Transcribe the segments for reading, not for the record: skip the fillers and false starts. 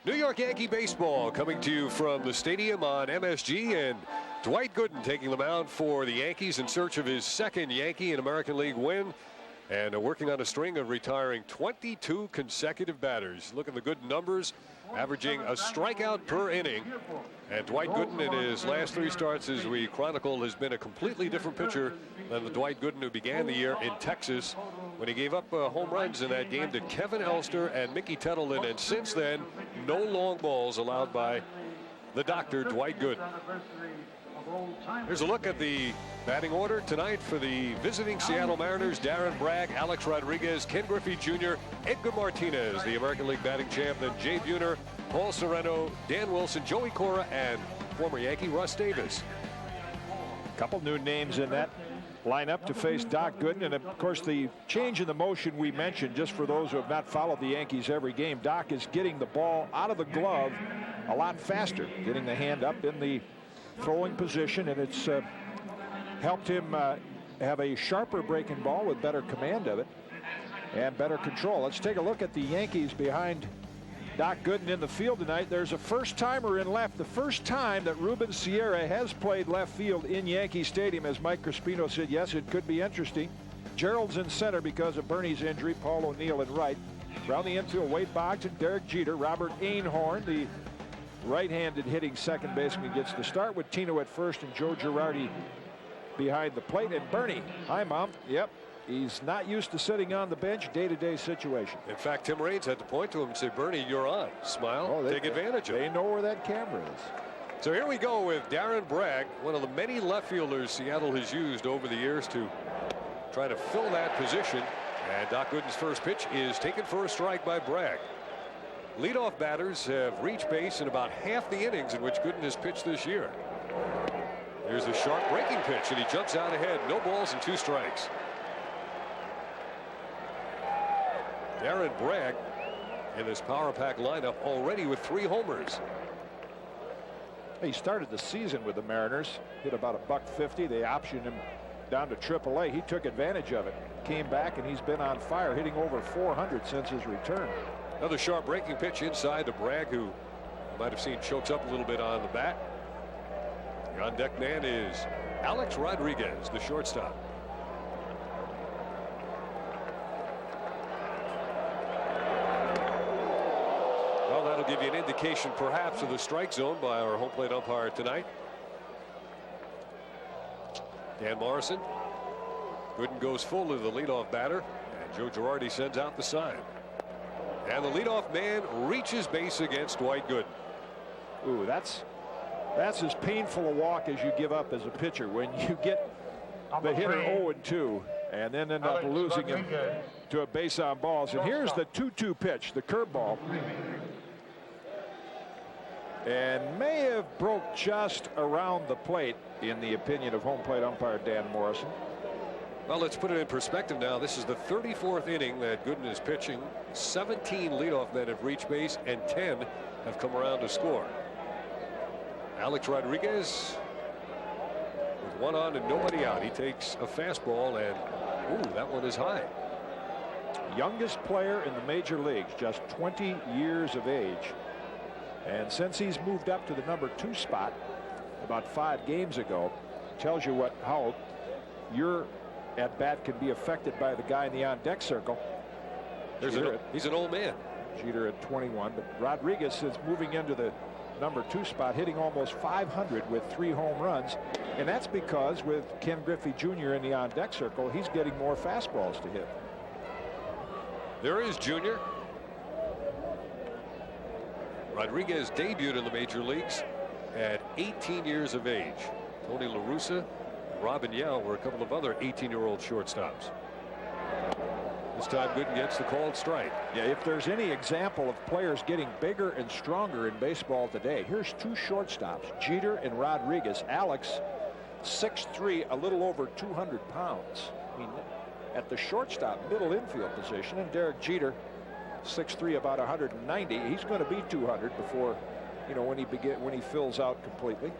New York Yankee baseball coming to you from the stadium on MSG, and Dwight Gooden taking the mound for the Yankees in search of his second Yankee and American League win, and working on a string of retiring 22 consecutive batters. Look at the good numbers, averaging a strikeout per inning. And Dwight Gooden in his last 3 starts, as we chronicle, has been a completely different pitcher than the Dwight Gooden who began the year in Texas when he gave up home runs in that game to Kevin Elster and Mickey Tettleton. And since then, no long balls allowed by the doctor, Dwight Gooden. Here's a look at the batting order tonight for the visiting Seattle Mariners. Darren Bragg, Alex Rodriguez, Ken Griffey Jr., Edgar Martinez, the American League batting champ, then Jay Buhner, Paul Sereno, Dan Wilson, Joey Cora, and former Yankee Russ Davis. A couple new names in that lineup to face Doc Gooden, and of course the change in the motion we mentioned, just for those who have not followed the Yankees every game. Doc is getting the ball out of the glove a lot faster, getting the hand up in the throwing position, and it's helped him have a sharper breaking ball with better command of it and better control. Let's take a look at the Yankees behind Doc Gooden in the field tonight. There's a first-timer in left. The first time that Ruben Sierra has played left field in Yankee Stadium. As Mike Crispino said, yes, it could be interesting. Gerald's in center because of Bernie's injury. Paul O'Neill in right. Around the infield, Wade Boggs and Derek Jeter. Robert Einhorn, the right-handed hitting second baseman, gets the start with Tino at first and Joe Girardi behind the plate. And Bernie, hi, Mom. Yep. He's not used to sitting on the bench, day-to-day situation. In fact, Tim Raines had to point to him and say, Bernie, you're on. Smile, take advantage of it. They know where that camera is. So here we go with Darren Bragg, one of the many left fielders Seattle has used over the years to try to fill that position. And Doc Gooden's first pitch is taken for a strike by Bragg. Leadoff batters have reached base in about half the innings in which Gooden has pitched this year. Here's a sharp breaking pitch, and he jumps out ahead. No balls and 2 strikes. Darren Bragg in this power pack lineup already with 3 homers. He started the season with the Mariners, hit about $150. They optioned him down to AAA. He took advantage of it, came back, and he's been on fire, hitting over 400 since his return. Another sharp breaking pitch inside to Bragg, who you might have seen chokes up a little bit on the bat. The on deck man is Alex Rodriguez, the shortstop. Well, that'll give you an indication perhaps of the strike zone by our home plate umpire tonight, Dan Morrison. Gooden goes full to the leadoff batter, and Joe Girardi sends out the sign. And the leadoff man reaches base against Dwight Gooden. Ooh, that's as painful a walk as you give up as a pitcher when you get the hitter 0-2 and then end up losing him to a base on balls. And here's the 2-2 pitch, the curveball, and may have broke just around the plate, in the opinion of home plate umpire Dan Morrison. Well, let's put it in perspective now. This is the 34th inning that Gooden is pitching. 17 leadoff men have reached base, and 10 have come around to score. Alex Rodriguez with 1 on and nobody out. He takes a fastball, and ooh, that one is high. Youngest player in the major leagues, just 20 years of age. And since he's moved up to the number 2 spot about 5 games ago, tells you how your at bat can be affected by the guy in the on deck circle. He's an old man. Jeter at 21, but Rodriguez is moving into the number 2 spot, hitting almost 500 with 3 home runs, and that's because with Ken Griffey Jr. in the on deck circle, he's getting more fastballs to hit. There is Junior. Rodriguez debuted in the major leagues at 18 years of age. Tony La Russa, Robin Yount were a couple of other 18-year-old shortstops. This time Gooden gets the called strike. Yeah, if there's any example of players getting bigger and stronger in baseball today, here's 2 shortstops, Jeter and Rodriguez. Alex, 6'3", a little over 200 pounds. I mean, at the shortstop middle infield position, and Derek Jeter, 6'3", about 190. He's going to be 200 before, when he fills out completely.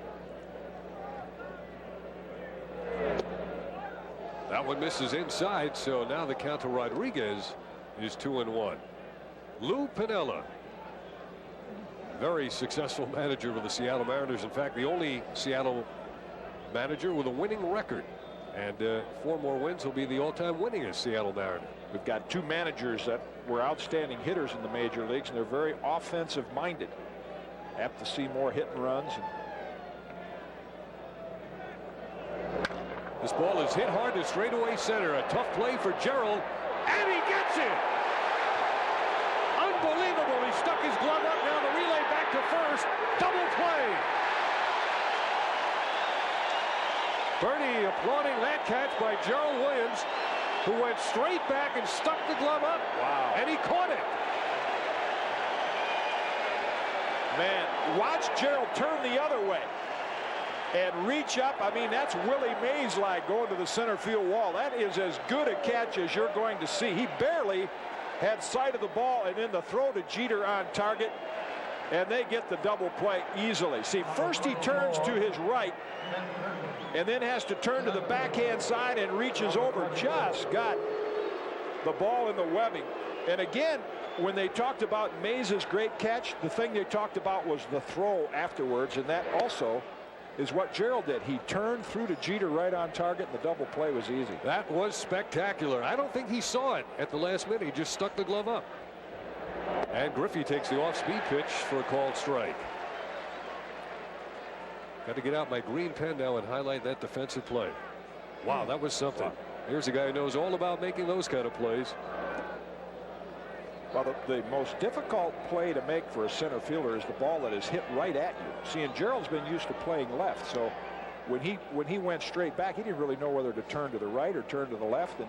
That one misses inside, so now the count to Rodriguez is 2-1. Lou Piniella very successful manager with the Seattle Mariners. In fact, the only Seattle manager with a winning record. And 4 more wins will be the all-time winningest Seattle Mariner. We've got 2 managers that were outstanding hitters in the major leagues, and they're very offensive-minded. Apt to see more hit and runs. This ball is hit hard to straightaway center. A tough play for Gerald, and he gets it. Unbelievable. He stuck his glove up. Now the relay back to first. Double play. Bernie applauding that catch by Gerald Williams, who went straight back and stuck the glove up. Wow. And he caught it. Man, watch Gerald turn the other way and reach up. I mean, that's Willie Mays-like going to the center field wall. That is as good a catch as you're going to see. He barely had sight of the ball, and then the throw to Jeter on target, and they get the double play easily. See, first he turns to his right and then has to turn to the backhand side and reaches over. Just got the ball in the webbing. And again, when they talked about Mays' great catch, the thing they talked about was the throw afterwards, and that also is what Gerald did. He turned through to Jeter right on target, and the double play was easy. That was spectacular. I don't think he saw it at the last minute. He just stuck the glove up. And Griffey takes the off-speed pitch for a called strike. Got to get out my green pen now and highlight that defensive play. Wow, that was something. Here's a guy who knows all about making those kind of plays. Well, the most difficult play to make for a center fielder is the ball that is hit right at you. See, and Gerald's been used to playing left, so when he went straight back, he didn't really know whether to turn to the right or turn to the left, and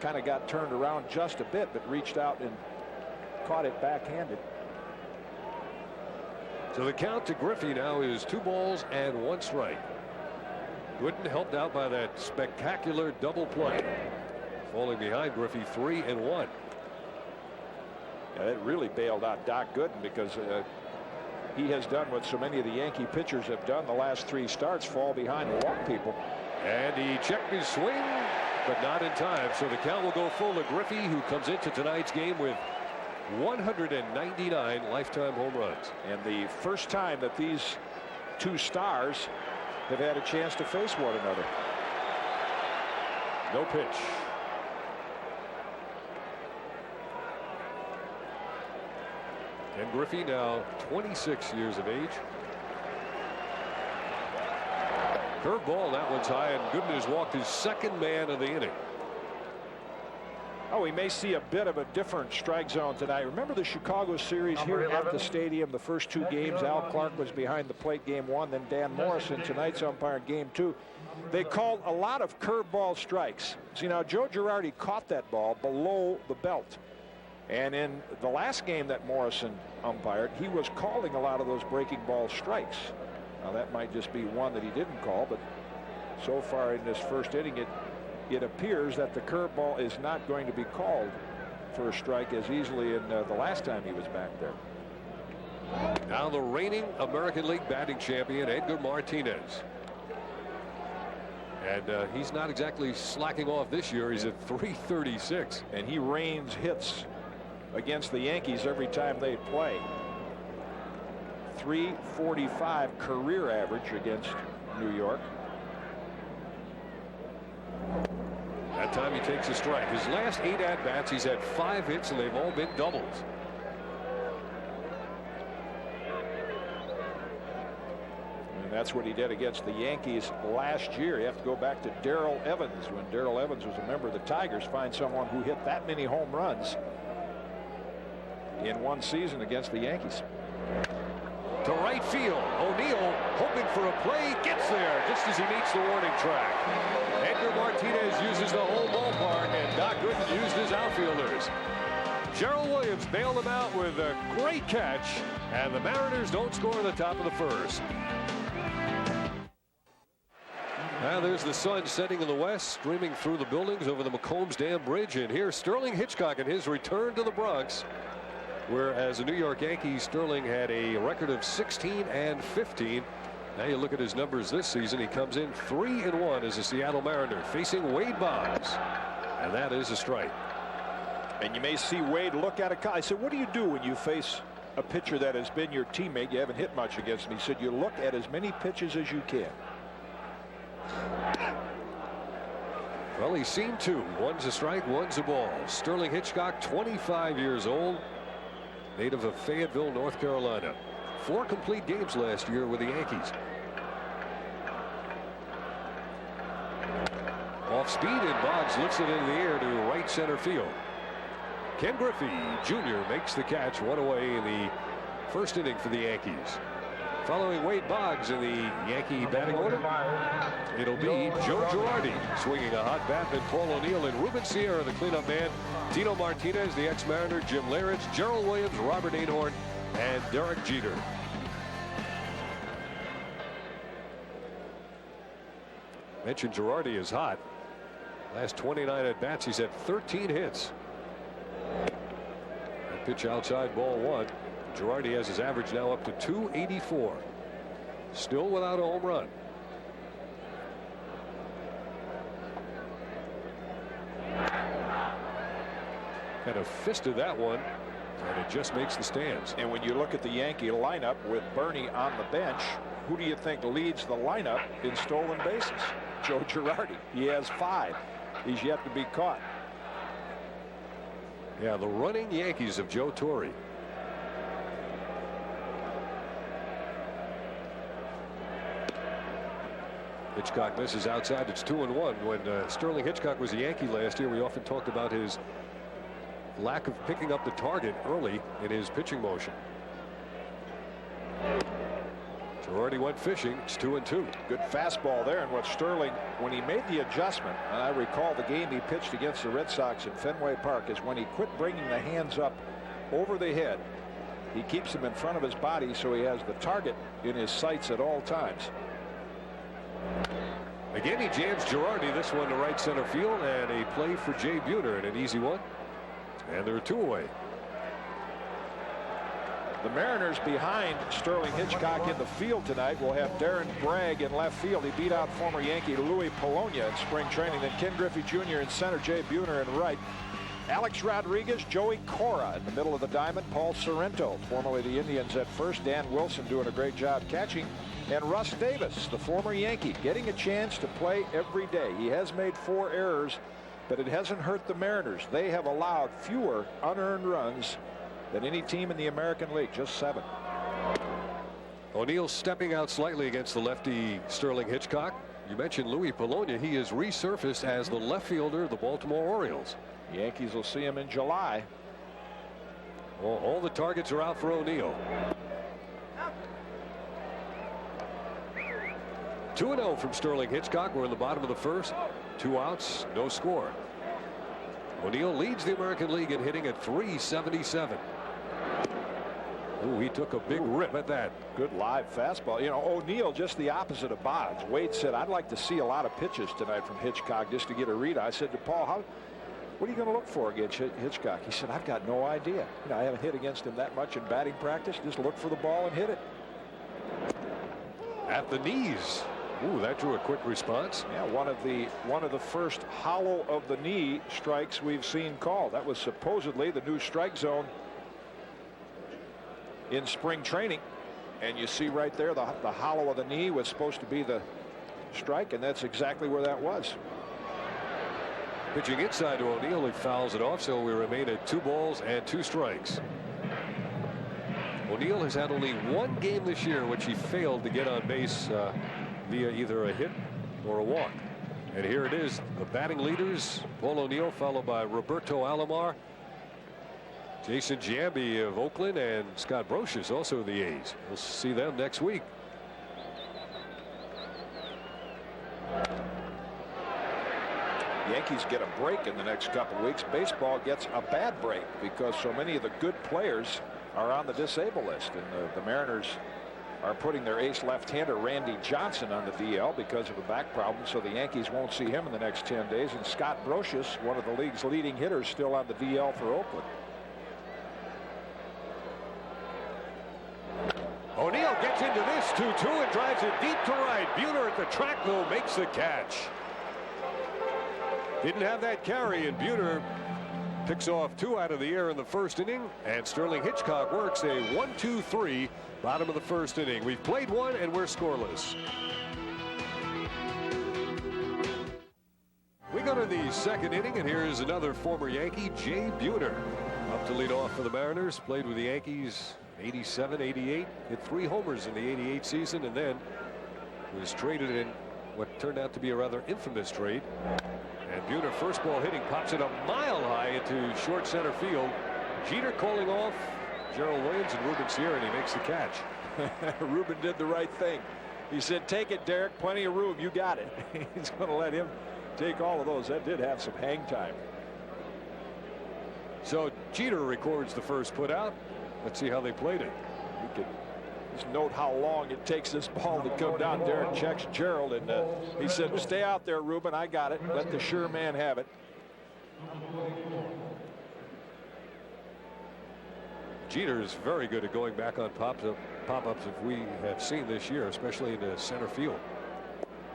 kind of got turned around just a bit, but reached out and caught it backhanded. So the count to Griffey now is 2 balls and 1 strike. Gooden helped out by that spectacular double play. Falling behind Griffey 3-1. Yeah, it really bailed out Doc Gooden, because he has done what so many of the Yankee pitchers have done the last 3 starts, fall behind and walk people. And he checked his swing, but not in time. So the count will go full to Griffey, who comes into tonight's game with 199 lifetime home runs. And the first time that these 2 stars have had a chance to face one another. No pitch. And Griffey now 26 years of age. Curveball, that one's high, and Gooden has walked his 2nd man of the inning. Oh, we may see a bit of a different strike zone tonight. Remember the Chicago series here at the stadium? The first 2 games, Al Clark was behind the plate game 1, then Dan Morrison tonight's umpire game 2. They called a lot of curveball strikes. See, now Joe Girardi caught that ball below the belt. And in the last game that Morrison umpired, he was calling a lot of those breaking ball strikes. Now that might just be one that he didn't call, but so far in this first inning, it appears that the curveball is not going to be called for a strike as easily in the last time he was back there. Now the reigning American League batting champion, Edgar Martinez. And he's not exactly slacking off this year. He's at .336. And he rains hits against the Yankees every time they play. .345 career average against New York. That time he takes a strike. His last 8 at-bats, he's had 5 hits, and they've all been doubles. And that's what he did against the Yankees last year. You have to go back to Darrell Evans, when Darrell Evans was a member of the Tigers. Find someone who hit that many home runs in one season against the Yankees. To right field, O'Neill hoping for a play, gets there just as he meets the warning track. Edgar Martinez uses the whole ballpark, and Doc Gooden used his outfielders. Gerald Williams bailed him out with a great catch, and the Mariners don't score in the top of the first. Now there's the sun setting in the west, streaming through the buildings over the McCombs Dam Bridge, and here's Sterling Hitchcock in his return to the Bronx. Whereas the New York Yankees, Sterling had a record of 16-15. Now you look at his numbers this season. He comes in 3-1 as a Seattle Mariner, facing Wade Boggs. And that is a strike. And you may see Wade look at a guy. I said, what do you do when you face a pitcher that has been your teammate, you haven't hit much against him. He said you look at as many pitches as you can. Well, he's seen two. One's a strike, one's a ball. Sterling Hitchcock, 25 years old, native of Fayetteville, North Carolina. 4 complete games last year with the Yankees. Off speed, and Boggs lifts it in the air to right center field. Ken Griffey Jr. makes the catch, one away in the first inning for the Yankees. Following Wade Boggs in the Yankee batting order, it'll be Joe Girardi swinging a hot bat, then Paul O'Neill and Ruben Sierra, the cleanup man, Tino Martinez, the ex-Mariner, Jim Leyritz, Gerald Williams, Robert Einhorn, and Derek Jeter. Mentioned Girardi is hot. Last 29 at bats, he's had 13 hits. That pitch outside, ball 1. Girardi has his average now up to 284. Still without a home run. Kind of fisted that one, and it just makes the stands. And when you look at the Yankee lineup with Bernie on the bench, who do you think leads the lineup in stolen bases? Joe Girardi. He has 5. He's yet to be caught. Yeah, the running Yankees of Joe Torre. Hitchcock misses outside. It's 2-1. When Sterling Hitchcock was a Yankee last year, we often talked about his lack of picking up the target early in his pitching motion. Girardi went fishing. It's 2-2. Good fastball there, and what Sterling, when he made the adjustment, and I recall the game he pitched against the Red Sox in Fenway Park, is when he quit bringing the hands up over the head. He keeps them in front of his body so he has the target in his sights at all times. Again, he jams Girardi, this one to right center field, and a play for Jay Buhner, and an easy one. And there are 2 away. The Mariners behind Sterling Hitchcock in the field tonight will have Darren Bragg in left field. He beat out former Yankee Louis Polonia in spring training. Then Ken Griffey Jr. in center, Jay Buhner in right. Alex Rodriguez, Joey Cora in the middle of the diamond, Paul Sorrento, formerly the Indians at first, Dan Wilson doing a great job catching, and Russ Davis, the former Yankee, getting a chance to play every day. He has made 4 errors, but it hasn't hurt the Mariners. They have allowed fewer unearned runs than any team in the American League, just 7. O'Neill stepping out slightly against the lefty Sterling Hitchcock. You mentioned Louis Polonia. He is resurfaced as the left fielder of the Baltimore Orioles. Yankees will see him in July. Well, all the targets are out for O'Neill. 2-0 from Sterling Hitchcock. We're in the bottom of the first. 2 outs, no score. O'Neill leads the American League in hitting at .377. Ooh, he took a big rip at that. Good live fastball. You know, O'Neill just the opposite of Boggs. Wade said, I'd like to see a lot of pitches tonight from Hitchcock just to get a read. I said to Paul, what are you going to look for against Hitchcock? He said, I've got no idea. You know, I haven't hit against him that much in batting practice. Just look for the ball and hit it. At the knees. Ooh, that drew a quick response. Yeah, one of the first hollow of the knee strikes we've seen called. That was supposedly the new strike zone in spring training, and you see right there the hollow of the knee was supposed to be the strike, and that's exactly where that was. Pitching inside to O'Neill, he fouls it off, so we remain at 2 balls and 2 strikes. O'Neill has had only 1 game this year in which he failed to get on base via either a hit or a walk. And here it is, the batting leaders, Paul O'Neill, followed by Roberto Alomar, Jason Giambi of Oakland, and Scott Brocious, also the A's. We'll see them next week. Yankees get a break in the next couple weeks. Baseball gets a bad break because so many of the good players are on the disabled list, and the Mariners are putting their ace left-hander Randy Johnson on the DL because of a back problem, so the Yankees won't see him in the next 10 days. And Scott Brocious, one of the league's leading hitters, still on the DL for Oakland. O'Neill gets into this 2-2 and drives it deep to right. Buhner at the track, though, makes the catch. Didn't have that carry, and Buhner Picks off 2 out of the air in the first inning, and Sterling Hitchcock works a 1-2-3 bottom of the first inning. We've played 1 and we're scoreless. We go to the second inning, and here is another former Yankee, Jay Buhner, up to lead off for the Mariners. Played with the Yankees 87, 88, hit 3 homers in the 88 season, and then was traded in what turned out to be a rather infamous trade. And Buhner, first ball hitting, pops it a mile high into short center field. Jeter calling off Gerald Williams and Ruben Sierra, and he makes the catch. Ruben did the right thing. He said, "Take it, Derek. Plenty of room. You got it." He's going to let him take all of those. That did have some hang time. So Jeter records the first put out. Let's see how they played it. You could just note how long it takes this ball to come down. Derek checks Gerald, and he said, "Stay out there, Ruben. I got it. Let the sure man have it." Jeter is very good at going back on pop-ups if we have seen this year, especially in the center field.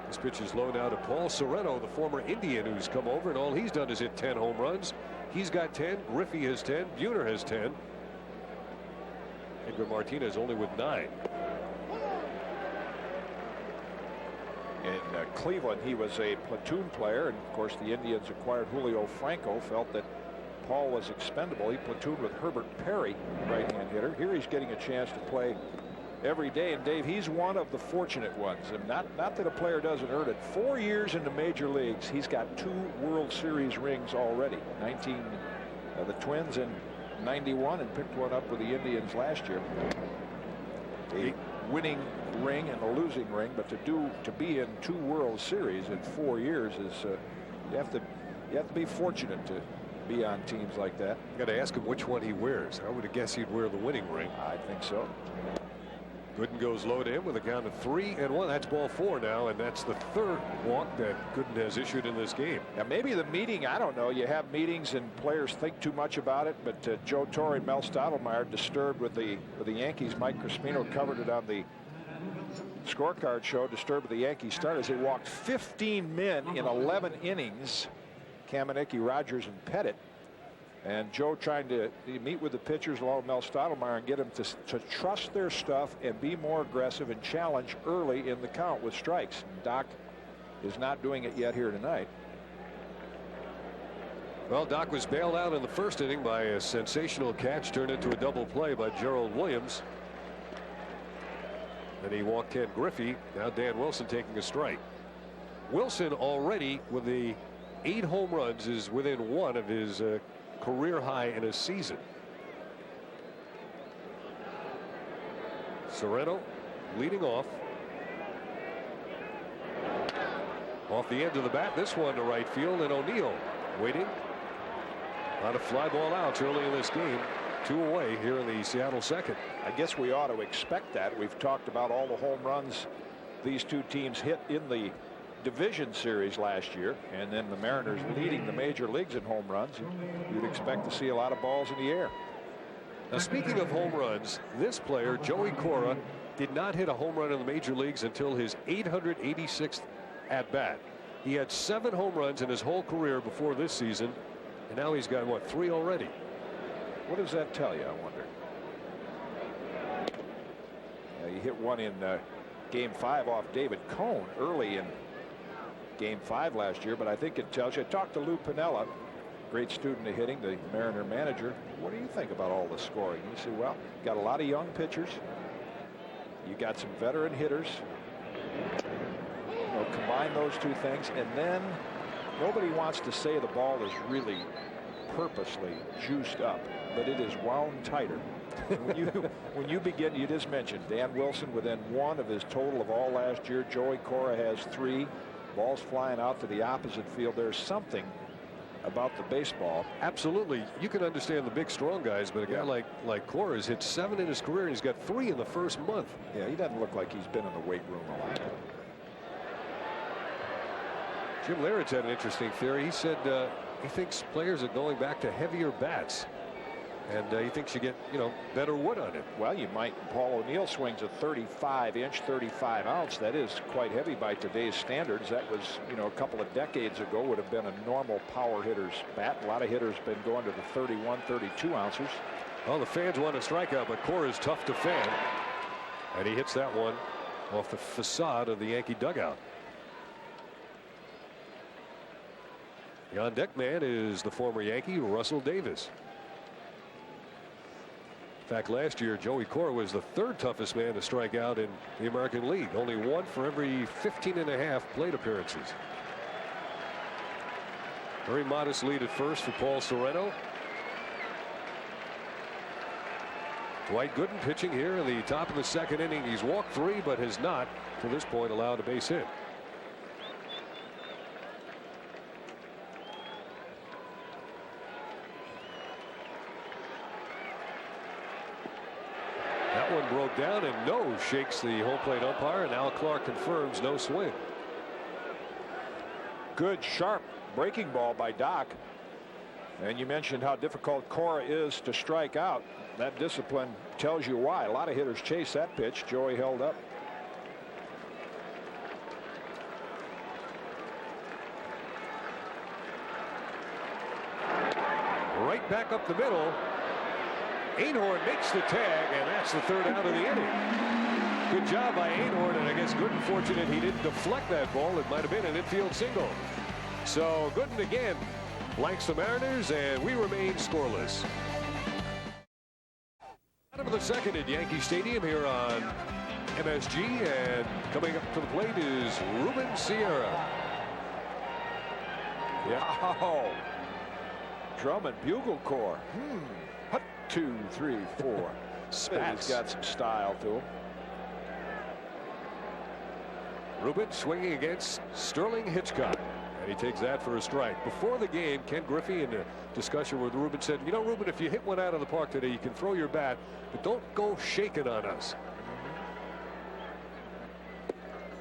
This pitch is low now to Paul Sorrento, the former Indian, who's come over, and all he's done is hit 10 home runs. He's got 10. Griffey has 10. Buhner has 10. Edgar Martinez only with 9. In Cleveland, he was a platoon player, and of course the Indians acquired Julio Franco, felt that Paul was expendable. He platooned with Herbert Perry, right-hand hitter. Here he's getting a chance to play every day, and Dave, he's one of the fortunate ones, and not that a player doesn't earn it. 4 years in the major leagues, he's got 2 World Series rings already. The Twins in '91, and picked one up with the Indians last year. A winning ring and a losing ring, but to be in 2 World Series in 4 years is you have to be fortunate to be on teams like that. Got to ask him which one he wears. I would have guessed he'd wear the winning ring. I think so. Gooden goes low to him with a count of 3-1. That's ball 4 now, and that's the 3rd walk that Gooden has issued in this game. Now maybe the meeting, I don't know, you have meetings and players think too much about it, but Joe Torre and Mel Stottlemyre disturbed with the Yankees. Mike Crispino covered it on the scorecard show. Disturbed with the Yankees starters. They walked 15 men in 11 innings. Kamenicki, Rogers, and Pettit. And Joe trying to meet with the pitchers along with Mel Stottlemyre and get them to trust their stuff and be more aggressive and challenge early in the count with strikes. Doc is not doing it yet here tonight. Well, Doc was bailed out in the first inning by a sensational catch turned into a double play by Gerald Williams. Then he walked Ken Griffey. Now Dan Wilson taking a strike. Wilson already with the 8 home runs is within 1 of his career high in a season. Sorrento leading off. Off the end of the bat, this one to right field, and O'Neill waiting. A lot of fly ball outs early in this game. 2 away here in the Seattle second. I guess we ought to expect that. We've talked about all the home runs these 2 teams hit in the division series last year, and then the Mariners leading the major leagues in home runs. You'd expect to see a lot of balls in the air. Now, speaking of home runs, this player, Joey Cora, did not hit a home run in the major leagues until his 886th at bat. He had 7 home runs in his whole career before this season, and now he's got, what, 3 already? What does that tell you, I wonder? He hit one in Game 5 off David Cone early in Game 5 last year, but I think it tells you. I talked to Lou Piniella, great student of hitting, the Mariner manager. What do you think about all the scoring? You say, well, got a lot of young pitchers. You got some veteran hitters. You know, combine those 2 things, and then nobody wants to say the ball is really purposely juiced up, but it is wound tighter. when you begin, you just mentioned Dan Wilson within 1 of his total of all last year. Joey Cora has 3. Balls flying out to the opposite field. There's something about the baseball. Absolutely. You can understand the big, strong guys, but a guy like Cora has hit 7 in his career, and he's got 3 in the first month. Yeah, he doesn't look like he's been in the weight room a lot. Jim Leyritz had an interesting theory. He said he thinks players are going back to heavier bats. and he thinks you get, better wood on it. Well, you might. Paul O'Neill swings a 35-inch, 35-ounce. That is quite heavy by today's standards. That was, a couple of decades ago would have been a normal power hitter's bat. A lot of hitters been going to the 31, 32 ounces. Well, the fans want a strikeout, but Cora is tough to fan, and he hits that one off the facade of the Yankee dugout. The on-deck man is the former Yankee Russell Davis. In fact, last year Joey Cora was the third toughest man to strike out in the American League. Only one for every 15.5 plate appearances. Very modest lead at first for Paul Sereno. Dwight Gooden pitching here in the top of the second inning. He's walked 3, but has not, to this point, allowed a base hit. That one broke down, and no shakes the home plate umpire, and Al Clark confirms no swing. Good, sharp breaking ball by Doc. And you mentioned how difficult Cora is to strike out. That discipline tells you why. A lot of hitters chase that pitch. Joey held up. Right back up the middle. Einhorn makes the tag, and that's the third out of the inning. Good job by Einhorn, and I guess Gooden fortunate he didn't deflect that ball. It might have been an infield single. So Gooden again blanks the Mariners, and we remain scoreless. Bottom of the second at Yankee Stadium here on MSG, and coming up to the plate is Ruben Sierra. Wow. Drum and bugle corps. 2, 3, 4. Spats. He's got some style to him. Ruben swinging against Sterling Hitchcock, and he takes that for a strike. Before the game, Ken Griffey, in a discussion with Ruben, said, Ruben, if you hit one out of the park today, you can throw your bat, but don't go shaking on us.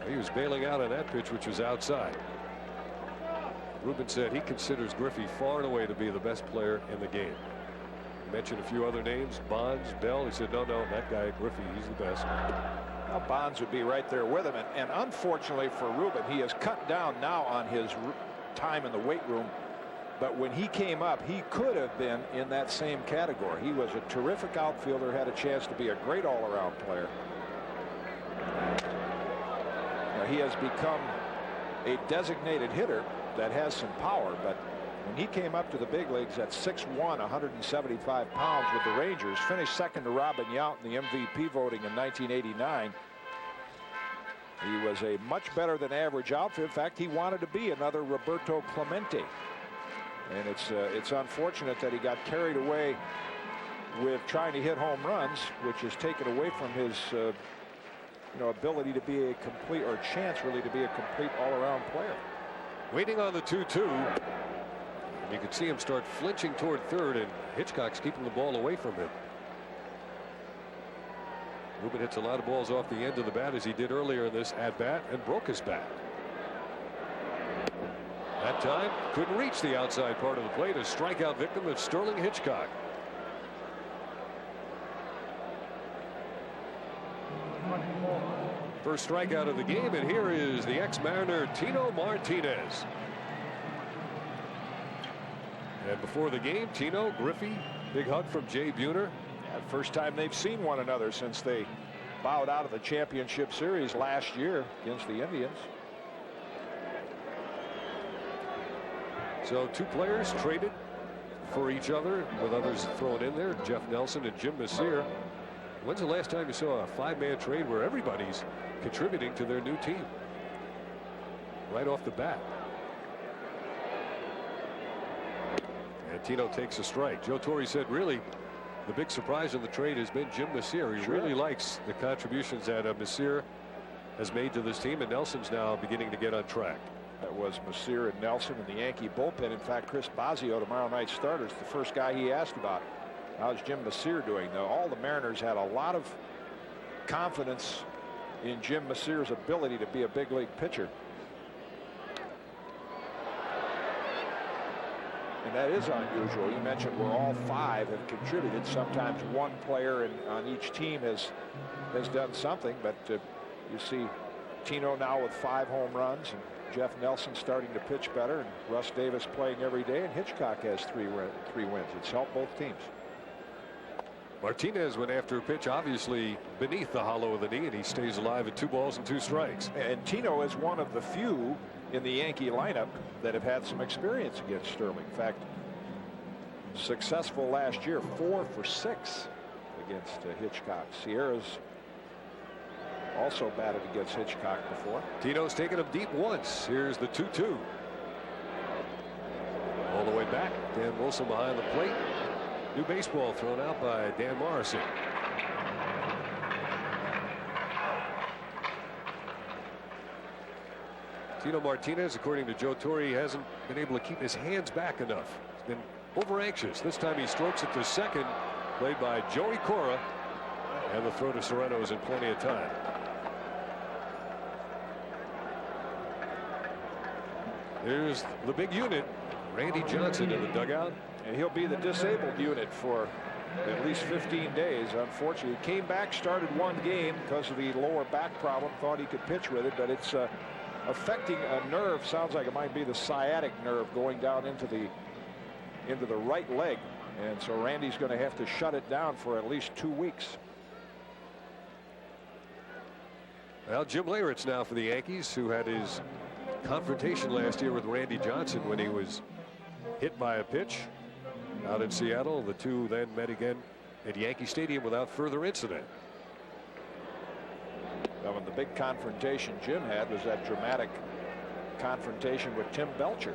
He was bailing out on that pitch, which was outside. Ruben said he considers Griffey far and away to be the best player in the game. He mentioned a few other names, Bonds, Bell. He said, no, that guy, Griffey, he's the best. Well, Bonds would be right there with him. And unfortunately for Ruben, he has cut down now on his time in the weight room. But when he came up, he could have been in that same category. He was a terrific outfielder, had a chance to be a great all-around player. Now, he has become a designated hitter that has some power, but when he came up to the big leagues at 6'1", 175 pounds with the Rangers, finished second to Robin Yount in the MVP voting in 1989. He was a much better than average outfielder. In fact, he wanted to be another Roberto Clemente. And it's unfortunate that he got carried away with trying to hit home runs, which has taken away from his ability to be a complete, or chance really to be a complete all-around player. Waiting on the 2-2. You can see him start flinching toward third, and Hitchcock's keeping the ball away from him. Ruben hits a lot of balls off the end of the bat, as he did earlier in this at bat, and broke his bat. That time couldn't reach the outside part of the plate. A strikeout victim of Sterling Hitchcock. First strikeout of the game, and here is the ex-Mariner Tino Martinez. And before the game, Tino, Griffey, big hug from Jay Buhner. First time they've seen one another since they bowed out of the championship series last year against the Indians. So two players traded for each other, with others thrown in there, Jeff Nelson and Jim Messier. When's the last time you saw a five-man trade where everybody's contributing to their new team right off the bat? And Tino takes a strike. Joe Torre said really the big surprise in the trade has been Jim Messier. He really likes the contributions that Messier has made to this team, and Nelson's now beginning to get on track. That was Messier and Nelson in the Yankee bullpen. In fact, Chris Bosio, tomorrow night's starter, is the first guy he asked about. How's Jim Messier doing? Though all the Mariners had a lot of confidence in Jim Messier's ability to be a big league pitcher. And that is unusual. You mentioned where all 5 have contributed. Sometimes one player on each team has done something, but you see Tino now with 5 home runs, and Jeff Nelson starting to pitch better, and Russ Davis playing every day, and Hitchcock has 3 wins. It's helped both teams. Martinez went after a pitch obviously beneath the hollow of the knee, and he stays alive at 2 balls and 2 strikes. And Tino is one of the few in the Yankee lineup that have had some experience against Sterling. In fact, successful last year, 4 for 6 against Hitchcock. Sierra's also batted against Hitchcock before. Tino's taken him deep once. Here's the 2-2. All the way back. Dan Wilson behind the plate. New baseball thrown out by Dan Morrison. Tino Martinez, according to Joe Torre, hasn't been able to keep his hands back enough. He's been over anxious. This time he strokes it to second, played by Joey Cora, and the throw to Serrano is in plenty of time. There's the big unit, Randy Johnson, in the dugout. And he'll be the disabled unit for at least 15 days. Unfortunately, he came back, started 1 game because of the lower back problem. Thought he could pitch with it, but it's affecting a nerve. Sounds like it might be the sciatic nerve going down into the right leg. And so Randy's going to have to shut it down for at least 2 weeks. Well, Jim Leyritz now for the Yankees, who had his confrontation last year with Randy Johnson when he was hit by a pitch out in Seattle. The two then met again at Yankee Stadium without further incident. Well, and the big confrontation Jim had was that dramatic confrontation with Tim Belcher.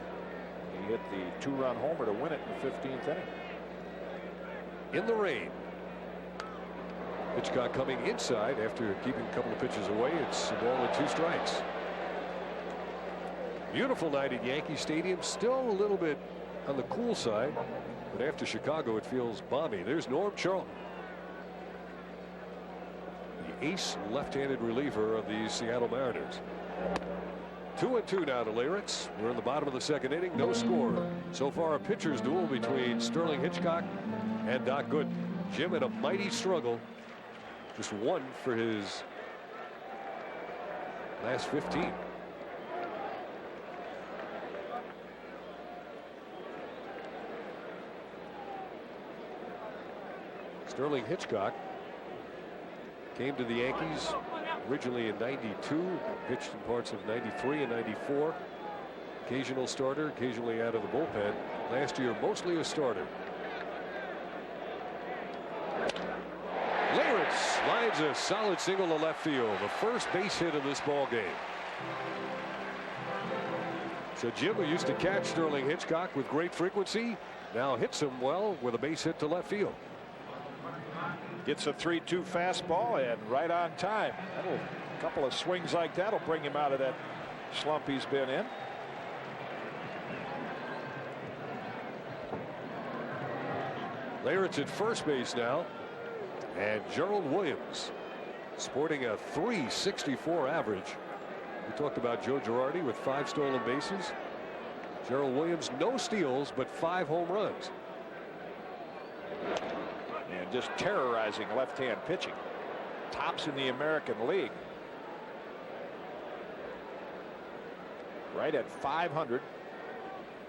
He hit the 2-run homer to win it in the 15th inning. In the rain. Hitchcock coming inside after keeping a couple of pitches away. It's a ball and 2 strikes. Beautiful night at Yankee Stadium. Still a little bit on the cool side, but after Chicago it feels balmy. There's Norm Charlton, the ace left-handed reliever of the Seattle Mariners. 2-2 now to Leyritz. We're in the bottom of the 2nd inning. No score. So far a pitcher's duel between Sterling Hitchcock and Doc Gooden. Jim in a mighty struggle. Just 1 for his last 15. Sterling Hitchcock came to the Yankees originally in '92, pitched in parts of '93 and '94. Occasional starter, occasionally out of the bullpen. Last year, mostly a starter. Leyritz lines a solid single to left field, the first base hit of this ball game. So Jim, who used to catch Sterling Hitchcock with great frequency, now hits him well with a base hit to left field. Gets a 3-2 fastball and right on time. A couple of swings like that will bring him out of that slump he's been in. Leyritz at first base now, and Gerald Williams sporting a .364 average. We talked about Joe Girardi with 5 stolen bases. Gerald Williams, no steals, but 5 home runs. And just terrorizing left-hand pitching. Tops in the American League. Right at 500.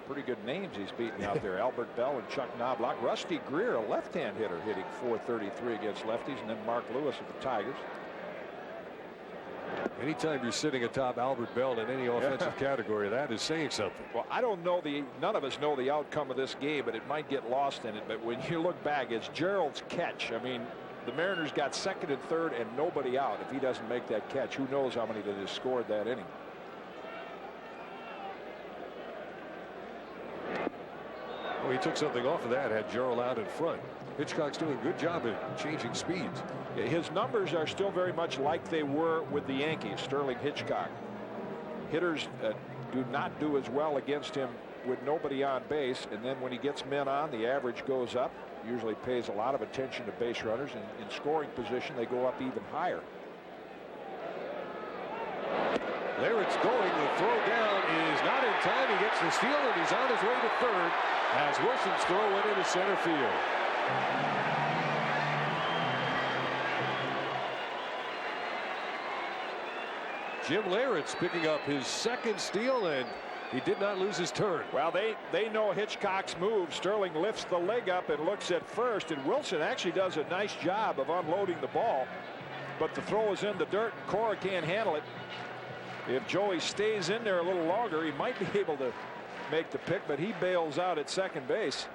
Pretty good names he's beaten out there. Albert Bell and Chuck Knobloch. Rusty Greer, a left-hand hitter, hitting .433 against lefties. And then Mark Lewis of the Tigers. Anytime you're sitting atop Albert Bell in any offensive category, that is saying something. Well, I don't know none of us know the outcome of this game, but it might get lost in it. But when you look back, it's Gerald's catch. I mean, the Mariners got 2nd and 3rd and nobody out. If he doesn't make that catch, who knows how many that has scored that inning. Well, he took something off of that, had Gerald out in front. Hitchcock's doing a good job at changing speeds. His numbers are still very much like they were with the Yankees. Sterling Hitchcock. Hitters do not do as well against him with nobody on base, and then when he gets men on, the average goes up. Usually pays a lot of attention to base runners, and in scoring position they go up even higher. There it's going. The throw down is not in time. He gets the steal, and he's on his way to 3rd. As Wilson's throw went into center field. Jim Leyritz picking up his second steal, and he did not lose his turn. Well, they know Hitchcock's move. Sterling lifts the leg up and looks at first, and Wilson actually does a nice job of unloading the ball, but the throw is in the dirt and Cora can't handle it. If Joey stays in there a little longer, he might be able to make the pick, but he bails out at second base,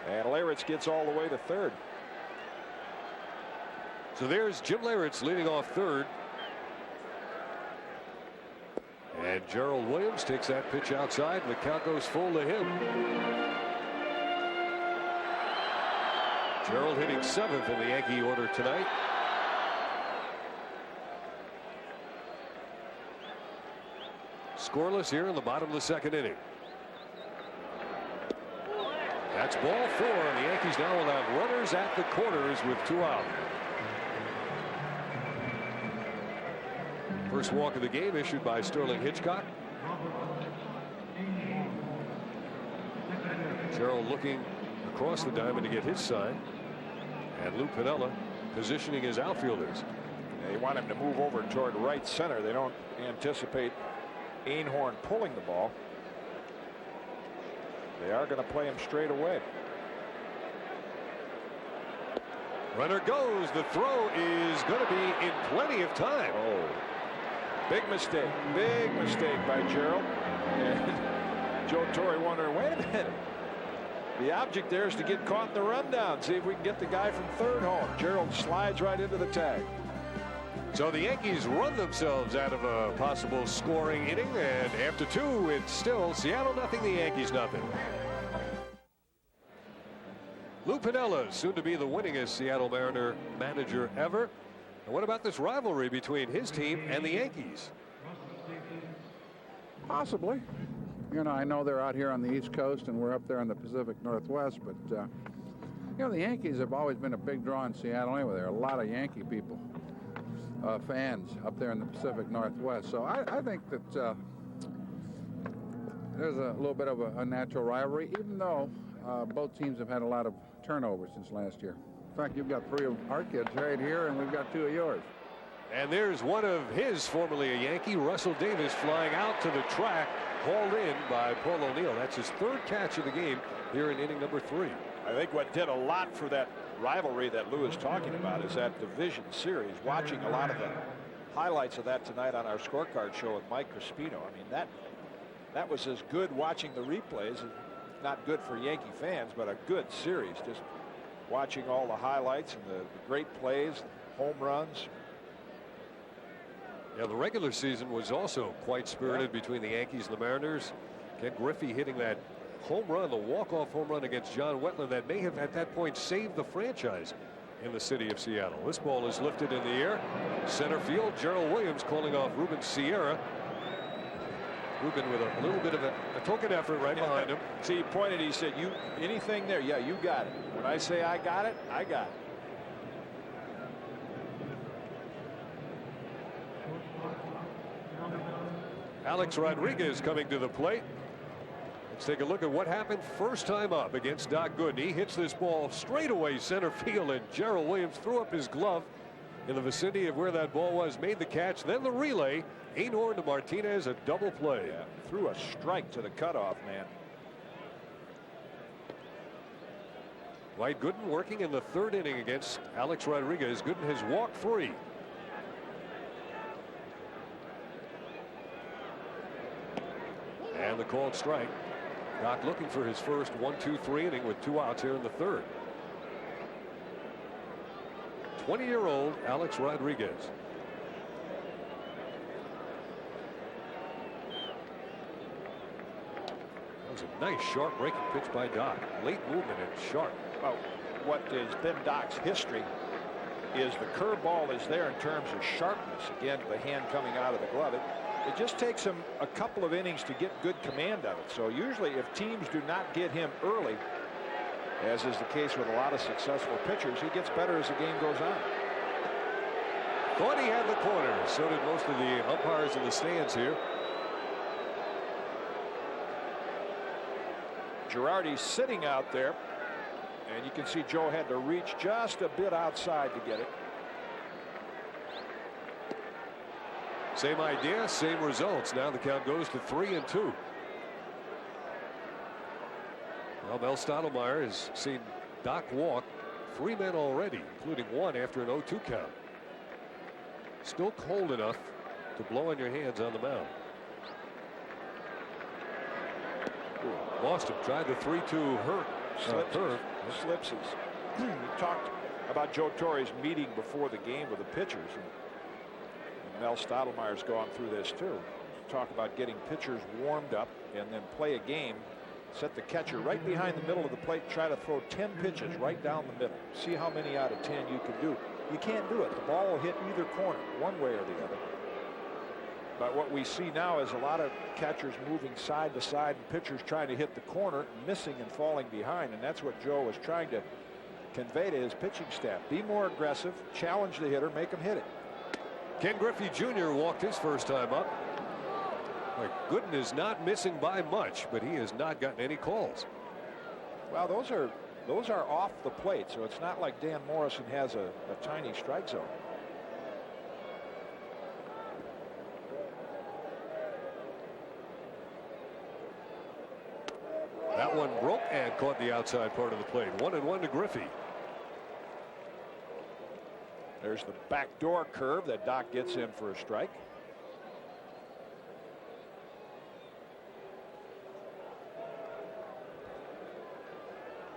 and Leyritz gets all the way to third. So there's Jim Leyritz leading off third. And Gerald Williams takes that pitch outside, and the count goes full to him. Gerald hitting 7th in the Yankee order tonight. Scoreless here in the bottom of the second inning. That's ball 4, and the Yankees now will have runners at the corners with 2 out. First walk of the game issued by Sterling Hitchcock. Gerald looking across the diamond to get his sign. And Lou Piniella positioning his outfielders. They want him to move over toward right center. They don't anticipate Einhorn pulling the ball. They are going to play him straight away. Runner goes. The throw is going to be in plenty of time. Oh. Big mistake by Gerald. And Joe Torre wondering, wait a minute. The object there is to get caught in the rundown. See if we can get the guy from third home. Gerald slides right into the tag. So the Yankees run themselves out of a possible scoring inning, and after 2, it's still Seattle nothing, the Yankees nothing. Lou Piniella, soon to be the winningest Seattle Mariner manager ever. And what about this rivalry between his team and the Yankees? Possibly. You know, I know they're out here on the East Coast and we're up there in the Pacific Northwest, but you know, the Yankees have always been a big draw in Seattle anyway. There are a lot of Yankee people, fans up there in the Pacific Northwest. So I think that there's a little bit of a natural rivalry, even though both teams have had a lot of turnovers since last year. In fact, you've got 3 of our kids right here, and we've got 2 of yours. And there's one of his, formerly a Yankee, Russell Davis, flying out to the track, hauled in by Paul O'Neill. That's his 3rd catch of the game here in inning number 3. I think what did a lot for that rivalry that Lou is talking about is that division series. Watching a lot of the highlights of that tonight on our scorecard show with Mike Crispino. I mean, that was as good watching the replays. Not good for Yankee fans, but a good series. Just watching all the highlights and the great plays, home runs. Yeah, the regular season was also quite spirited between the Yankees and the Mariners. Ken Griffey hitting that home run, the walk-off home run against John Wetland that may have at that point saved the franchise in the city of Seattle. This ball is lifted in the air. Center field, Gerald Williams calling off Ruben Sierra. Ruben with a little bit of a token effort right behind him. See, he pointed, he said, "You anything there? Yeah, you got it. When I say I got it, I got it." Alex Rodriguez coming to the plate. Let's take a look at what happened first time up against Doc Gooden. He hits this ball straight away center field, and Gerald Williams threw up his glove in the vicinity of where that ball was, made the catch, then the relay. Einhorn to Martinez, a double play. Yeah, threw a strike to the cutoff man. Dwight Gooden working in the 3rd inning against Alex Rodriguez. Gooden has walked 3. And the called strike. Doc looking for his first 1-2-3 inning with 2 outs here in the 3rd. 20-year-old Alex Rodriguez. That was a nice sharp breaking pitch by Doc. Late movement and sharp. Well, what has been Doc's history is the curveball is there in terms of sharpness. Again, the hand coming out of the glove. It just takes him a couple of innings to get good command of it. So usually if teams do not get him early, as is the case with a lot of successful pitchers, he gets better as the game goes on. Thought he had the corner. So did most of the umpires in the stands here. Girardi sitting out there, and you can see Joe had to reach just a bit outside to get it. Same idea, same results. Now the count goes to 3-2. Well, Mel Stottlemyre has seen Doc walk 3 men already, including one after an 0-2 count. Still cold enough to blow on your hands on the mound. Lost him. Tried the 3-2 hurt. Slips. We talked about Joe Torre's meeting before the game with the pitchers. And Mel Stottlemyre's gone through this too. Talk about getting pitchers warmed up and then play a game. Set the catcher right behind the middle of the plate. Try to throw 10 pitches right down the middle. See how many out of 10 you can do. You can't do it. The ball will hit either corner, one way or the other. But what we see now is a lot of catchers moving side to side and pitchers trying to hit the corner, missing and falling behind. And that's what Joe was trying to convey to his pitching staff. Be more aggressive, challenge the hitter, make him hit it. Ken Griffey Jr. walked his first time up. Gooden is not missing by much, but he has not gotten any calls. Well, those are off the plate, so it's not like Dan Morrison has a tiny strike zone. That one broke and caught the outside part of the plate. 1-1 to Griffey. There's the backdoor curve that Doc gets in for a strike.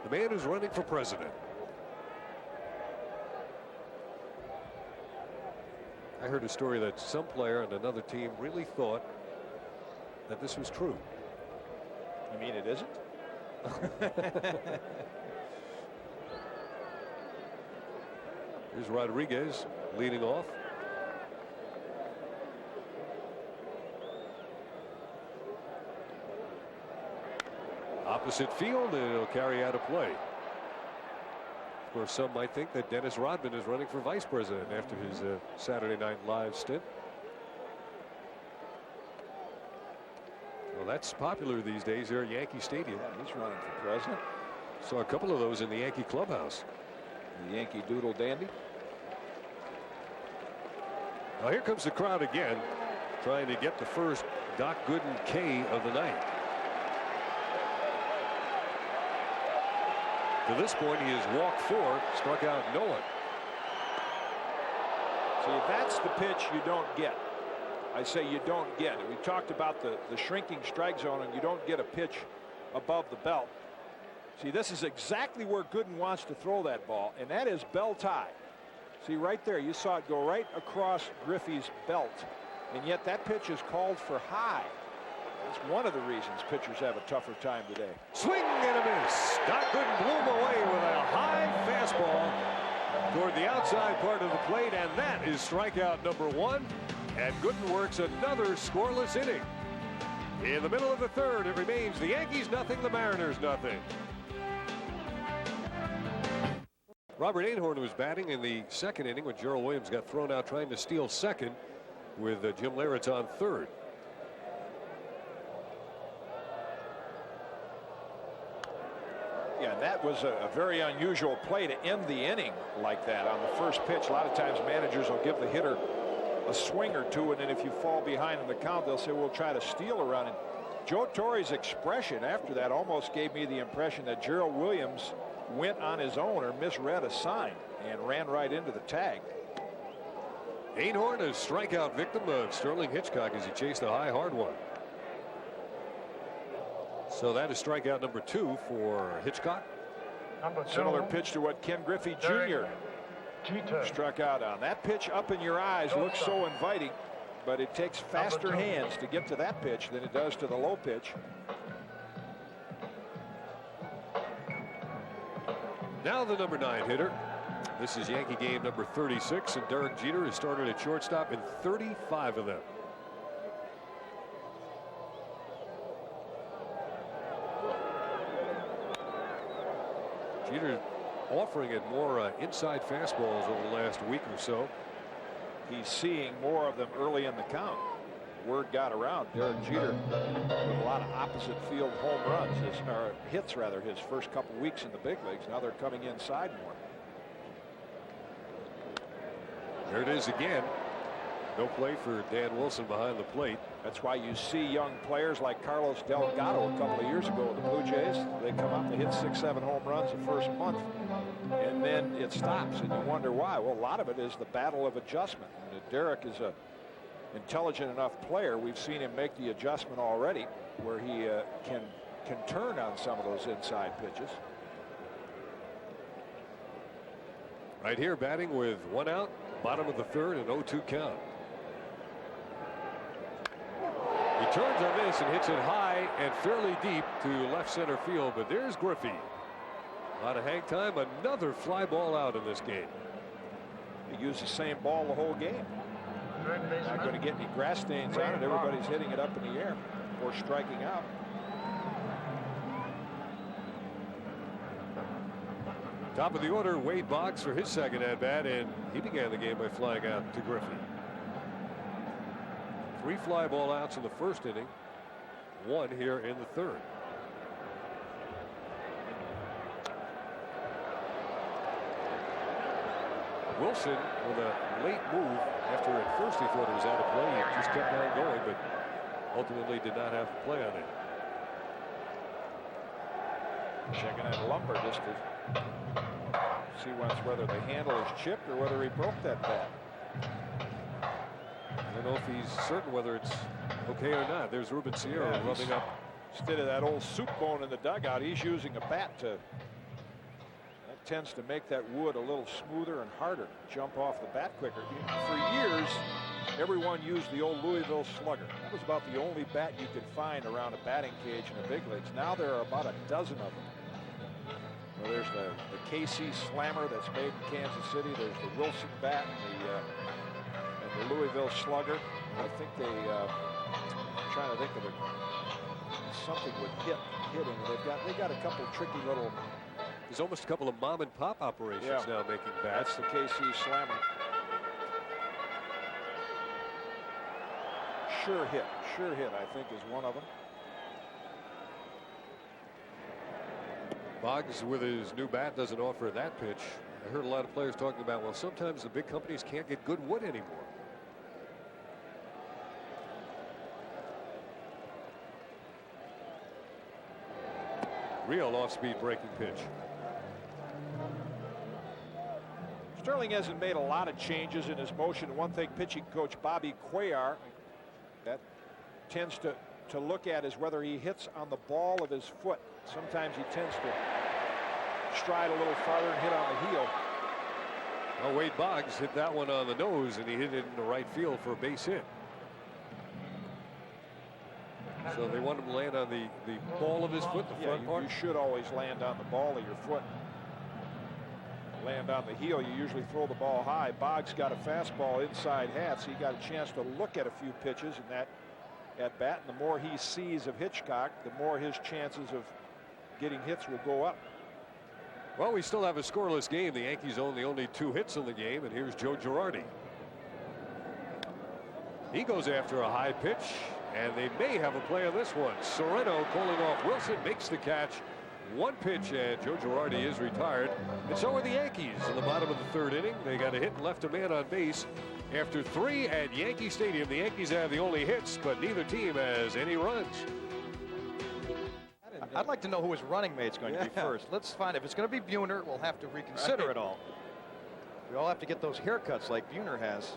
The man who's running for president. I heard a story that some player on another team really thought that this was true. You mean it isn't? Here's Rodriguez leading off. Opposite field, and it'll carry out a play. Of course, some might think that Dennis Rodman is running for vice president after his Saturday Night Live stint. Well, that's popular these days here at Yankee Stadium. Yeah, he's running for president. Saw a couple of those in the Yankee clubhouse. The Yankee Doodle Dandy. Now here comes the crowd again, trying to get the first Doc Gooden K of the night. To this point, he has walked 4, struck out no one. See, that's the pitch you don't get. I say you don't get it. We talked about the shrinking strike zone, and you don't get a pitch above the belt. See, this is exactly where Gooden wants to throw that ball, and that is belt high. See, right there, you saw it go right across Griffey's belt, and yet that pitch is called for high. It's one of the reasons pitchers have a tougher time today. Swing and a miss. Doc Gooden blew him away with a high fastball toward the outside part of the plate, and that is strikeout number 1. And Gooden works another scoreless inning. In the middle of the third, it remains the Yankees nothing, the Mariners nothing. Robert Einhorn was batting in the second inning when Gerald Williams got thrown out trying to steal second with Jim Leyritz on third. Yeah, that was a very unusual play to end the inning like that on the first pitch. A lot of times managers will give the hitter a swing or two, and then if you fall behind in the count, they'll say we'll try to steal a run. And Joe Torre's expression after that almost gave me the impression that Gerald Williams went on his own or misread a sign and ran right into the tag. Einhorn, a strikeout victim of Sterling Hitchcock as he chased a high hard one. So that is strikeout number 2 for Hitchcock. Similar pitch to what Ken Griffey Jr. struck out on. That pitch up in your eyes looks so inviting, but it takes faster hands to get to that pitch than it does to the low pitch. Now the number 9 hitter. This is Yankee game number 36, and Derek Jeter has started at shortstop in 35 of them. Jeter offering it more inside fastballs over the last week or so. He's seeing more of them early in the count. word got around. Derek Jeter with a lot of opposite field home runs, or hits rather, his first couple weeks in the big leagues. Now they're coming inside more. There it is again. No play for Dan Wilson behind the plate. That's why you see young players like Carlos Delgado a couple of years ago with the Blue Jays. They come up, they hit 6-7 home runs the first month, and then it stops, and you wonder why. Well, a lot of it is the battle of adjustment. And Derek is a intelligent enough player. We've seen him make the adjustment already, where he can turn on some of those inside pitches. Right here, batting with 1 out, bottom of the third, and 0-2 count. He turns on this and hits it high and fairly deep to left center field, but there's Griffey. A lot of hang time. Another fly ball out in this game. He used the same ball the whole game. Not going to get any grass stains on it. Everybody's hitting it up in the air before striking out. Top of the order, Wade Boggs for his second at bat, and he began the game by flying out to Griffey. 3 fly ball outs in the first inning, 1 here in the third. Wilson with a late move after at first he thought it was out of play. He just kept on going, but ultimately did not have to play on it. Checking at lumber just to see whether the handle is chipped or whether he broke that bat. I don't know if he's certain whether it's okay or not. There's Ruben Sierra rubbing up. Instead of that old soup bone in the dugout, he's using a bat to. That tends to make that wood a little smoother and harder to jump off the bat quicker. For years, everyone used the old Louisville Slugger. That was about the only bat you could find around a batting cage in the big leagues. Now there are about a dozen of them. Well, there's the KC Slammer that's made in Kansas City. There's the Wilson bat and the Louisville Slugger. I think I'm trying to think of something with hitting. They got a couple tricky little. There's almost a couple of mom and pop operations now making bats. That's the KC Slammer. Sure hit, I think is one of them. Boggs with his new bat doesn't offer that pitch. I heard a lot of players talking about, well, sometimes the big companies can't get good wood anymore. Real off-speed breaking pitch. Sterling hasn't made a lot of changes in his motion. One thing pitching coach Bobby Cuellar that tends to look at is whether he hits on the ball of his foot. Sometimes he tends to stride a little farther and hit on the heel. Well, Wade Boggs hit that one on the nose, and he hit it in the right field for a base hit. So they want him to land on the ball of his foot, the front part. You should always land on the ball of your foot. Land on the heel, you usually throw the ball high. Boggs got a fastball inside half, so he got a chance to look at a few pitches in that at bat. And the more he sees of Hitchcock, the more his chances of getting hits will go up. Well, we still have a scoreless game. The Yankees own the only 2 hits in the game, and here's Joe Girardi. He goes after a high pitch, and they may have a play on this one. Sereno calling off Wilson, makes the catch. 1 pitch, and Joe Girardi is retired. And so are the Yankees in the bottom of the 3rd inning. They got a hit and left a man on base. After 3 at Yankee Stadium, the Yankees have the only hits, but neither team has any runs. I'd like to know who his running mate's going to be first. Let's find if it's going to be Buhner, we'll have to reconsider it all. We all have to get those haircuts like Buhner has.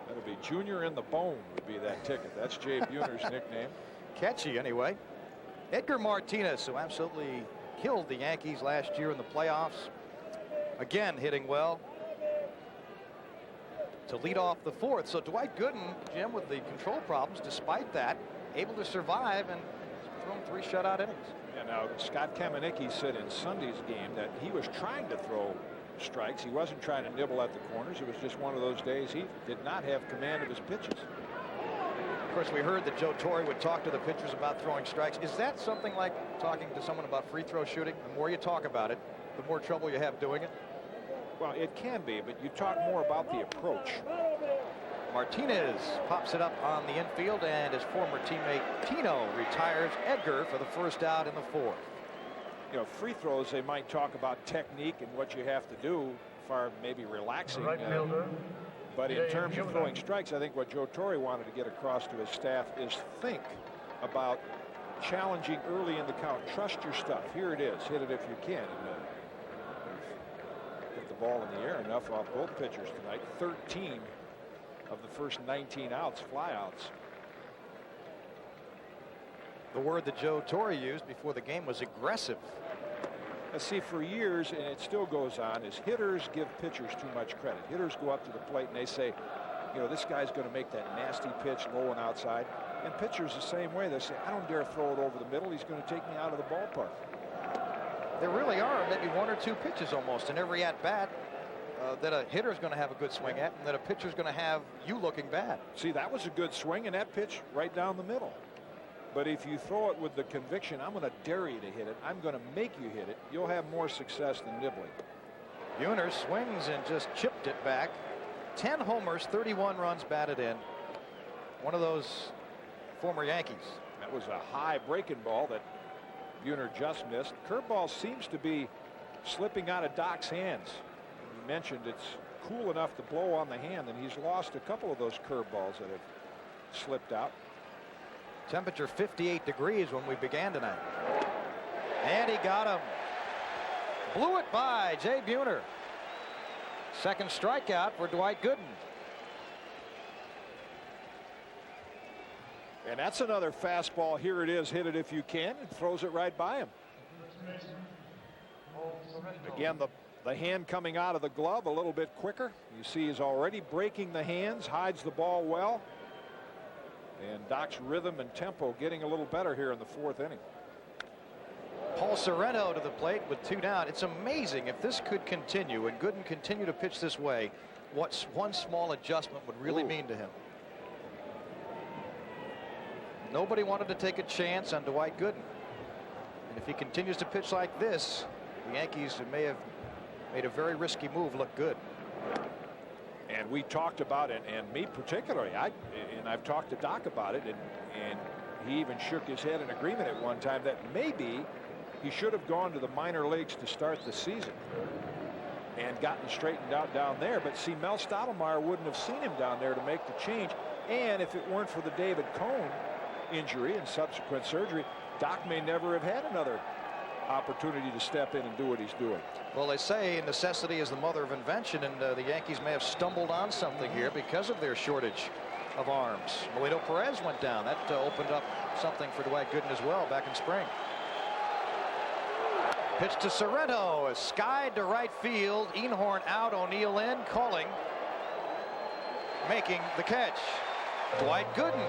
That'll be Junior in the Bone would be that ticket. That's Jay Buhner's nickname. Catchy anyway. Edgar Martinez, who absolutely killed the Yankees last year in the playoffs. Again, hitting well to lead off the 4th. So Dwight Gooden, Jim, with the control problems, despite that, able to survive and thrown 3 shutout innings. Yeah, now Scott Kamenicki said in Sunday's game that he was trying to throw strikes. He wasn't trying to nibble at the corners. It was just one of those days he did not have command of his pitches. Of course, we heard that Joe Torre would talk to the pitchers about throwing strikes. Is that something like talking to someone about free throw shooting? The more you talk about it, the more trouble you have doing it? Well, it can be, but you talk more about the approach. Martinez pops it up on the infield, and his former teammate Tino retires Edgar for the first out in the 4th. You know, free throws, they might talk about technique and what you have to do, far maybe relaxing. But in terms of throwing strikes, I think what Joe Torre wanted to get across to his staff is think about challenging early in the count. Trust your stuff. Here it is. Hit it if you can. And, hit the ball in the air enough off both pitchers tonight. 13 of the first 19 outs, flyouts. The word that Joe Torre used before the game was aggressive. See, for years, and it still goes on, is hitters give pitchers too much credit. Hitters go up to the plate and they say, you know, this guy's going to make that nasty pitch low and outside. And pitchers the same way. They say, I don't dare throw it over the middle. He's going to take me out of the ballpark. There really are maybe 1 or 2 pitches almost in every at-bat that a hitter's going to have a good swing at, and that a pitcher's going to have you looking bad. See, that was a good swing, and that pitch right down the middle. But if you throw it with the conviction, I'm going to dare you to hit it, I'm going to make you hit it, you'll have more success than nibbling. Buhner swings and just chipped it back. 10 homers, 31 runs batted in. One of those former Yankees. That was a high breaking ball that Buhner just missed. Curveball seems to be slipping out of Doc's hands. You mentioned it's cool enough to blow on the hand, and he's lost a couple of those curveballs that have slipped out. Temperature 58 degrees when we began tonight. And he got him. Blew it by Jay Buhner. Second strikeout for Dwight Gooden. And that's another fastball. Here it is. Hit it if you can. And throws it right by him. Again, the hand coming out of the glove a little bit quicker. You see he's already breaking the hands. Hides the ball well. And Doc's rhythm and tempo getting a little better here in the 4th inning. Paul Sorrento to the plate with 2 down. It's amazing if this could continue and Gooden continue to pitch this way, what one small adjustment would really mean to him. Nobody wanted to take a chance on Dwight Gooden. And if he continues to pitch like this, the Yankees may have made a very risky move look good. And we talked about it, and me particularly, I've talked to Doc about it, and he even shook his head in agreement at one time that maybe he should have gone to the minor leagues to start the season and gotten straightened out down there. But see, Mel Stottlemyre wouldn't have seen him down there to make the change. And if it weren't for the David Cone injury and subsequent surgery, Doc may never have had another opportunity to step in and do what he's doing. Well, they say necessity is the mother of invention, and the Yankees may have stumbled on something here because of their shortage of arms. Melito Perez went down. That opened up something for Dwight Gooden as well back in spring. Pitch to Sorrento, is skied to right field. Einhorn out, O'Neill in, calling, making the catch. Dwight Gooden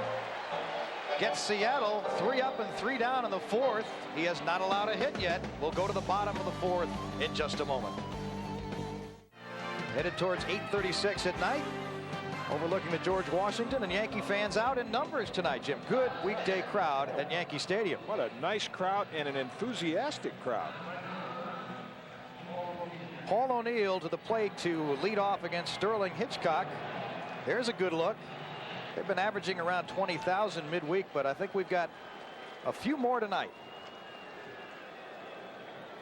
gets Seattle 3 up and 3 down in the 4th. He has not allowed a hit yet. We'll go to the bottom of the 4th in just a moment. Headed towards 8:36 at night, overlooking the George Washington, and Yankee fans out in numbers tonight, Jim. Good weekday crowd at Yankee Stadium. What a nice crowd, and an enthusiastic crowd. Paul O'Neill to the plate to lead off against Sterling Hitchcock. There's a good look. They've been averaging around 20,000 midweek, but I think we've got a few more tonight.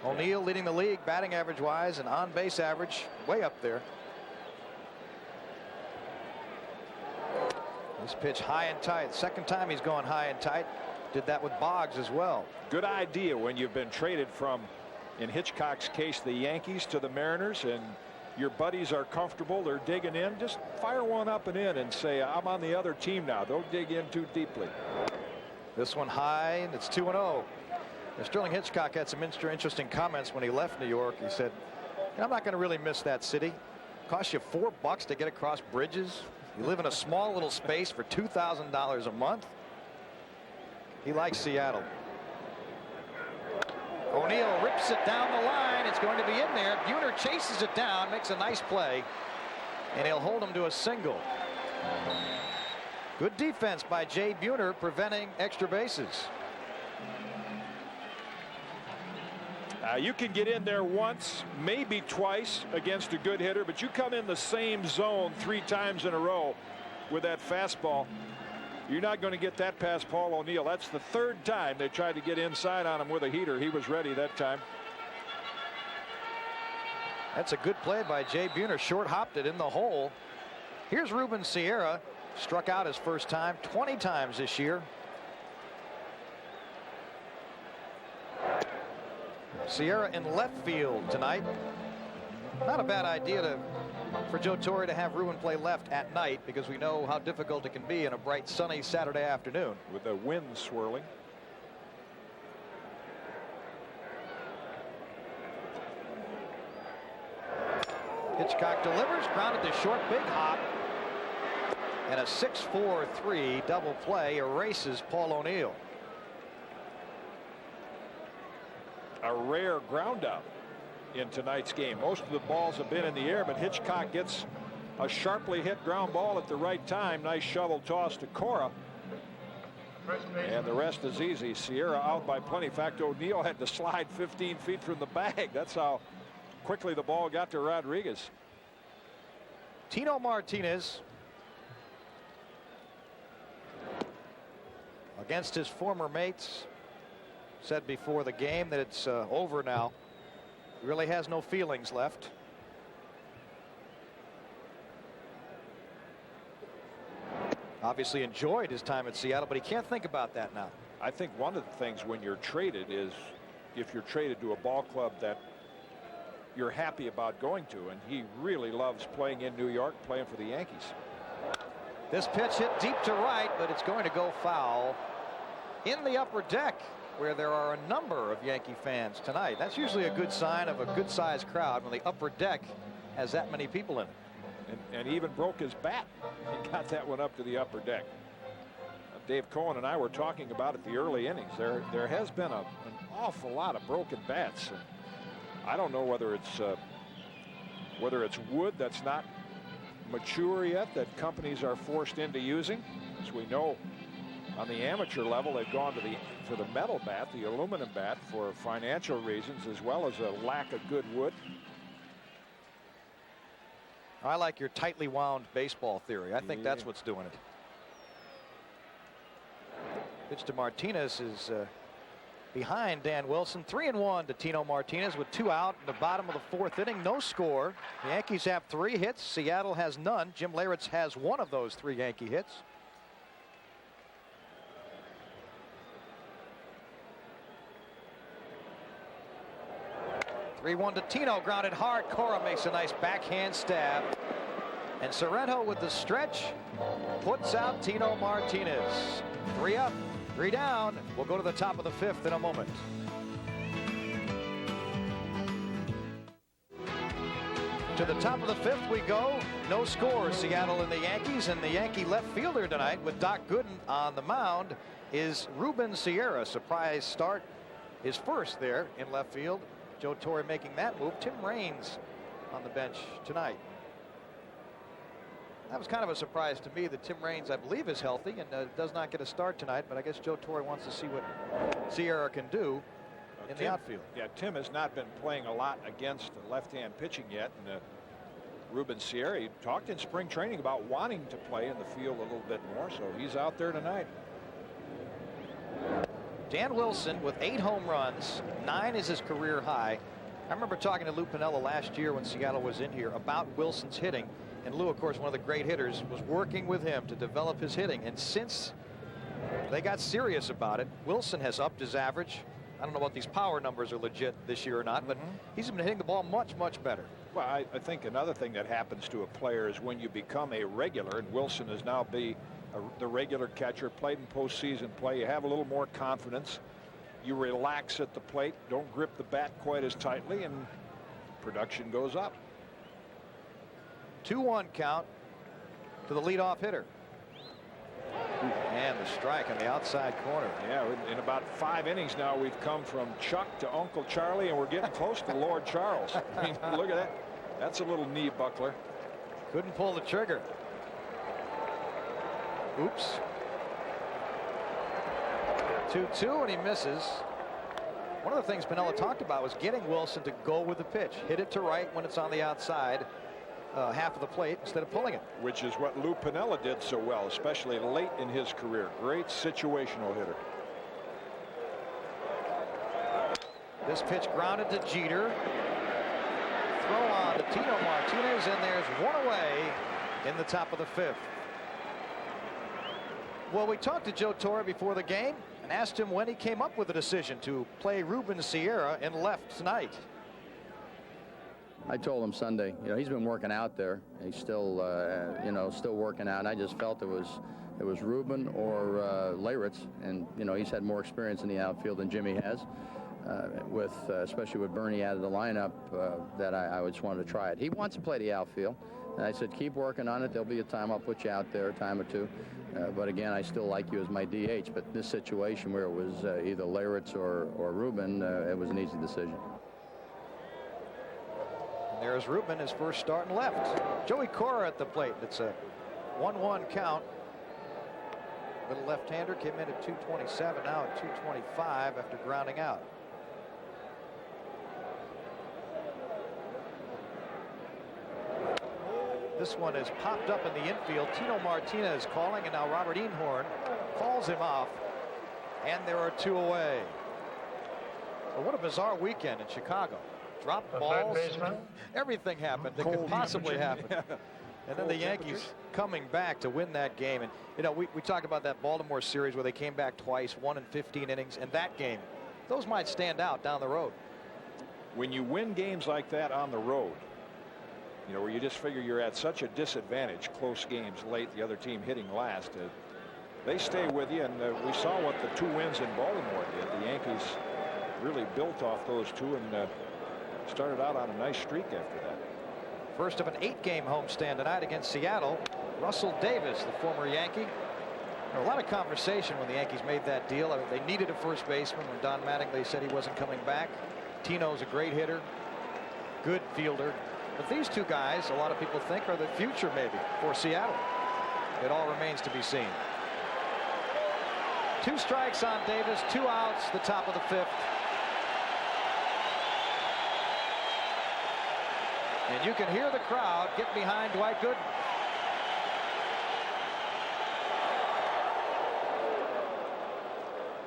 O'Neill leading the league batting average wise and on base average way up there. This pitch high and tight. Second time he's gone high and tight. Did that with Boggs as well. Good idea when you've been traded from, in Hitchcock's case, the Yankees to the Mariners, and your buddies are comfortable, they're digging in. Just fire one up and in and say, I'm on the other team now. Don't dig in too deeply. This one high, and it's 2-0. Sterling Hitchcock had some interesting comments when he left New York. He said, I'm not going to really miss that city. Costs you $4 to get across bridges. You live in a small little space for $2,000 a month. He likes Seattle. O'Neill rips it down the line. It's going to be in there. Buhner chases it down, makes a nice play, and he'll hold him to a single. Good defense by Jay Buhner, preventing extra bases. You can get in there once, maybe twice against a good hitter, but you come in the same zone 3 times in a row, with that fastball. You're not going to get that past Paul O'Neill. That's the third time they tried to get inside on him with a heater. He was ready that time. That's a good play by Jay Buhner. Short hopped it in the hole. Here's Ruben Sierra. Struck out his first time 20 times this year. Sierra in left field tonight. Not a bad idea for Joe Torre to have Ruben play left at night, because we know how difficult it can be in a bright sunny Saturday afternoon. With the wind swirling. Hitchcock delivers, grounded to short, big hop. And a 6-4-3 double play erases Paul O'Neill. A rare ground out in tonight's game. Most of the balls have been in the air, but Hitchcock gets a sharply hit ground ball at the right time. Nice shovel toss to Cora. And the rest is easy. Sierra out by plenty. In fact, O'Neill had to slide 15 feet from the bag. That's how quickly the ball got to Rodriguez. Tino Martinez against his former mates. Said before the game that it's over now. He really has no feelings left. Obviously enjoyed his time at Seattle, but he can't think about that now. I think one of the things when you're traded is, if you're traded to a ball club that you're happy about going to, and he really loves playing in New York, playing for the Yankees. This pitch hit deep to right, but it's going to go foul in the upper deck, where there are a number of Yankee fans tonight. That's usually a good sign of a good-sized crowd when the upper deck has that many people in it. And even broke his bat. He got that one up to the upper deck. Dave Cohen and I were talking about it the early innings. There has been an awful lot of broken bats. And I don't know whether it's wood that's not mature yet that companies are forced into using. As we know, on the amateur level, they've gone to the metal bat, the aluminum bat, for financial reasons, as well as a lack of good wood. I like your tightly wound baseball theory. I think that's what's doing it. Pitch to Martinez is behind Dan Wilson. 3-1 to Tino Martinez with 2 out in the bottom of the 4th inning. No score. The Yankees have 3 hits. Seattle has none. Jim Leyritz has 1 of those 3 Yankee hits. (3-1) to Tino, grounded hard. Cora makes a nice backhand stab. And Sorrento with the stretch puts out Tino Martinez. 3 up, 3 down. We'll go to the top of the 5th in a moment. To the top of the 5th we go. No score. Seattle and the Yankees, and the Yankee left fielder tonight with Doc Gooden on the mound is Ruben Sierra. Surprise start, his first there in left field. Joe Torre making that move. Tim Raines on the bench tonight. That was kind of a surprise to me that Tim Raines, I believe, is healthy and does not get a start tonight, but I guess Joe Torre wants to see what Sierra can do in the outfield. Yeah, Tim has not been playing a lot against the left-hand pitching yet, and Ruben Sierra, he talked in spring training about wanting to play in the field a little bit more, so he's out there tonight. Dan Wilson with 8 home runs. 9 is his career high. I remember talking to Lou Piniella last year when Seattle was in here about Wilson's hitting. And Lou, of course, one of the great hitters, was working with him to develop his hitting. And since they got serious about it, Wilson has upped his average. I don't know what these power numbers are legit this year or not, but he's been hitting the ball much, much better. Well, I think another thing that happens to a player is when you become a regular, and Wilson has now been the regular catcher, played in postseason play, you have a little more confidence. You relax at the plate, don't grip the bat quite as tightly, and production goes up. 2-1 count to the leadoff hitter. And the strike on the outside corner. Yeah, in about 5 innings now, we've come from Chuck to Uncle Charlie, and we're getting close to Lord Charles. I mean, look at that. That's a little knee buckler. Couldn't pull the trigger. Oops. 2-2, and he misses. One of the things Piniella talked about was getting Wilson to go with the pitch. Hit it to right when it's on the outside. half of the plate instead of pulling it. Which is what Lou Piniella did so well, especially late in his career. Great situational hitter. This pitch grounded to Jeter. Throw on to Tino Martinez, and there's one away in the top of the 5th. Well, we talked to Joe Torre before the game and asked him when he came up with the decision to play Ruben Sierra in left tonight. I told him Sunday, he's been working out there. He's still, still working out. And I just felt it was Ruben or Leyritz, and he's had more experience in the outfield than Jimmy has. Especially with Bernie out of the lineup, that I just wanted to try it. He wants to play the outfield. And I said, keep working on it. There'll be a time I'll put you out there, a time or two. But again, I still like you as my DH. But in this situation where it was either Leyritz or Ruben, it was an easy decision. And there's Ruben, his first start in left. Joey Cora at the plate. It's a 1-1 count. Little left-hander came in at 227, now at 225 after grounding out. This one has popped up in the infield. Tino Martinez calling, and now Robert Einhorn calls him off, and there are 2 away. Well, what a bizarre weekend in Chicago. Dropped balls. Everything happened that could possibly happen. And then the Yankees coming back to win that game. And, we talked about that Baltimore series where they came back twice, 1 in 15 innings. And that game, those might stand out down the road. When you win games like that on the road, where you just figure you're at such a disadvantage, close games late, the other team hitting last, they stay with you. And we saw what the 2 wins in Baltimore did. The Yankees really built off those 2 and started out on a nice streak after that. First of an 8-game homestand tonight against Seattle. Russell Davis, the former Yankee. A lot of conversation when the Yankees made that deal. I mean, they needed a first baseman when Don Mattingly said he wasn't coming back. Tino's a great hitter, good fielder. But these 2 guys, a lot of people think, are the future maybe for Seattle. It all remains to be seen. 2 strikes on Davis, 2 outs, the top of the 5th. And you can hear the crowd get behind Dwight Gooden.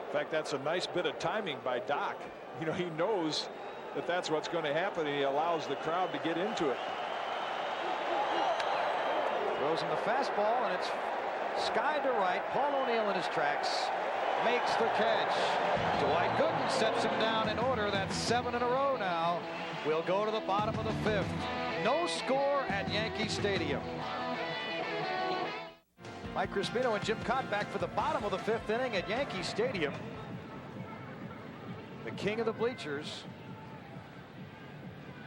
In fact, that's a nice bit of timing by Doc. He knows that that's what's going to happen, and he allows the crowd to get into it. Throws him the fastball, and it's skied to right. Paul O'Neill in his tracks makes the catch. Dwight Gooden sets him down in order. That's 7 in a row now. We'll go to the bottom of the 5th. No score at Yankee Stadium. Mike Crispino and Jim Cott back for the bottom of the 5th inning at Yankee Stadium. The king of the bleachers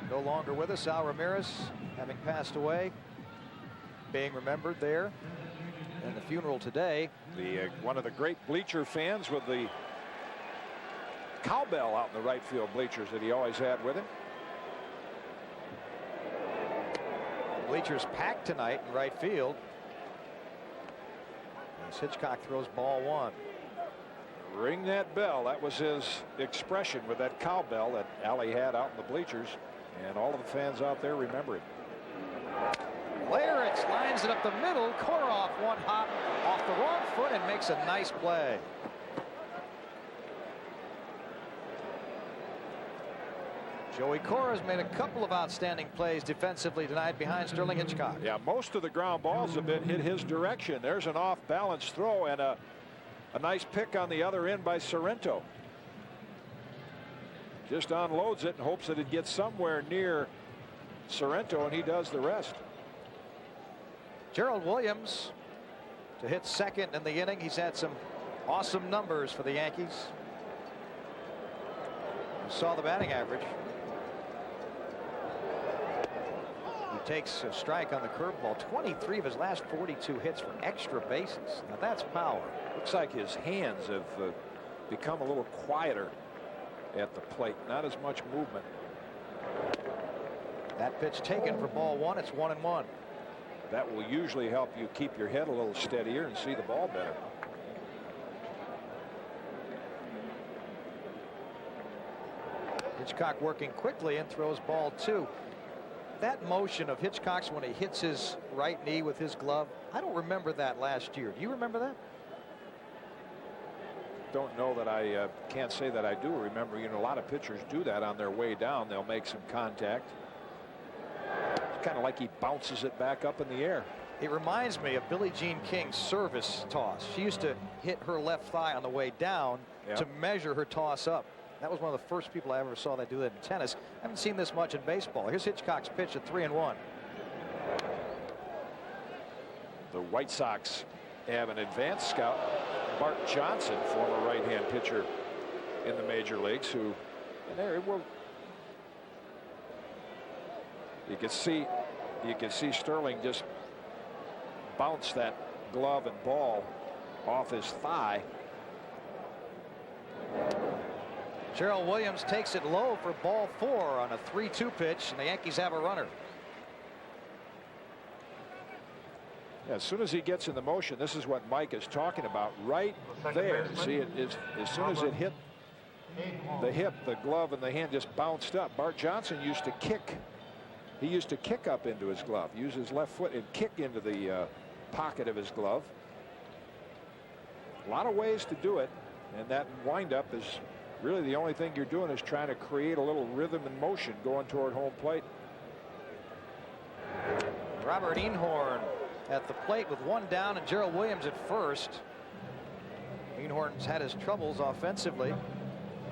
no longer with us. Al Ramirez, having passed away, being remembered there in the funeral today. One of the great bleacher fans with the cowbell out in the right field bleachers that he always had with him. Bleachers packed tonight in right field. As Hitchcock throws ball 1. Ring that bell. That was his expression with that cowbell that Allie had out in the bleachers, and all of the fans out there remember it. Leyritz lines it up the middle. Koroff one hop off the wrong foot and makes a nice play. Joey Cora's made a couple of outstanding plays defensively tonight behind Sterling Hitchcock. Yeah, most of the ground balls have been hit his direction. There's an off-balance throw and a nice pick on the other end by Sorrento. Just unloads it and hopes that it gets somewhere near Sorrento, and he does the rest. Gerald Williams to hit second in the inning. He's had some awesome numbers for the Yankees. You saw the batting average. He takes a strike on the curveball. 23 of his last 42 hits for extra bases. Now that's power. Looks like his hands have become a little quieter at the plate. Not as much movement. That pitch taken for ball 1. It's 1-1. That will usually help you keep your head a little steadier and see the ball better. Hitchcock working quickly and throws ball 2. that motion of Hitchcock's when he hits his right knee with his glove, I don't remember that last year. Do you remember that? Don't know that I can't say that I do remember. You know, a lot of pitchers do that on their way down. They'll make some contact. It's kind of like he bounces it back up in the air. It reminds me of Billie Jean King's service toss. She used to hit her left thigh on the way down to measure her toss up. That was one of the first people I ever saw that do that in tennis. I haven't seen this much in baseball. Here's Hitchcock's pitch at 3-1. The White Sox have an advanced scout, Bart Johnson, former right-hand pitcher in the major leagues, who, and there it will. You can see Sterling just bounce that glove and ball off his thigh. Gerald Williams takes it low for ball 4 on a 3-2 pitch, and the Yankees have a runner. As soon as he gets in the motion, this is what Mike is talking about right there. See, as soon as it hit the hip, the glove and the hand just bounced up. Bart Johnson used to kick. He used to kick up into his glove, use his left foot and kick into the pocket of his glove. A lot of ways to do it, and that windup is really the only thing you're doing is trying to create a little rhythm and motion going toward home plate. Robert Einhorn at the plate with 1 down and Gerald Williams at first. Einhorn's had his troubles offensively.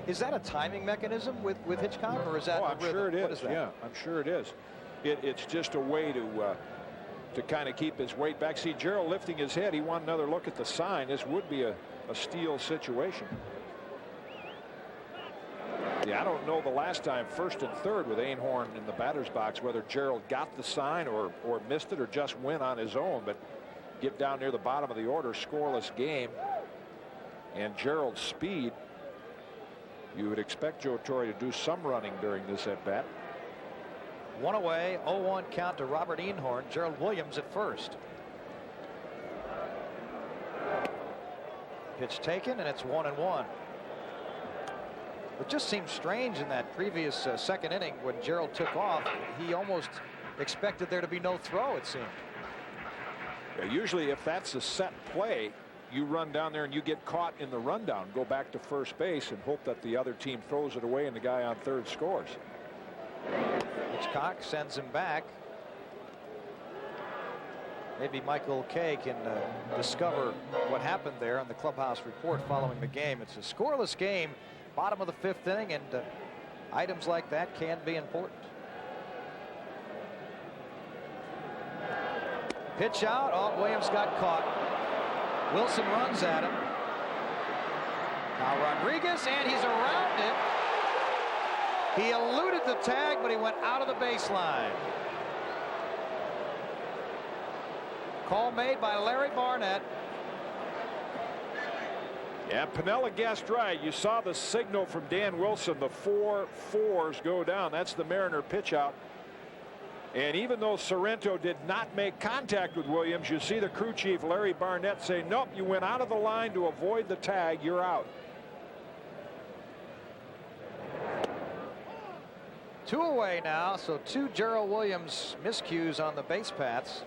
Is that a timing mechanism with Hitchcock, or is that? Oh, I'm sure it is. What is that? Yeah, I'm sure it is. It's just a way to kind of keep his weight back. See, Gerald lifting his head. He wanted another look at the sign. This would be a steal situation. Yeah, I don't know the last time, 1st and 3rd with Einhorn in the batter's box, whether Gerald got the sign or missed it or just went on his own. But get down near the bottom of the order, scoreless game, and Gerald's speed. You would expect Joe Torre to do some running during this at bat. 1 away, 0-1 count to Robert Einhorn. Gerald Williams at first. Pitch taken, and it's 1-1. It just seemed strange in that previous second inning when Gerald took off. He almost expected there to be no throw, it seemed. Yeah, usually if that's a set play, you run down there and you get caught in the rundown, go back to first base and hope that the other team throws it away and the guy on third scores. Hitchcock sends him back. Maybe Michael Kay can discover what happened there on the clubhouse report following the game. It's a scoreless game, bottom of the 5th inning, and items like that can be important. Pitch out. Oh, Williams got caught. Wilson runs at him. Now Rodriguez, and he's around it. He eluded the tag, but he went out of the baseline. Call made by Larry Barnett. Yeah, Piniella guessed right. You saw the signal from Dan Wilson. The 4 4s go down. That's the Mariner pitch out. And even though Sorrento did not make contact with Williams, you see the crew chief Larry Barnett say, nope, you went out of the line to avoid the tag. You're out. 2 away now, so 2 Gerald Williams miscues on the base paths.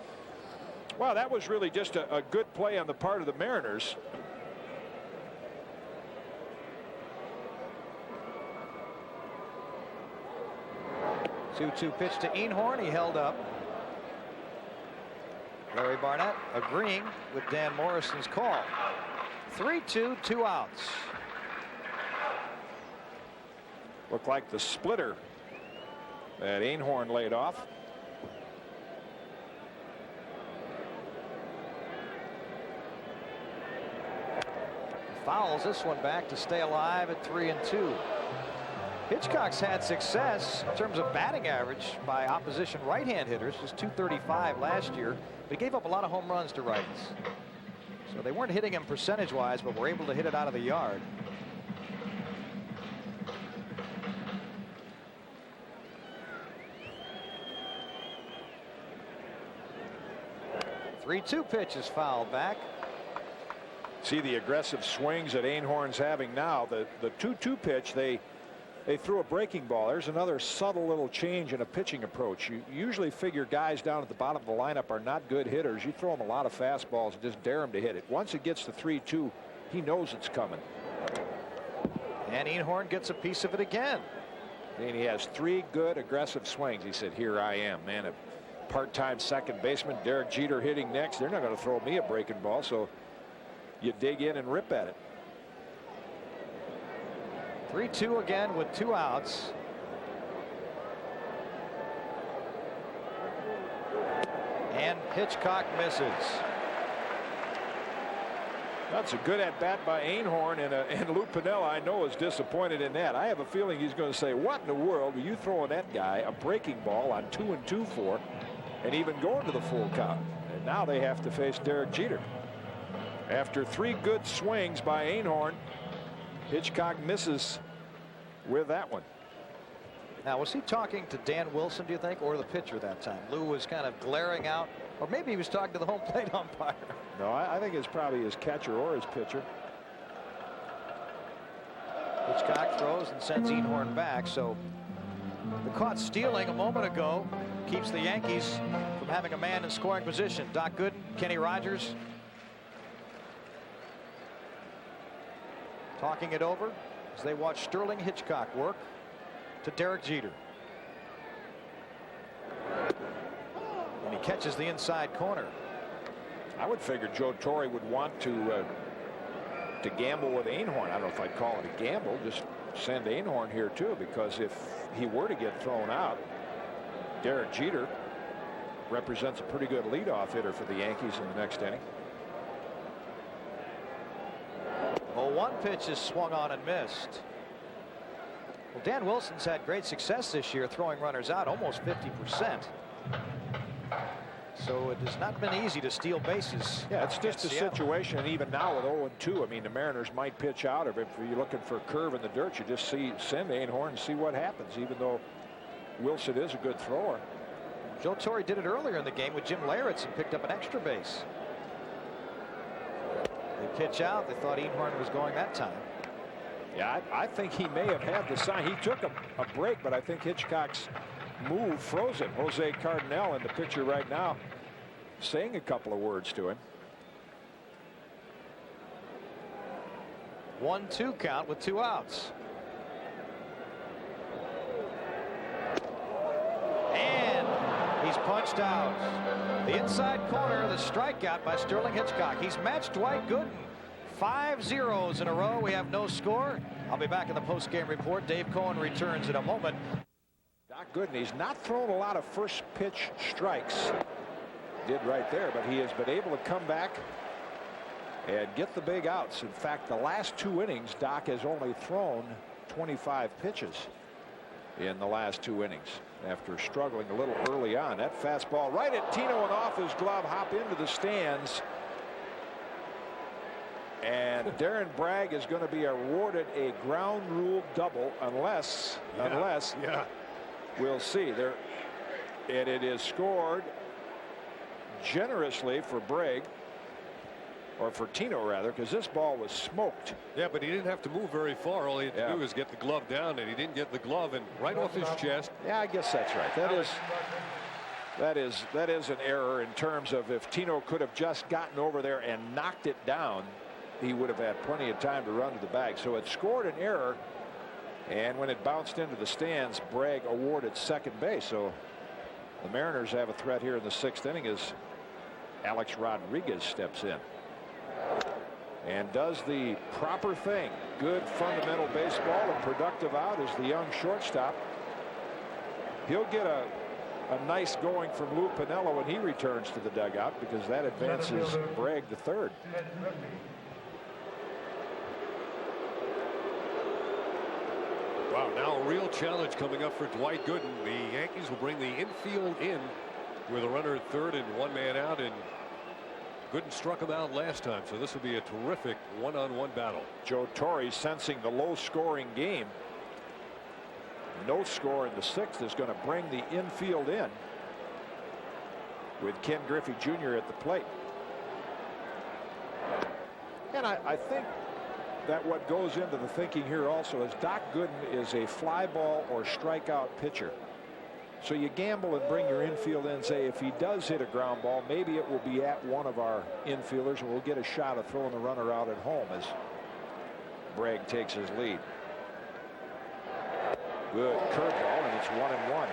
Well, that was really just a good play on the part of the Mariners. Two pitch to Einhorn. He held up. Larry Barnett agreeing with Dan Morrison's call. 3-2, 2 outs. Looked like the splitter that Einhorn laid off. Fouls this one back to stay alive at 3-2. Hitchcock's had success in terms of batting average by opposition right-hand hitters. It was .235 last year, but he gave up a lot of home runs to righties. So they weren't hitting him percentage-wise, but were able to hit it out of the yard. The 3-2 pitch is fouled back. See the aggressive swings that Einhorn's having now. The 2-2 pitch, they they threw a breaking ball. There's another subtle little change in a pitching approach. You usually figure guys down at the bottom of the lineup are not good hitters. You throw them a lot of fastballs and just dare them to hit it. Once it gets to 3-2, he knows it's coming. And Einhorn gets a piece of it again. And he has 3 good aggressive swings. He said, here I am, man, a part-time second baseman. Derek Jeter hitting next. They're not going to throw me a breaking ball, so you dig in and rip at it. 3-2 again with 2 outs. And Hitchcock misses. That's a good at-bat by Einhorn, and Lou Piniella, I know, is disappointed in that. I have a feeling he's going to say, what in the world are you throwing that guy a breaking ball on 2-2 for, and even going to the full count? And now they have to face Derek Jeter. After 3 good swings by Einhorn, Hitchcock misses with that one. Now, was he talking to Dan Wilson, do you think, or the pitcher that time? Lou was kind of glaring out, or maybe he was talking to the home plate umpire. No, I think it's probably his catcher or his pitcher. Hitchcock throws and sends Einhorn back, so the caught stealing a moment ago keeps the Yankees from having a man in scoring position. Doc Gooden, Kenny Rogers talking it over as they watch Sterling Hitchcock work to Derek Jeter. And he catches the inside corner. I would figure Joe Torre would want to gamble with Einhorn. I don't know if I'd call it a gamble. Just send Einhorn here too, because if he were to get thrown out, Derek Jeter represents a pretty good leadoff hitter for the Yankees in the next inning. Oh, one pitch is swung on and missed. Well, Dan Wilson's had great success this year throwing runners out, almost 50%. So it has not been easy to steal bases. Yeah, it's just a situation, and even now with 0-2, I mean, the Mariners might pitch out, or if you're looking for a curve in the dirt, you just send Einhorn and see what happens, even though Wilson is a good thrower. Joe Torre did it earlier in the game with Jim Leyritz and picked up an extra base. They pitch out. They thought Einhorn was going that time. Yeah, I think he may have had the sign. He took a break, but I think Hitchcock's move froze him. Jose Cardinal, in the picture right now, saying a couple of words to him. 1-2 count with 2 outs. And he's punched out. The inside corner, the strikeout by Sterling Hitchcock. He's matched Dwight Gooden. 5 zeros in a row. We have no score. I'll be back in the post-game report. Dave Cohen returns in a moment. Doc Gooden, he's not thrown a lot of first pitch strikes. Did right there, but he has been able to come back and get the big outs. In fact, the last 2 innings, Doc has only thrown 25 pitches in the last 2 innings after struggling a little early on. That fastball right at Tino and off his glove, hop into the stands. And Darren Bragg is going to be awarded a ground rule double unless we'll see there. And it is scored generously for Bragg, or for Tino rather, because this ball was smoked. Yeah, but he didn't have to move very far. All he had to do was get the glove down, and he didn't get the glove, and right off his chest. Yeah, I guess that's right. That is an error in terms of if Tino could have just gotten over there and knocked it down, he would have had plenty of time to run to the bag. So it scored an error, and when it bounced into the stands, Bragg awarded second base. So the Mariners have a threat here in the 6th inning as Alex Rodriguez steps in and does the proper thing. Good fundamental baseball, and productive out is the young shortstop. He'll get a nice going from Lou Piniella when he returns to the dugout, because that advances Bragg to third. Wow, now a real challenge coming up for Dwight Gooden. The Yankees will bring the infield in with a runner at third and 1 man out, and Gooden struck him out last time, so this will be a terrific one-on-one battle. Joe Torre sensing the low-scoring game. No score in the 6th is going to bring the infield in with Ken Griffey Jr. at the plate. And I think that what goes into the thinking here also is Doc Gooden is a fly ball or strikeout pitcher. So you gamble and bring your infield in and say if he does hit a ground ball, maybe it will be at one of our infielders and we'll get a shot of throwing the runner out at home as Bragg takes his lead. Good curveball, and it's 1-1.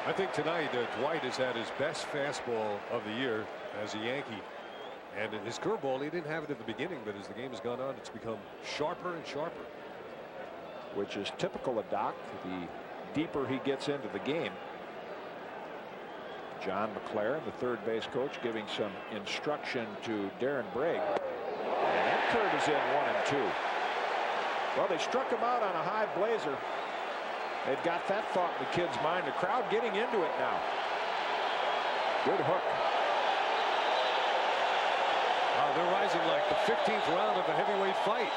I think tonight Dwight has had his best fastball of the year as a Yankee. And his curveball, he didn't have it at the beginning, but as the game has gone on, it's become sharper and sharper. Which is typical of Doc, the deeper he gets into the game. John McLaren, the third base coach, giving some instruction to Darren Bragg. And that curve is in 1-2. Well, they struck him out on a high blazer. They've got that thought in the kid's mind. The crowd getting into it now. Good hook. They're rising like the 15th round of a heavyweight fight.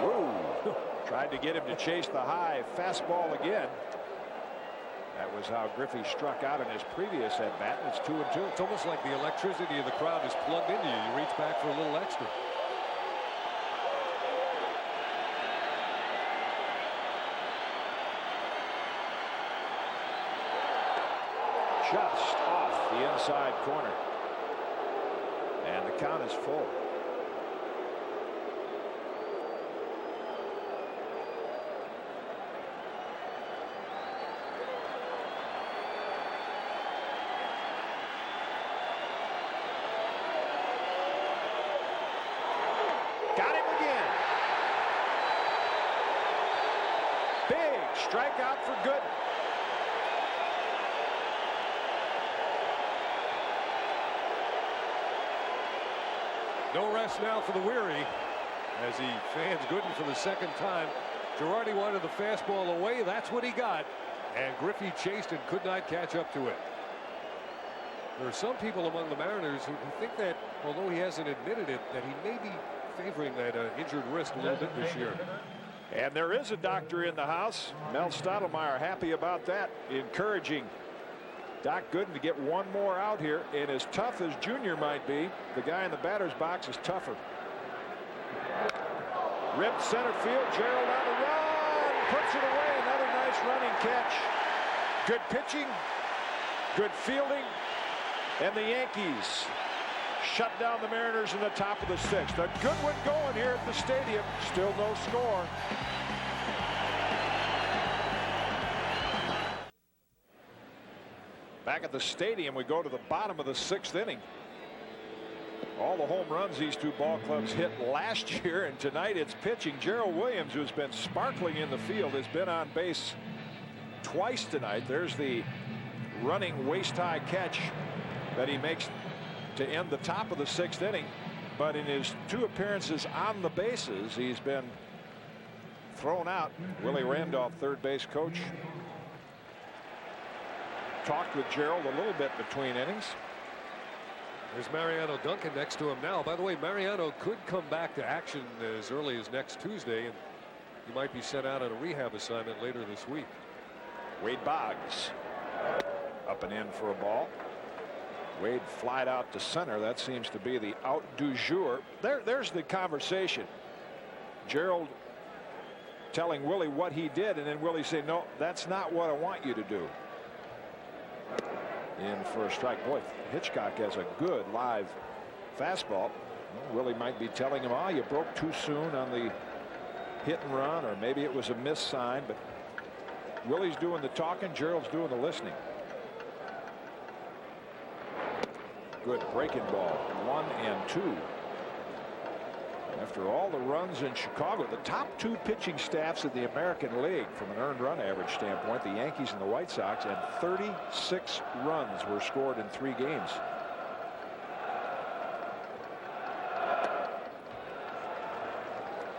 Woo. Tried to get him to chase the high fastball again. That was how Griffey struck out in his previous at-bat. It's 2-2. It's almost like the electricity of the crowd is plugged into you. You reach back for a little extra. Just off the inside corner. And the count is full. Got him again. Big strikeout for Gooden. No rest now for the weary as he fans Gooden for the second time. Girardi wanted the fastball away. That's what he got. And Griffey chased and could not catch up to it. There are some people among the Mariners who think that, although he hasn't admitted it, that he may be favoring that injured wrist a little bit this year. And there is a doctor in the house. Mel Stottlemyre happy about that, encouraging Doc Gooden to get one more out here. And as tough as Junior might be, the guy in the batter's box is tougher. Ripped center field. Gerald on the run. Puts it away. Another nice running catch. Good pitching. Good fielding. And the Yankees shut down the Mariners in the top of the sixth. A good one going here at the stadium. Still no score. Back at the stadium, we go to the bottom of the sixth inning. All the home runs these two ball clubs hit last year, and tonight it's pitching. Gerald Williams, who's been sparkling in the field, has been on base twice tonight. There's the running waist-high catch that he makes to end the top of the sixth inning. But in his two appearances on the bases, he's been thrown out. Willie Randolph, third base coach, talked with Gerald a little bit between innings. There's Mariano Duncan next to him now. By the way, Mariano could come back to action as early as next Tuesday, and he might be sent out on a rehab assignment later this week. Wade Boggs up and in for a ball. Wade flied out to center. That seems to be the out du jour. There's the conversation. Gerald telling Willie what he did, and then Willie saying, no, that's not what I want you to do. In for a strike. Boy, Hitchcock has a good live fastball. Well, Willie might be telling him, you broke too soon on the hit and run, or maybe it was a miss sign, but Willie's doing the talking, Gerald's doing the listening. Good breaking ball. 1-2. After all the runs in Chicago, the top two pitching staffs in the American League from an earned run average standpoint, the Yankees and the White Sox, and 36 runs were scored in 3 games.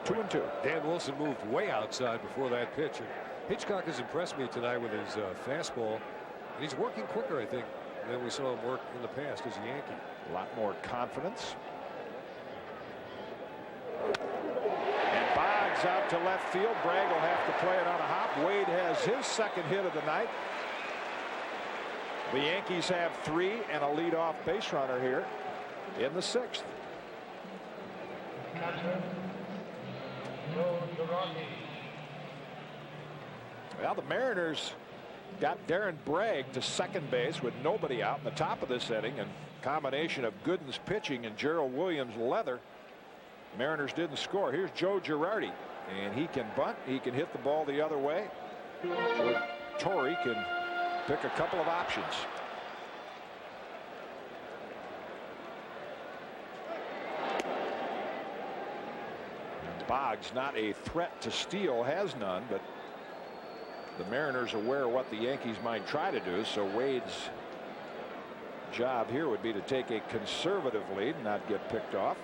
Two and two. Dan Wilson moved way outside before that pitch. And Hitchcock has impressed me tonight with his fastball. And he's working quicker, I think, than we saw him work in the past as a Yankee. A lot more confidence. And Boggs out to left field. Bragg will have to play it on a hop. Wade has his second hit of the night. The Yankees have 3 and a leadoff base runner here in the 6th. Well, the Mariners got Darren Bragg to second base with nobody out in the top of this inning, and combination of Gooden's pitching and Gerald Williams' leather. Mariners didn't score. Here's Joe Girardi, and he can bunt. He can hit the ball the other way. Joe Torre can pick a couple of options. Boggs not a threat to steal, has none, but the Mariners aware of what the Yankees might try to do, so Wade's job here would be to take a conservative lead and not get picked off.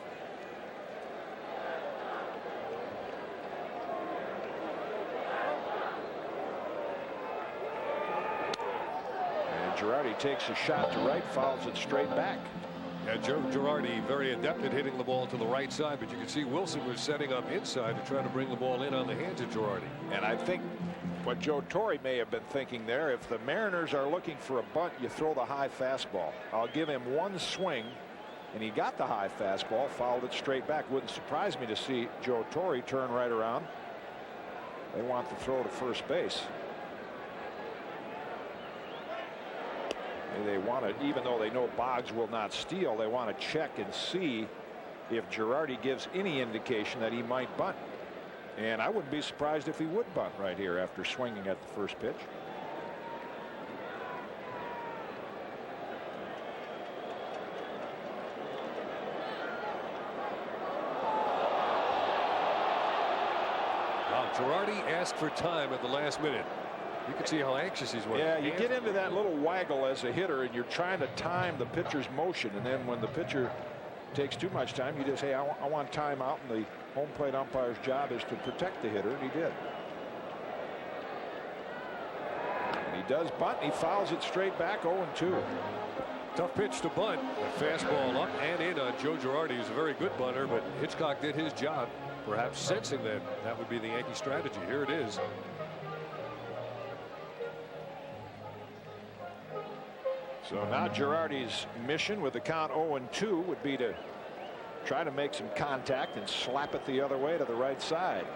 And Girardi takes a shot to right, fouls it straight back. Yeah, Joe Girardi very adept at hitting the ball to the right side, but you can see Wilson was setting up inside to try to bring the ball in on the hands of Girardi. And I think what Joe Torre may have been thinking there, if the Mariners are looking for a bunt, you throw the high fastball. I'll give him one swing, and he got the high fastball, fouled it straight back. Wouldn't surprise me to see Joe Torre turn right around. They want the throw to first base. They want to, even though they know Boggs will not steal, they want to check and see if Girardi gives any indication that he might bunt. And I wouldn't be surprised if he would bunt right here after swinging at the first pitch. Wow, Girardi asked for time at the last minute. You can see how anxious he's working. Yeah, you get into that little waggle as a hitter, and you're trying to time the pitcher's motion, and then when the pitcher takes too much time, you just say, I want time out, and the home plate umpire's job is to protect the hitter, and he did. And he does bunt, and he fouls it straight back, 0-2. Tough pitch to bunt. A fastball up and in on Joe Girardi, who's a very good bunter, but Hitchcock did his job, perhaps sensing that that would be the Yankee strategy. Here it is. So now Girardi's mission with the count 0-2 would be to try to make some contact and slap it the other way to the right side.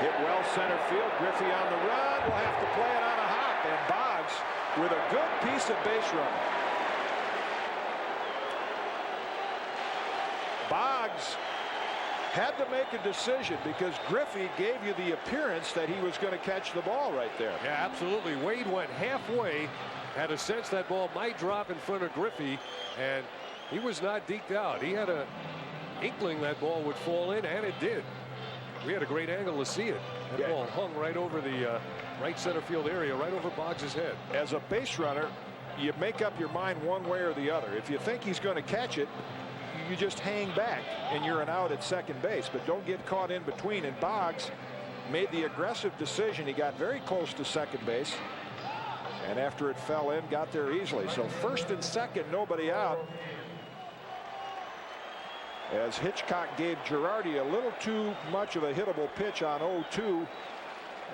Hit well center field. Griffey on the run. Will have to play it on a hop, and Boggs with a good piece of base running. Boggs had to make a decision because Griffey gave you the appearance that he was going to catch the ball right there. Yeah, absolutely. Wade went halfway, had a sense that ball might drop in front of Griffey, and he was not deked out. He had a inkling that ball would fall in, and it did. We had a great angle to see it. That ball hung right over the right center field area, right over Boggs' head. As a base runner, you make up your mind one way or the other. If you think he's going to catch it, you just hang back and you're an out at second base, but don't get caught in between. And Boggs made the aggressive decision. He got very close to second base, and after it fell in, got there easily. So first and second, nobody out, as Hitchcock gave Girardi a little too much of a hittable pitch on 0-2,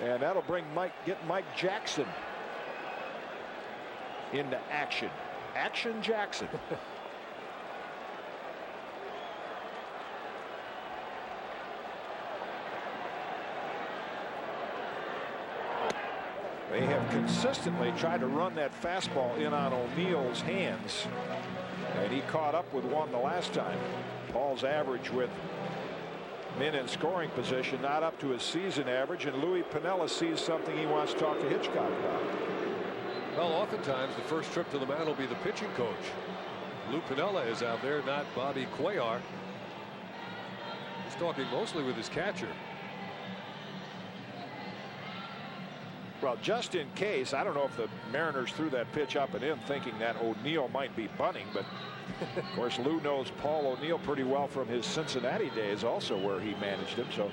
and that'll bring get Mike Jackson into action. Action Jackson. They have consistently tried to run that fastball in on O'Neill's hands, and he caught up with one the last time. Paul's average with men in scoring position not up to his season average, and Louis Piniella sees something he wants to talk to Hitchcock about. Well, oftentimes the first trip to the mound will be the pitching coach. Lou Piniella is out there, not Bobby Cuellar. He's talking mostly with his catcher. Well, just in case, I don't know if the Mariners threw that pitch up and in thinking that O'Neill might be bunting, but of course Lou knows Paul O'Neill pretty well from his Cincinnati days also, where he managed him. So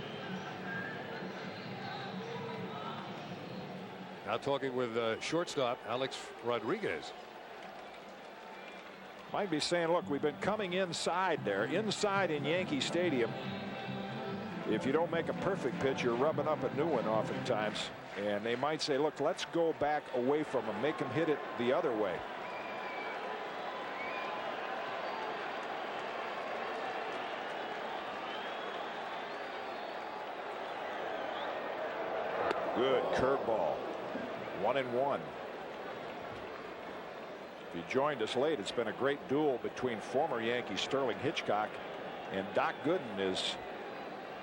now talking with shortstop Alex Rodriguez. Might be saying, look, we've been coming inside there, inside in Yankee Stadium. if you don't make a perfect pitch, you're rubbing up a new one oftentimes. And they might say, look, let's go back away from him, make him hit it the other way. Good curveball. 1-1. If you joined us late, it's been a great duel between former Yankee Sterling Hitchcock and Doc Gooden is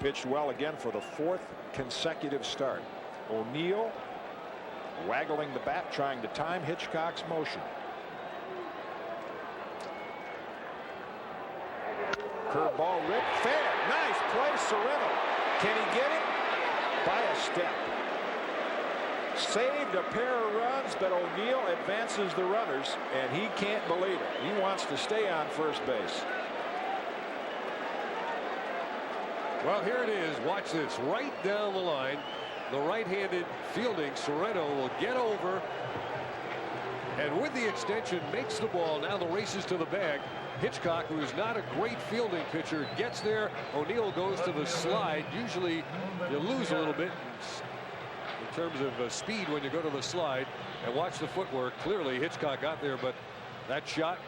pitched well again for the 4th consecutive start. O'Neill waggling the bat, trying to time Hitchcock's motion. Curveball ripped fair. Nice play, Sereno. Can he get it? By a step. Saved a pair of runs, but O'Neill advances the runners, and he can't believe it. He wants to stay on first base. Well, here it is. Watch this. Right down the line. The right-handed fielding Sereno will get over. And with the extension, makes the ball. Now the race is to the bag. Hitchcock, who is not a great fielding pitcher, gets there. O'Neill goes to the slide. Usually you lose a little bit in terms of speed when you go to the slide. And watch the footwork. Clearly Hitchcock got there, but that shot,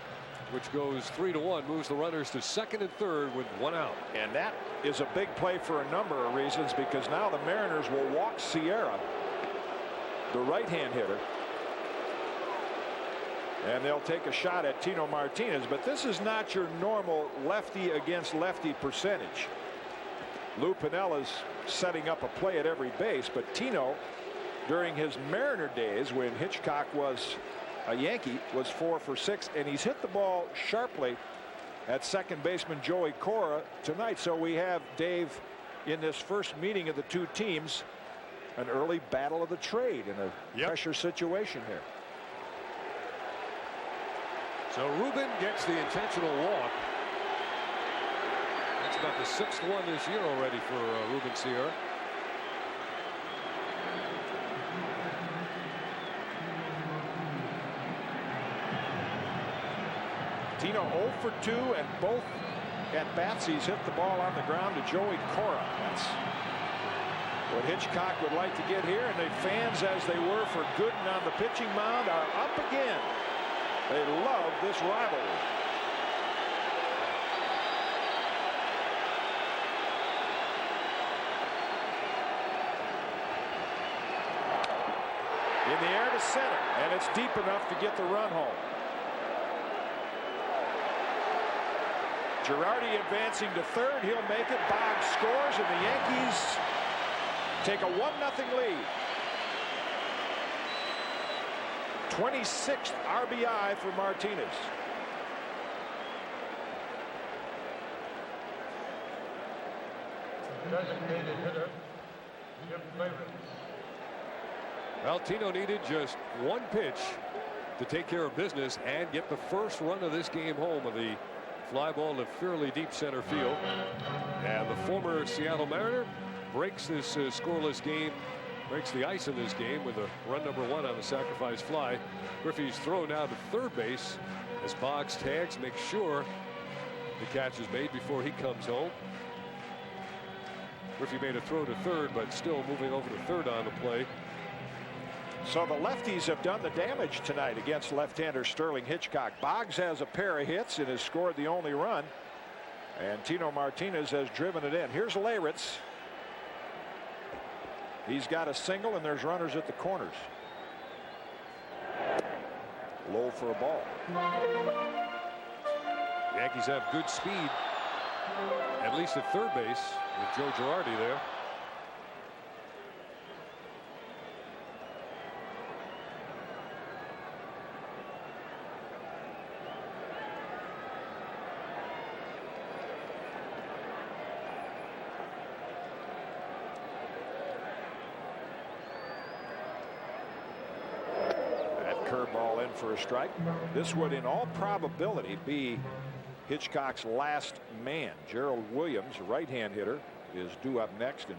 which goes 3-1, moves the runners to second and third with 1 out. And that is a big play for a number of reasons, because now the Mariners will walk Sierra, the right-hand hitter, and they'll take a shot at Tino Martinez. But this is not your normal lefty against lefty percentage. Lou Pinella's setting up a play at every base, but Tino, during his Mariner days when Hitchcock was a Yankee, was 4 for 6, and he's hit the ball sharply at second baseman Joey Cora tonight. So we have, Dave, in this first meeting of the two teams, an early battle of the trade in a pressure situation here. So Ruben gets the intentional walk. That's about the 6th one this year already for Ruben Sierra. Tino 0 for 2, and both at bats he's hit the ball on the ground to Joey Cora. That's what Hitchcock would like to get here, and the fans, as they were for Gooden on the pitching mound, are up again. They love this rivalry. In the air to center, and it's deep enough to get the run home. Girardi advancing to third. He'll make it. Boggs scores, and the Yankees take a 1-0 lead. 26th RBI for Martinez. Designated hitter, Jim Leyritz. Well, Tino needed just one pitch to take care of business and get the first run of this game home with the fly ball to fairly deep center field. And the former Seattle Mariner breaks this scoreless game, breaks the ice in this game with a run number 1 on the sacrifice fly. Griffey's throw now to third base as Boggs tags, makes sure the catch is made before he comes home. Griffey made a throw to third, but still moving over to third on the play. So the lefties have done the damage tonight against left-hander Sterling Hitchcock. Boggs has a pair of hits and has scored the only run, and Tino Martinez has driven it in. Here's Leyritz. He's got a single, and there's runners at the corners. Low for a ball. The Yankees have good speed, at least at third base, with Joe Girardi there. Curveball in for a strike. This would in all probability be Hitchcock's last man. Gerald Williams, a right-hand hitter, is due up next, and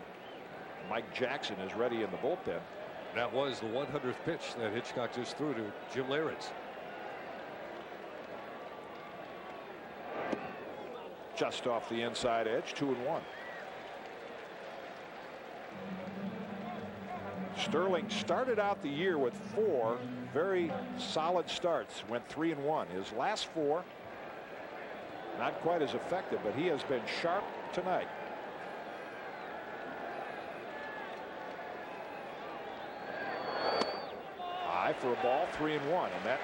Mike Jackson is ready in the bullpen. That was the 100th pitch that Hitchcock just threw to Jim Leyritz. Just off the inside edge, 2-1. Sterling started out the year with 4 very solid starts, went 3-1. His last 4 not quite as effective, but he has been sharp tonight. High for a ball, 3-1, and that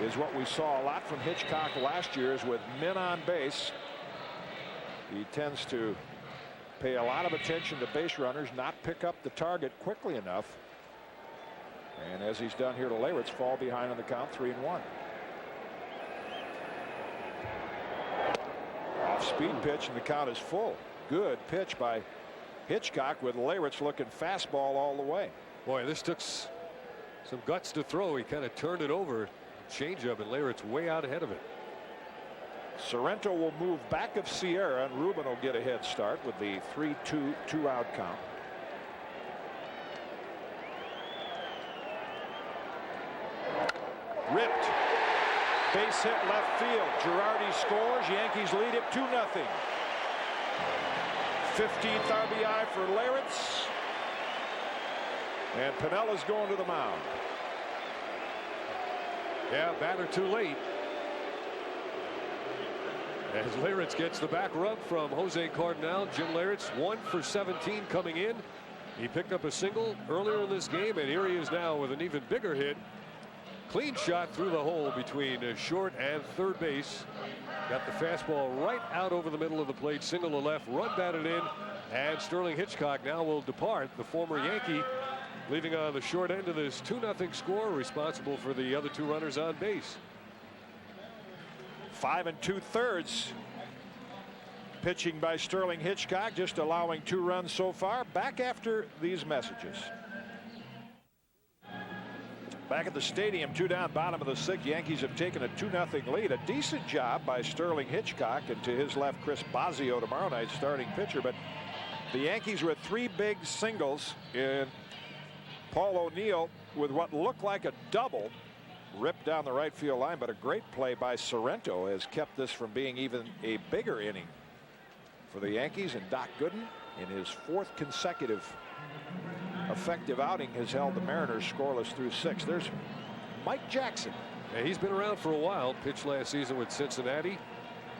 is what we saw a lot from Hitchcock last year. Is with men on base, he tends to pay a lot of attention to base runners, not pick up the target quickly enough, and as he's done here to Leyritz, fall behind on the count, 3-1. Off-speed pitch, and the count is full. Good pitch by Hitchcock, with Leyritz looking fastball all the way. Boy, this took some guts to throw. He kind of turned it over, changeup, and Leyritz way out ahead of it. Sorrento will move back of Sierra, and Ruben will get a head start with the 3-2 2-out count. Ripped. Base hit left field. Girardi scores. Yankees lead it 2-0. 15th RBI for Leyritz. And Pinella's going to the mound. Yeah, batter too late. As Leyritz gets the back rub from Jose Cardinal. Jim Leyritz 1 for 17 coming in. He picked up a single earlier in this game, and here he is now with an even bigger hit. Clean shot through the hole between short and third base. Got the fastball right out over the middle of the plate. Single to left, run batted in, and Sterling Hitchcock now will depart. The former Yankee leaving on the short end of this 2-0 score, responsible for the other 2 runners on base. 5 2/3 pitching by Sterling Hitchcock, just allowing 2 runs so far. Back after these messages. Back at the stadium, 2 down, bottom of the 6th. Yankees have taken a 2-0 lead. A decent job by Sterling Hitchcock, and to his left, Chris Bosio, tomorrow night's starting pitcher. But the Yankees with 3 big singles, and Paul O'Neill with what looked like a double ripped down the right field line, but a great play by Sorrento has kept this from being even a bigger inning for the Yankees. And Doc Gooden, in his 4th consecutive effective outing, has held the Mariners scoreless through 6. There's Mike Jackson. Yeah, he's been around for a while. Pitched last season with Cincinnati.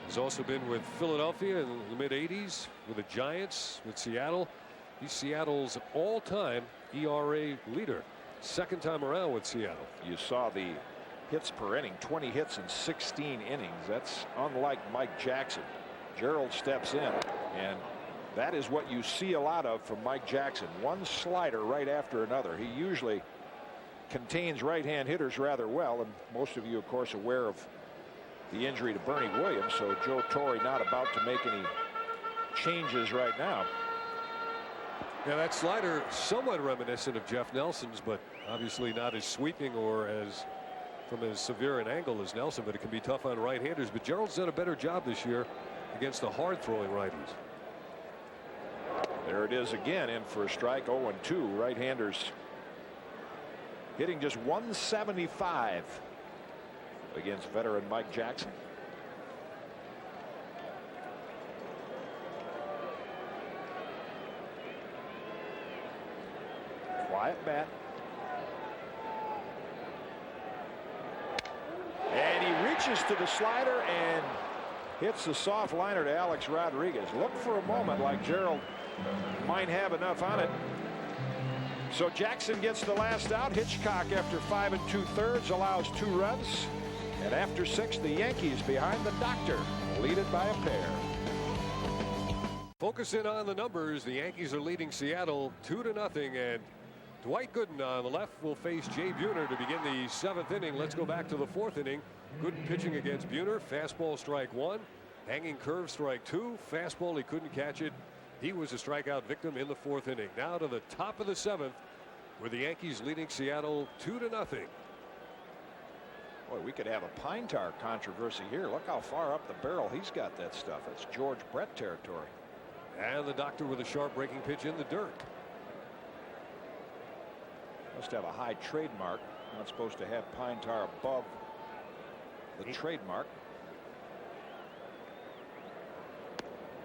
He's also been with Philadelphia in the mid-80s, with the Giants, with Seattle. He's Seattle's all-time ERA leader. 2nd time around with Seattle. You saw the hits per inning, 20 hits in 16 innings. That's unlike Mike Jackson. Gerald steps in, and that is what you see a lot of from Mike Jackson. One slider right after another. He usually contains right-hand hitters rather well, and most of you, of course, aware of the injury to Bernie Williams, so Joe Torre not about to make any changes right now. Yeah, that slider somewhat reminiscent of Jeff Nelson's, but obviously not as sweeping or as from as severe an angle as Nelson, but it can be tough on right-handers. But Gerald's done a better job this year against the hard-throwing righties. There it is again, in for a strike. 0-2. Right-handers hitting just 175 against veteran Mike Jackson. Quiet bat. And he reaches to the slider and hits the soft liner to Alex Rodriguez. Looked for a moment like Gerald might have enough on it. So Jackson gets the last out. Hitchcock, after 5 2/3, allows 2 runs. And after 6, the Yankees behind the doctor, lead it by a pair. Focus in on the numbers. The Yankees are leading Seattle 2-0, and Dwight Gooden on the left will face Jay Buhner to begin the 7th inning. Let's go back to the 4th inning. Gooden pitching against Buhner. Fastball strike 1. Hanging curve strike 2. Fastball, he couldn't catch it. He was a strikeout victim in the 4th inning. Now to the top of the 7th, where the Yankees leading Seattle 2-0. Boy, we could have a pine tar controversy here. Look how far up the barrel he's got that stuff. It's George Brett territory. And the doctor with a sharp breaking pitch in the dirt. Must have a high trademark. Not supposed to have pine tar above the trademark.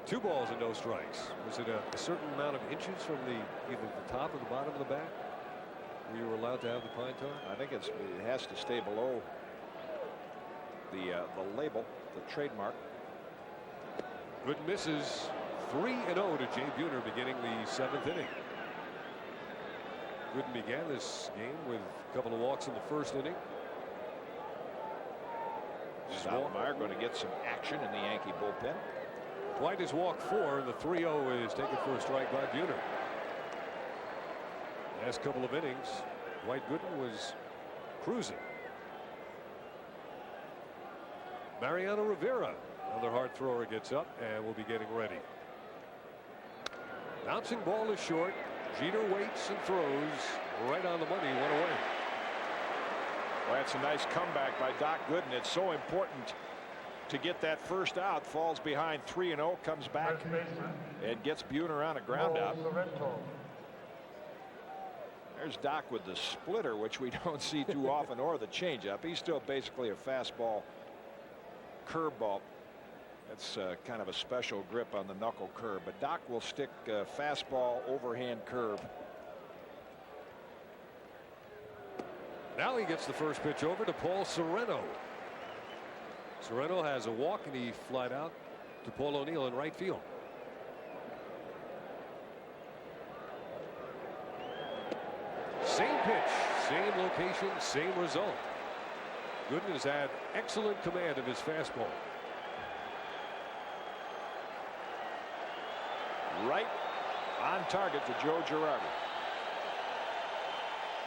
2 balls and no strikes. Was it a certain amount of inches from either the top or the bottom of the bat where you were allowed to have the pine tar? I think it has to stay below the label, the trademark. Good misses. 3-0 to Jay Buhner beginning the 7th inning. Gooden began this game with a couple of walks in the first inning. Stottlemyre going to get some action in the Yankee bullpen. Dwight has walked 4, and the 3-0 is taken for a strike by Buhner. Last couple of innings, Dwight Gooden was cruising. Mariano Rivera, another hard thrower, gets up and will be getting ready. Bouncing ball is short. Jeter waits and throws right on the money. 1 away. Well, that's a nice comeback by Doc Gooden. It's so important to get that first out. Falls behind 3-0, comes back and gets Buhner on a ground out. There's Doc with the splitter, which we don't see too often, or the changeup. He's still basically a fastball curveball. That's kind of a special grip on the knuckle curve, but Doc will stick fastball overhand curve. Now he gets the first pitch over to Paul Sereno. Sereno has a walk, and he flied out to Paul O'Neill in right field. Same pitch, same location, same result. Gooden has had excellent command of his fastball. Right on target to Joe Girardi.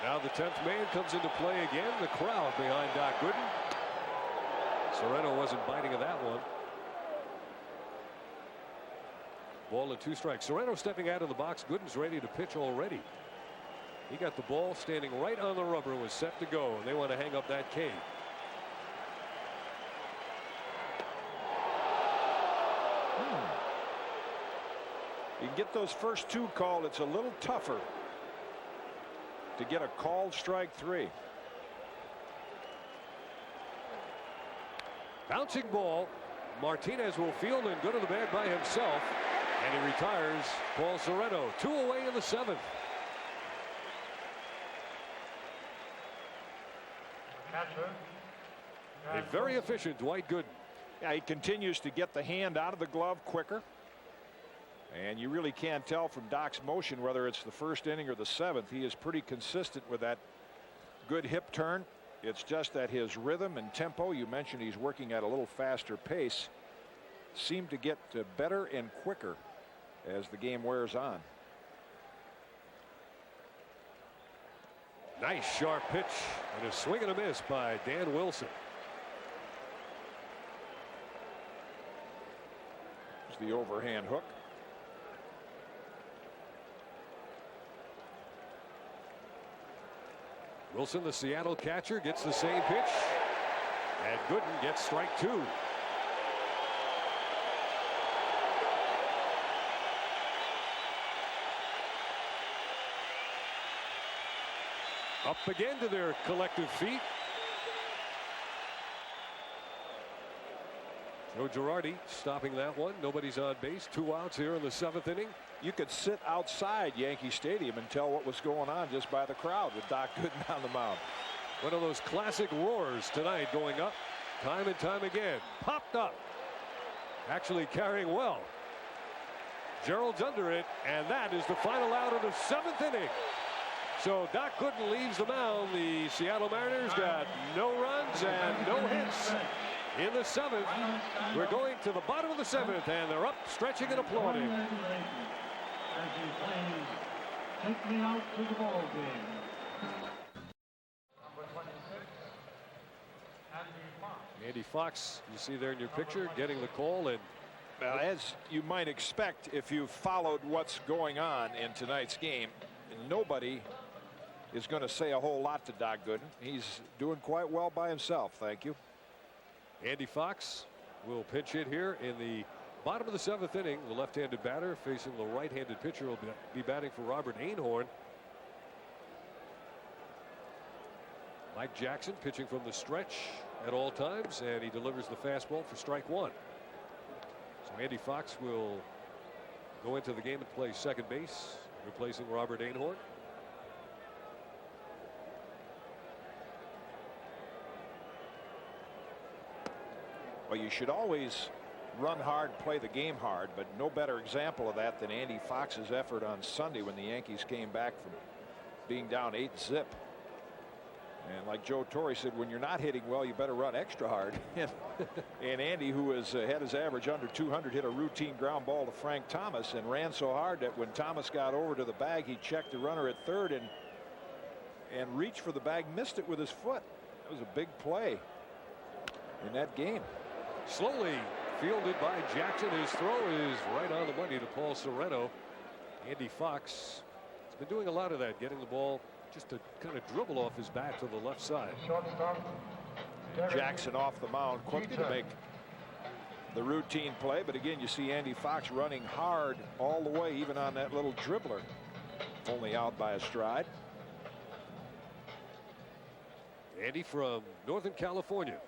Now the 10th man comes into play again. The crowd behind Doc Gooden. Sereno wasn't biting of that one. Ball and 2 strikes. Sereno stepping out of the box. Gooden's ready to pitch already. He got the ball standing right on the rubber, was set to go, and they want to hang up that K. You can get those first 2 called. It's a little tougher to get a called strike 3. Bouncing ball. Martinez will field and go to the bag by himself, and he retires Paul Sereno. 2 away in the 7th. A very efficient Dwight Gooden. Yeah, he continues to get the hand out of the glove quicker. And you really can't tell from Doc's motion whether it's the first inning or the 7th. He is pretty consistent with that good hip turn. It's just that his rhythm and tempo, you mentioned he's working at a little faster pace, seem to get better and quicker as the game wears on. Nice sharp pitch and a swing and a miss by Dan Wilson. There's the overhand hook. Wilson, the Seattle catcher, gets the same pitch, and Gooden gets strike 2. Up again to their collective feet. Joe Girardi stopping that one. Nobody's on base. 2 outs here in the 7th inning. You could sit outside Yankee Stadium and tell what was going on just by the crowd with Doc Gooden on the mound. One of those classic roars tonight, going up time and time again. Popped up. Actually carrying well. Gerald's under it, and that is the final out of the 7th inning. So Doc Gooden leaves the mound. The Seattle Mariners got no runs and no hits in the 7th. We're going to the bottom of the 7th, and they're up, stretching and applauding. Take me out to the ball game. Andy Fox, you see there in your picture, getting the call. And well, as you might expect if you followed what's going on in tonight's game, nobody is going to say a whole lot to Doc Gooden. He's doing quite well by himself. Thank you. Andy Fox will pinch hit here in the bottom of the 7th inning. The left-handed batter facing the right-handed pitcher will be batting for Robert Ainhorn. Mike Jackson pitching from the stretch at all times, and he delivers the fastball for strike 1. So Andy Fox will go into the game and play second base, replacing Robert Ainhorn. Well, you should always run hard, play the game hard, but no better example of that than Andy Fox's effort on Sunday when the Yankees came back from being down 8-0. And like Joe Torre said, when you're not hitting well, you better run extra hard. And Andy, who has had his average under 200, hit a routine ground ball to Frank Thomas and ran so hard that when Thomas got over to the bag, he checked the runner at third and reached for the bag, missed it with his foot. That was a big play in that game. Slowly fielded by Jackson. His throw is right on the money to Paul Sorrento. Andy Fox has been doing a lot of that, getting the ball just to kind of dribble off his bat to the left side. Jackson off the mound quickly to make the routine play, but again you see Andy Fox running hard all the way, even on that little dribbler, only out by a stride. Andy from Northern California,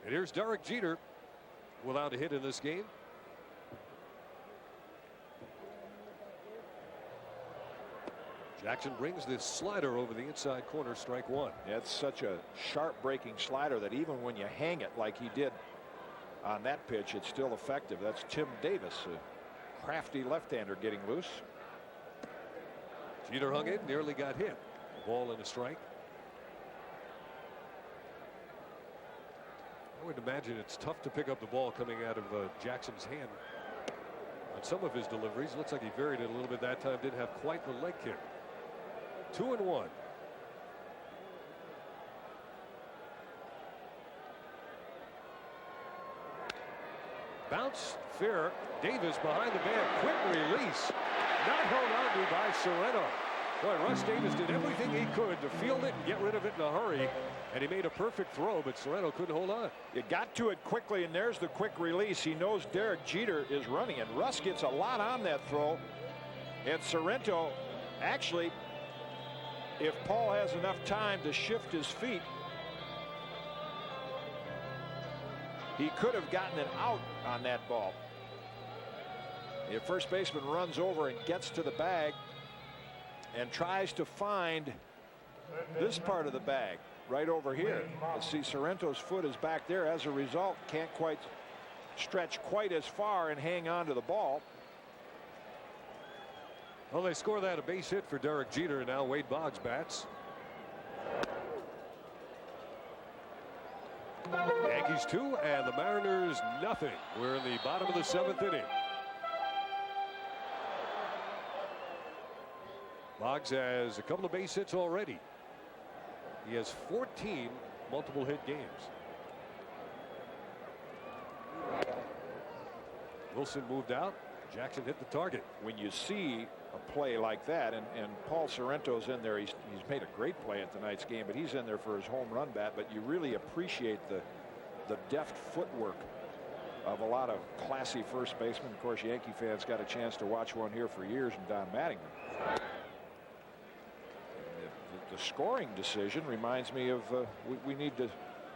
and here's Derek Jeter without a hit in this game. Jackson brings this slider over the inside corner, strike one. That's such a sharp breaking slider that even when you hang it like he did on that pitch, it's still effective. That's Tim Davis, a crafty left-hander, getting loose. Jeter hung in, nearly got hit. Ball and a strike. I would imagine it's tough to pick up the ball coming out of Jackson's hand on some of his deliveries. Looks like he varied it a little bit that time. Didn't have quite the leg kick. 2-1. Bounce fair. Davis behind the bag. Quick release. Not held on to by Sorrento. Boy, Russ Davis did everything he could to field it and get rid of it in a hurry. And he made a perfect throw, but Sorrento couldn't hold on. It got to it quickly, and there's the quick release. He knows Derek Jeter is running, and Russ gets a lot on that throw. And Sorrento, actually, if Paul has enough time to shift his feet, he could have gotten an out on that ball. The first baseman runs over and gets to the bag and tries to find this part of the bag right over here. You see Sorrento's foot is back there. As a result, can't quite stretch quite as far and hang on to the ball. Well, they score that, a base hit for Derek Jeter, and now Wade Boggs bats. Yankees 2 and the Mariners nothing. We're in the bottom of the 7th inning. Boggs has a couple of base hits already. He has 14 multiple hit games. Wilson moved out. Jackson hit the target. When you see a play like that, and Paul Sorrento's in there, he's made a great play at tonight's game, but he's in there for his home run bat. But you really appreciate the deft footwork of a lot of classy first basemen. Of course, Yankee fans got a chance to watch one here for years in Don Mattingly. The scoring decision reminds me of we need to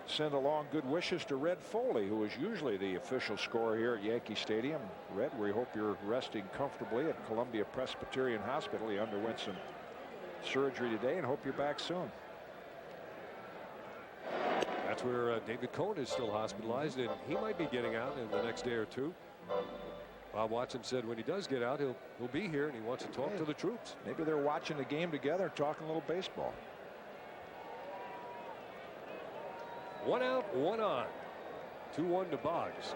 send along good wishes to Red Foley, who is usually the official scorer here at Yankee Stadium. Red, we hope you're resting comfortably at Columbia Presbyterian Hospital. He underwent some surgery today and hope you're back soon. That's where David Cohn is still hospitalized, and he might be getting out in the next day or two. Bob Watson said when he does get out, he'll be here, and he wants to talk to the troops. Maybe they're watching the game together, talking a little baseball. 1 out, 1 on. 2-1 to Boggs.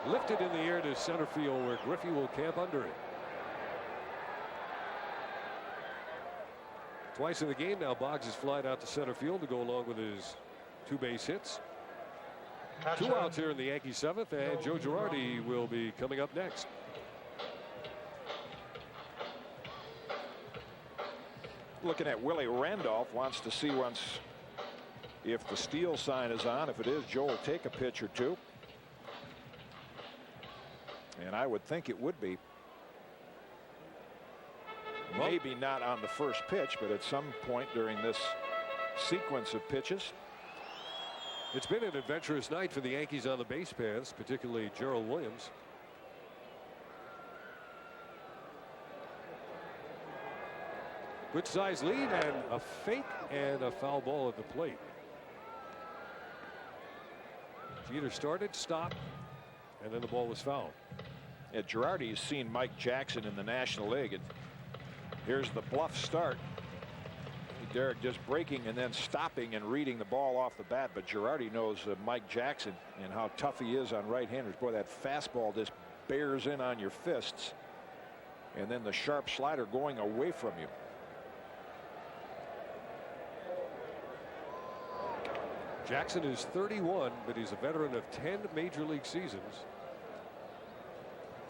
Lifted in the air to center field, where Griffey will camp under it. Twice in the game now, Boggs has flied out to center field to go along with his 2 base hits. 2 outs here in the Yankee 7th, and Joe Girardi will be coming up next. Looking at Willie Randolph, wants to see once if the steal sign is on. If it is, Joe will take a pitch or two. And I would think it would be. Maybe not on the first pitch, but at some point during this sequence of pitches. It's been an adventurous night for the Yankees on the base paths, particularly Gerald Williams. Good size lead and a fake and a foul ball at the plate. Jeter started, stopped, and then the ball was fouled. Yeah, Girardi has seen Mike Jackson in the National League, and here's the bluff start. Derek just breaking and then stopping and reading the ball off the bat, but Girardi knows Mike Jackson and how tough he is on right-handers. Boy, that fastball just bears in on your fists, and then the sharp slider going away from you. Jackson is 31, but he's a veteran of 10 major league seasons.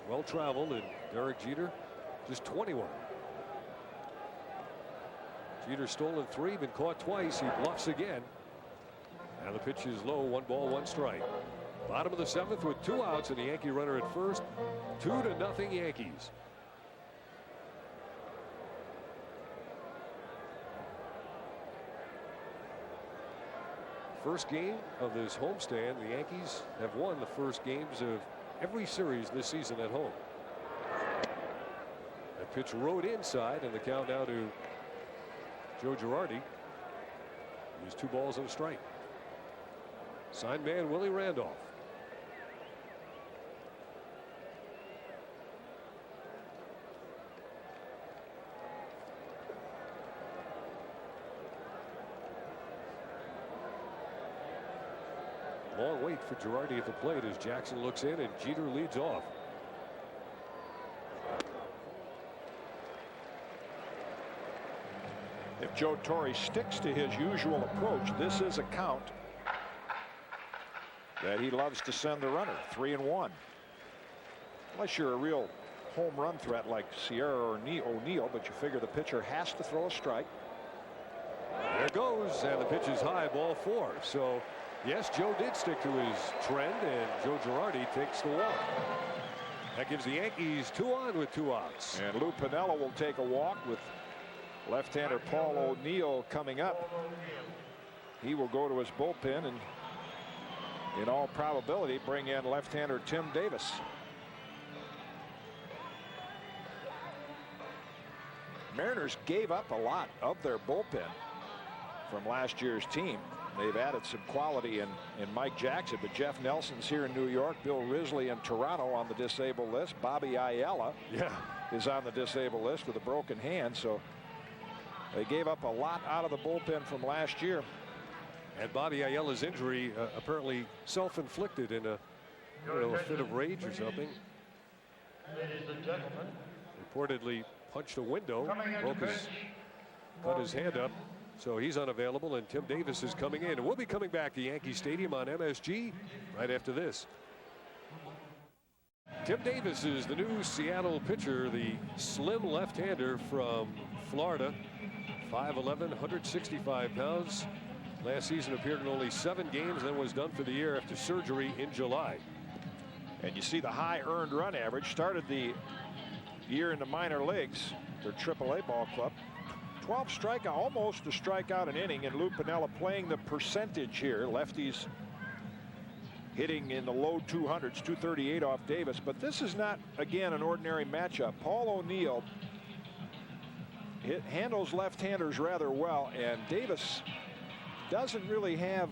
Well traveled, and Derek Jeter just 21. Jeter stolen 3, been caught twice. He bluffs again. And the pitch is low. 1 ball, 1 strike. Bottom of the 7th with 2 outs and the Yankee runner at first. 2-0 Yankees. First game of this homestand. The Yankees have won the first games of every series this season at home. That pitch rode inside, and the count now to Joe Girardi. He's 2 balls and a strike. Signed man Willie Randolph. Long wait for Girardi at the plate as Jackson looks in and Jeter leads off. If Joe Torre sticks to his usual approach, this is a count that he loves to send the runner. 3-1. Unless you're a real home run threat like Sierra or O'Neill, but you figure the pitcher has to throw a strike. There goes, and the pitch is high, ball 4. So yes, Joe did stick to his trend, and Joe Girardi takes the walk. That gives the Yankees 2 on with 2 outs. And Lou Piniella will take a walk with left-hander Paul O'Neill coming up. He will go to his bullpen and in all probability bring in left-hander Tim Davis. Mariners gave up a lot of their bullpen from last year's team. They've added some quality in Mike Jackson, but Jeff Nelson's here in New York. Bill Risley in Toronto on the disabled list. Bobby Ayala is on the disabled list with a broken hand. So they gave up a lot out of the bullpen from last year. And Bobby Ayala's injury apparently self-inflicted in a fit of rage or something. Ladies and gentlemen, Reportedly punched a window, cut his hand up. So he's unavailable, and Tim Davis is coming in. And we'll be coming back to Yankee Stadium on MSG right after this. Tim Davis is the new Seattle pitcher, the slim left-hander from Florida. 5'11", 165 pounds. Last season appeared in only 7 games, then was done for the year after surgery in July. And you see the high earned run average. Started the year in the minor leagues, their AAA ball club. 12 strikeout, almost a strikeout an inning, and Lou Piniella playing the percentage here. Lefties hitting in the low 200s, 238 off Davis. But this is not, again, an ordinary matchup. Paul O'Neill handles left-handers rather well, and Davis doesn't really have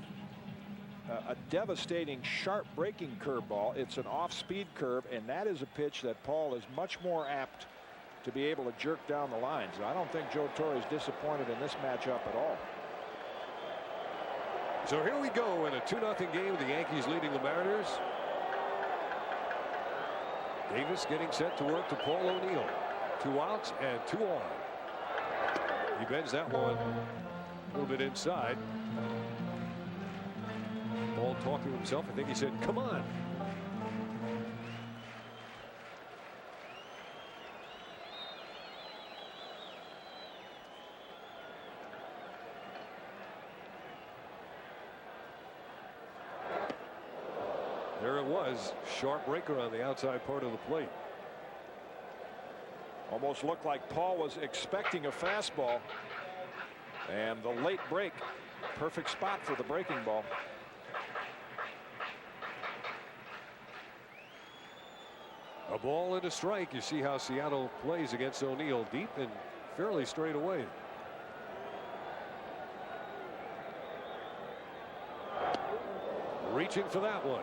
a devastating sharp breaking curveball. It's an off-speed curve, and that is a pitch that Paul is much more apt to be able to jerk down the lines. I don't think Joe Torre is disappointed in this matchup at all. So here we go in a 2-0 game. The Yankees leading the Mariners. Davis getting set to work to Paul O'Neill. 2 outs and 2 on. He bends that one a little bit inside. Paul talking to himself. I think he said, "Come on." There it was. Sharp breaker on the outside part of the plate. Almost looked like Paul was expecting a fastball, and the late break, perfect spot for the breaking ball. A ball and a strike. You see how Seattle plays against O'Neill, deep and fairly straight away. reaching for that one.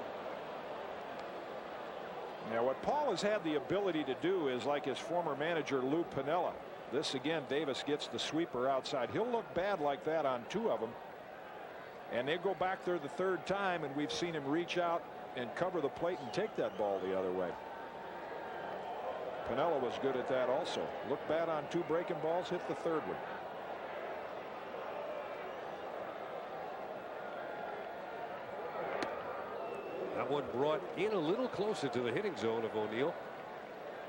Now, what Paul has had the ability to do is like his former manager Lou Piniella. This again, Davis gets the sweeper outside. He'll look bad like that on 2 of them. And they go back there the 3rd time, and we've seen him reach out and cover the plate and take that ball the other way. Piniella was good at that also. Look bad on 2 breaking balls, hit the 3rd one. That one brought in a little closer to the hitting zone of O'Neill.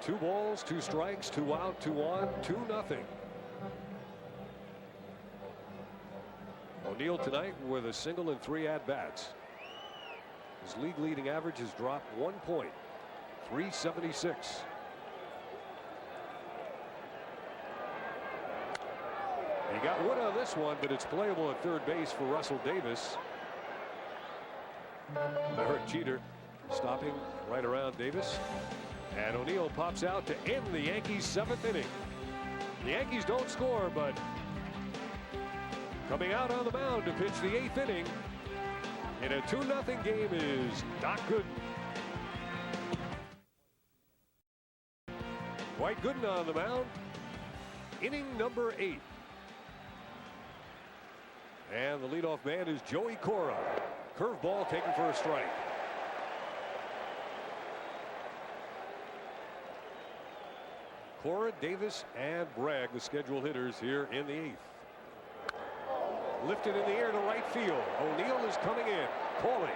2 balls, 2 strikes, 2 out, 2 on, 2-0. O'Neill tonight with a single and 3 at-bats. His league leading average has dropped 1 point, 376. He got wood on this one, but it's playable at 3rd base for Russell Davis. Derek Jeter stopping right around Davis. And O'Neill pops out to end the Yankees' 7th inning. The Yankees don't score, but coming out on the mound to pitch the 8th inning in a 2-0 game is Doc Gooden. Dwight Gooden on the mound. Inning number 8. And the leadoff man is Joey Cora. Curveball taken for a strike. Cora, Davis, and Bragg, the scheduled hitters here in the 8th. Lifted in the air to right field. O'Neill is coming in. Calling.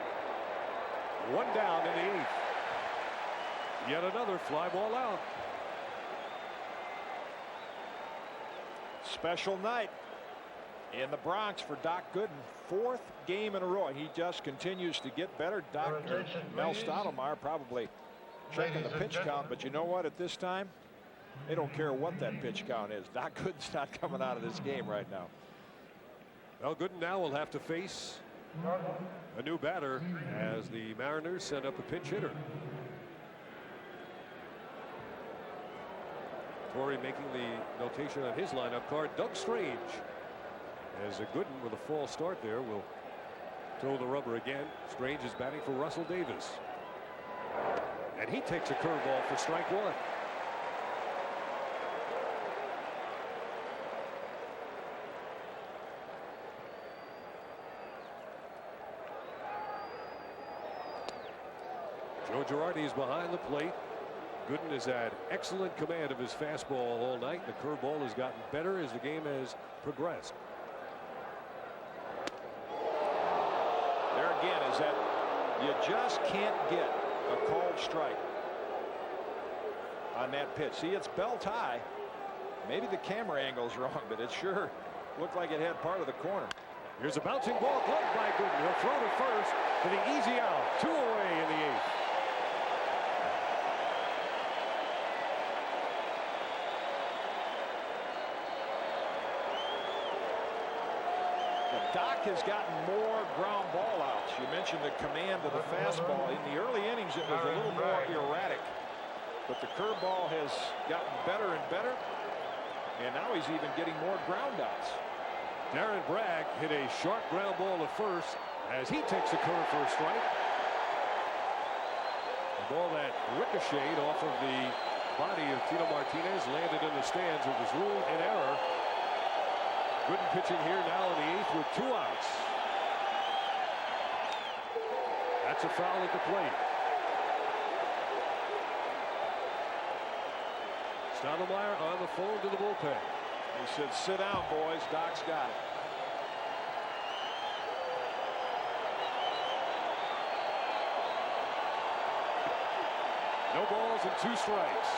1 down in the 8th. Yet another fly ball out. Special night in the Bronx for Doc Gooden. 4th game in a row. He just continues to get better. Mel Stottlemyre probably checking the pitch count, but you know what? At this time, they don't care what that pitch count is. Doc Gooden's not coming out of this game right now. Well, Gooden now will have to face a new batter as the Mariners send up a pinch hitter. Torrey making the notation on his lineup card. Doug Strange, as a Gooden with a false start there, will throw the rubber again. Strange is batting for Russell Davis. And he takes a curveball for strike 1. Joe Girardi is behind the plate. Gooden has had excellent command of his fastball all night. The curveball has gotten better as the game has progressed. There again is that you just can't get a called strike on that pitch. See, it's belt high. Maybe the camera angle's wrong, but it sure looked like it had part of the corner. Here's a bouncing ball gloved by Gooden. He'll throw to first for the easy out. 2 away in the 8th. Doc has gotten more ground ball outs. You mentioned the command of the fastball. In the early innings, it was a little more erratic. But the curveball has gotten better and better. And now he's even getting more ground outs. Darren Bragg hit a sharp ground ball to first as he takes a curve for a strike. The ball that ricocheted off of the body of Tino Martinez landed in the stands. It was ruled in error. Gooden pitching here now in the 8th with 2 outs. That's a foul at the plate. Stottlemyre on the phone to the bullpen. He said, sit down, boys. Doc's got it. No balls and 2 strikes.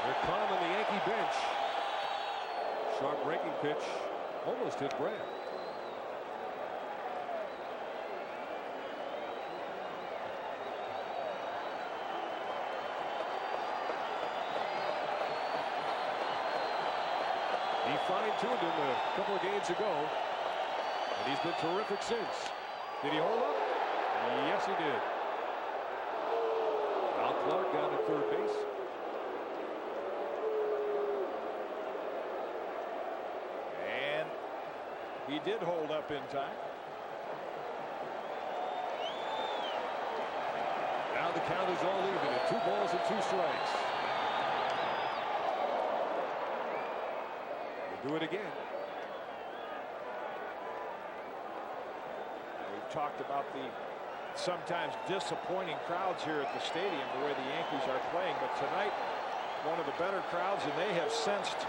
They're calm on the Yankee bench. Sharp breaking pitch almost hit Bragg. He fine-tuned him a couple of games ago, and he's been terrific since. Did he hold up? Yes, he did. Al Clark down at 3rd base. He did hold up in time. count is all even at 2 balls and 2 strikes. We'll do it again. We've talked about the sometimes disappointing crowds here at the stadium, the way the Yankees are playing, but tonight one of the better crowds, and they have sensed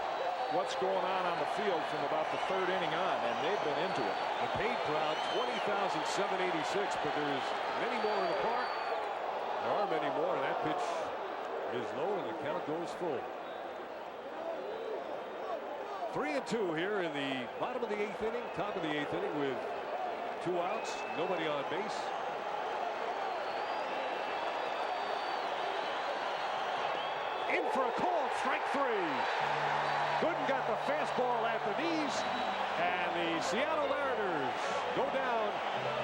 what's going on the field from about the 3rd inning on, and they've been into it. The paid crowd, 20,786, but there's many more in the park. There are many more, and that pitch is low, and the count goes full. 3-2 here in the bottom of the 8th inning, top of the 8th inning with 2 outs, nobody on base. In for a call, strike 3. Gooden got the fastball at the knees, and the Seattle Mariners go down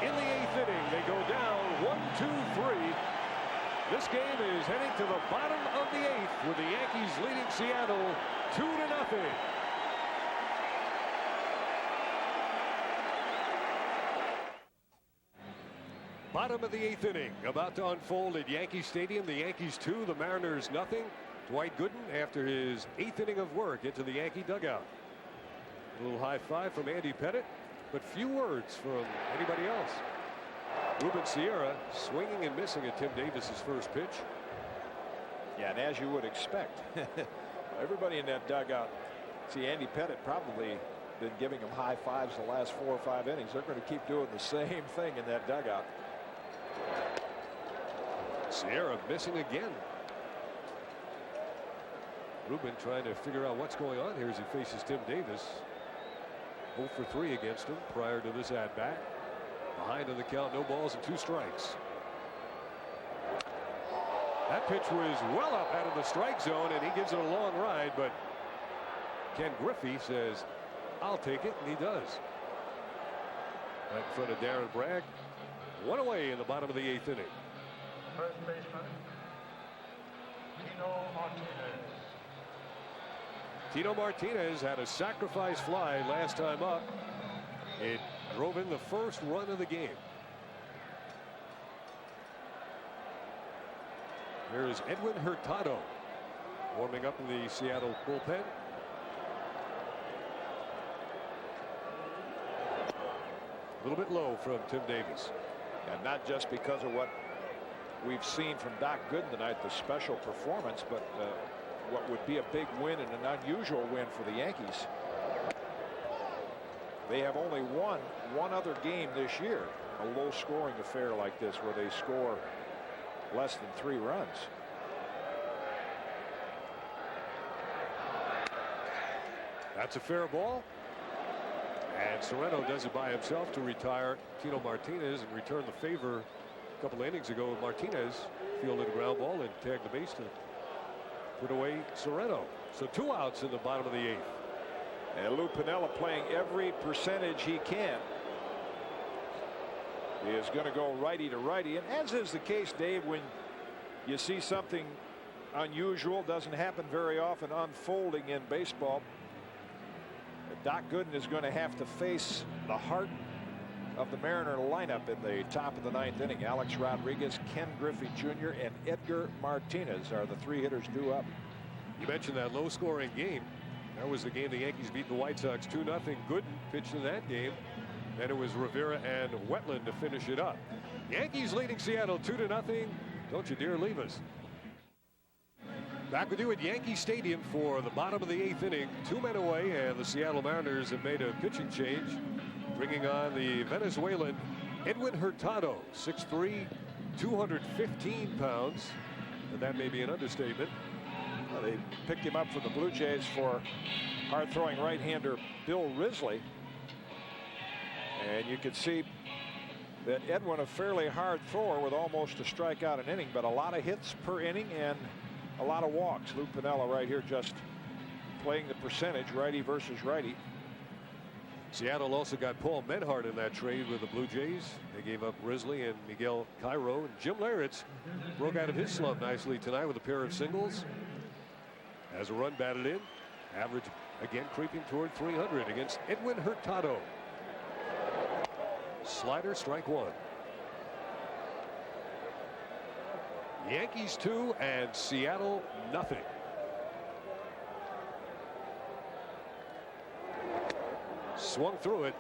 in the 8th inning. They go down 1-2-3. This game is heading to the bottom of the 8th with the Yankees leading Seattle 2-0. Bottom of the 8th inning about to unfold at Yankee Stadium. The Yankees 2, the Mariners nothing. Dwight Gooden, after his 8th inning of work, into the Yankee dugout. A little high five from Andy Pettitte, but few words from anybody else. Ruben Sierra swinging and missing at Tim Davis's first pitch. Yeah, and as you would expect, everybody in that dugout, see Andy Pettitte probably been giving them high fives the last 4 or 5 innings. They're going to keep doing the same thing in that dugout. Sierra missing again. Ruben trying to figure out what's going on here as he faces Tim Davis. 0 for 3 against him prior to this at bat. Behind in the count, no balls and 2 strikes. That pitch was well up out of the strike zone, and he gives it a long ride, but Ken Griffey says, "I'll take it," and he does. Right in front of Darren Bragg. 1 away in the bottom of the 8th inning. First baseman, Tino Martinez. Tino Martinez had a sacrifice fly last time up. It drove in the first run of the game. Here is Edwin Hurtado warming up in the Seattle bullpen. A little bit low from Tim Davis. And not just because of what we've seen from Doc Gooden tonight, the special performance, but what would be a big win and an unusual win for the Yankees. They have only won one other game this year, a low scoring affair like this where they score less than 3 runs. That's a fair ball. And Serrano does it by himself to retire Tino Martinez and return the favor. A couple innings ago, Martinez fielded a ground ball and tagged the base to put away Serrano. So 2 outs in the bottom of the 8th. And Lou Piniella playing every percentage he can. He is going to go righty to righty, and as is the case, Dave, when you see something unusual, doesn't happen very often, unfolding in baseball, Doc Gooden is going to have to face the heart of the Mariner lineup in the top of the 9th inning. Alex Rodriguez, Ken Griffey Jr., and Edgar Martinez are the 3 hitters due up. You mentioned that low scoring game. That was the game the Yankees beat the White Sox 2-0. Gooden pitched in that game. Then it was Rivera and Wetland to finish it up. Yankees leading Seattle 2-0. Don't you dare leave us. Back with you at Yankee Stadium for the bottom of the 8th inning. 2 men away, and the Seattle Mariners have made a pitching change, bringing on the Venezuelan Edwin Hurtado, 6'3", 215 pounds. And that may be an understatement. Well, they picked him up from the Blue Jays for hard-throwing right-hander Bill Risley. And you could see that Edwin, a fairly hard thrower with almost a strikeout an inning, but a lot of hits per inning and a lot of walks. Lou Piniella right here just playing the percentage, righty versus righty. Seattle also got Paul Menhart in that trade with the Blue Jays. They gave up Risley and Miguel Cairo. And Jim Leyritz broke out of his slump nicely tonight with a pair of singles. As a run batted in, average again creeping toward 300 against Edwin Hurtado. Slider, strike 1. Yankees 2 and Seattle nothing. Swung through it,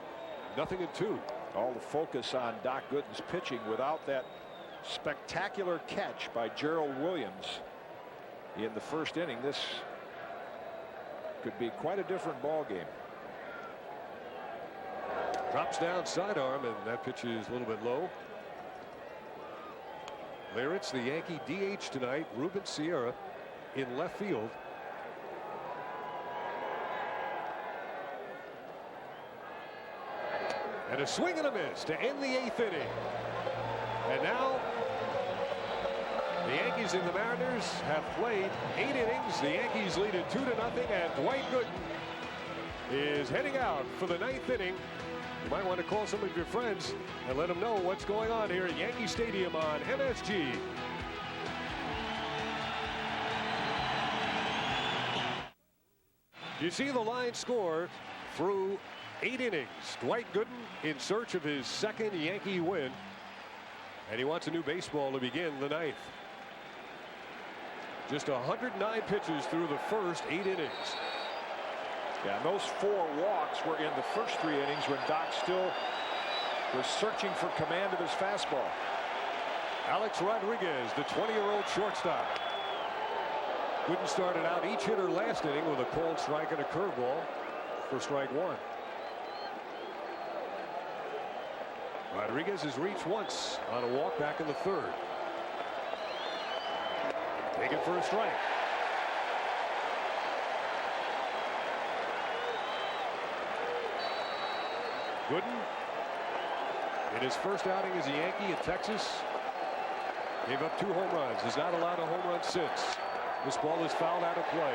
0-2. All the focus on Doc Gooden's pitching without that spectacular catch by Gerald Williams in the first inning. This could be quite a different ball game. Drops down sidearm, and that pitch is a little bit low. Leyritz, the Yankee DH tonight. Ruben Sierra in left field. And a swing and a miss to end the 8th inning. And now the Yankees and the Mariners have played 8 innings. The Yankees lead it 2-0, and Dwight Gooden is heading out for the 9th inning. You might want to call some of your friends and let them know what's going on here at Yankee Stadium on MSG. You see the line score through 8 innings. Dwight Gooden in search of his 2nd Yankee win, and he wants a new baseball to begin the 9th. Just 109 pitches through the first 8 innings. Yeah, and those 4 walks were in the first 3 innings when Doc still was searching for command of his fastball. Alex Rodriguez, the 20-year-old shortstop. Gooden started out each hitter last inning with a cold strike and a curveball for strike 1. Rodriguez has reached once on a walk back in the 3rd. Taken for a strike. Gooden, in his first outing as a Yankee at Texas, gave up 2 home runs. Has not allowed a home run since. This ball is fouled out of play.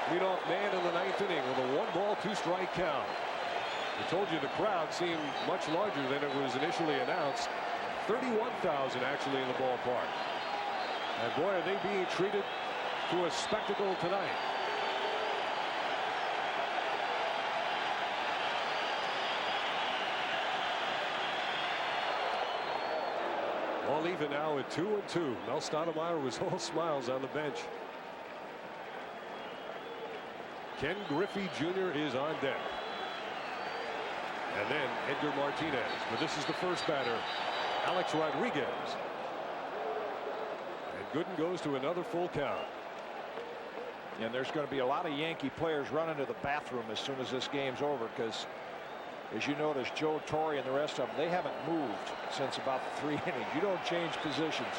Leadoff man in the 9th inning with a 1-ball, 2-strike count. I told you the crowd seemed much larger than it was initially announced. 31,000 actually in the ballpark. And boy, are they being treated to a spectacle tonight. All even now at 2-2. Mel Stoudemire was all smiles on the bench. Ken Griffey Jr. is on deck. And then Edgar Martinez. But this is the first batter, Alex Rodriguez. And Gooden goes to another full count. And there's going to be a lot of Yankee players running to the bathroom as soon as this game's over, because as you notice, Joe Torre and the rest of them, they haven't moved since about 3 innings. You don't change positions.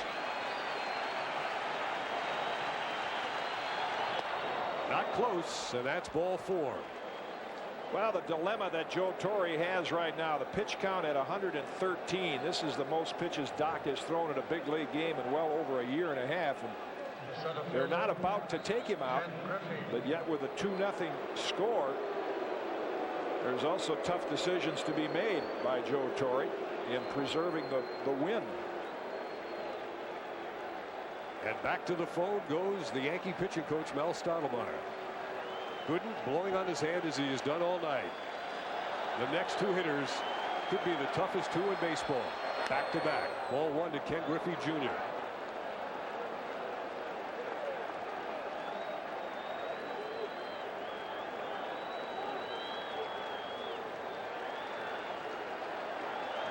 Not close, and that's ball 4. Well, the dilemma that Joe Torre has right now, the pitch count at 113. This is the most pitches Doc has thrown in a big league game in well over a year and a half. And they're not about to take him out, but yet with a 2-0 score, there's also tough decisions to be made by Joe Torre in preserving the win. And back to the phone goes the Yankee pitching coach, Mel Stoudemire. Gooden blowing on his hand as he has done all night. The next 2 hitters could be the toughest 2 in baseball. Back to back. Ball 1 to Ken Griffey Jr.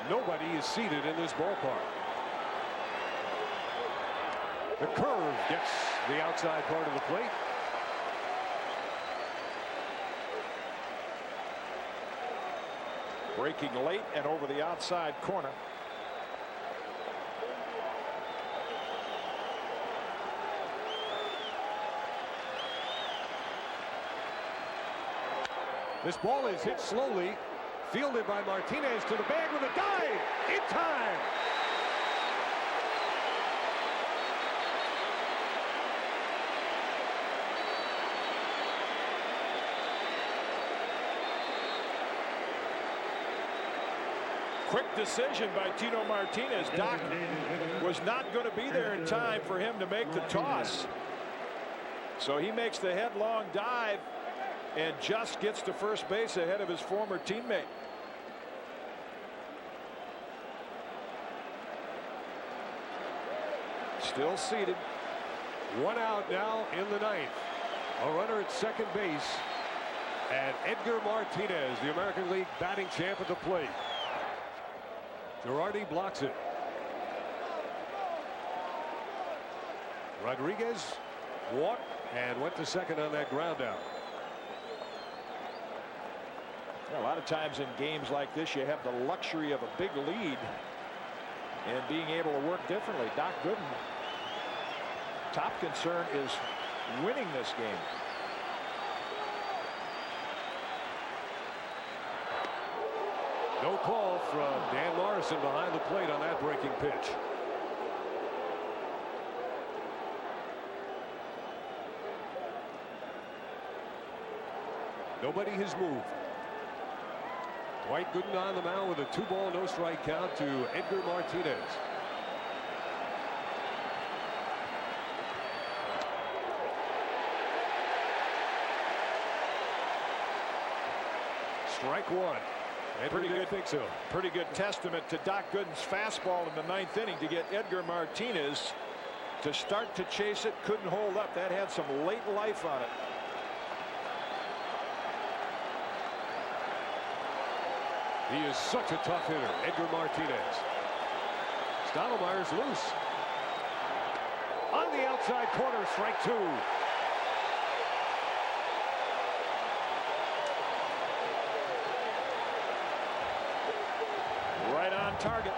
Nobody is seated in this ballpark. The curve gets the outside part of the plate. Breaking late and over the outside corner. This ball is hit slowly, fielded by Martinez to the bag with a dive in time. Quick decision by Tino Martinez. Doc was not going to be there in time for him to make the toss. So he makes the headlong dive and just gets to first base ahead of his former teammate. Still seated. One out now in the ninth. A runner at second base. And Edgar Martinez, the American League batting champ, at the plate. Girardi blocks it. Rodriguez walked and went to second on that ground out. A lot of times in games like this, you have the luxury of a big lead and being able to work differently. Doc Gooden, top concern is winning this game. No call from Dan Morrison behind the plate on that breaking pitch. Nobody has moved. Dwight Gooden on the mound with a 2-ball, no strike count to Edgar Martinez. Strike one. Pretty good. Think so. Pretty good testament to Doc Gooden's fastball in the ninth inning to get Edgar Martinez to start to chase it. Couldn't hold up. That had some late life on it. He is such a tough hitter, Edgar Martinez. Stottlemyre's loose. On the outside corner, strike two. Right on target.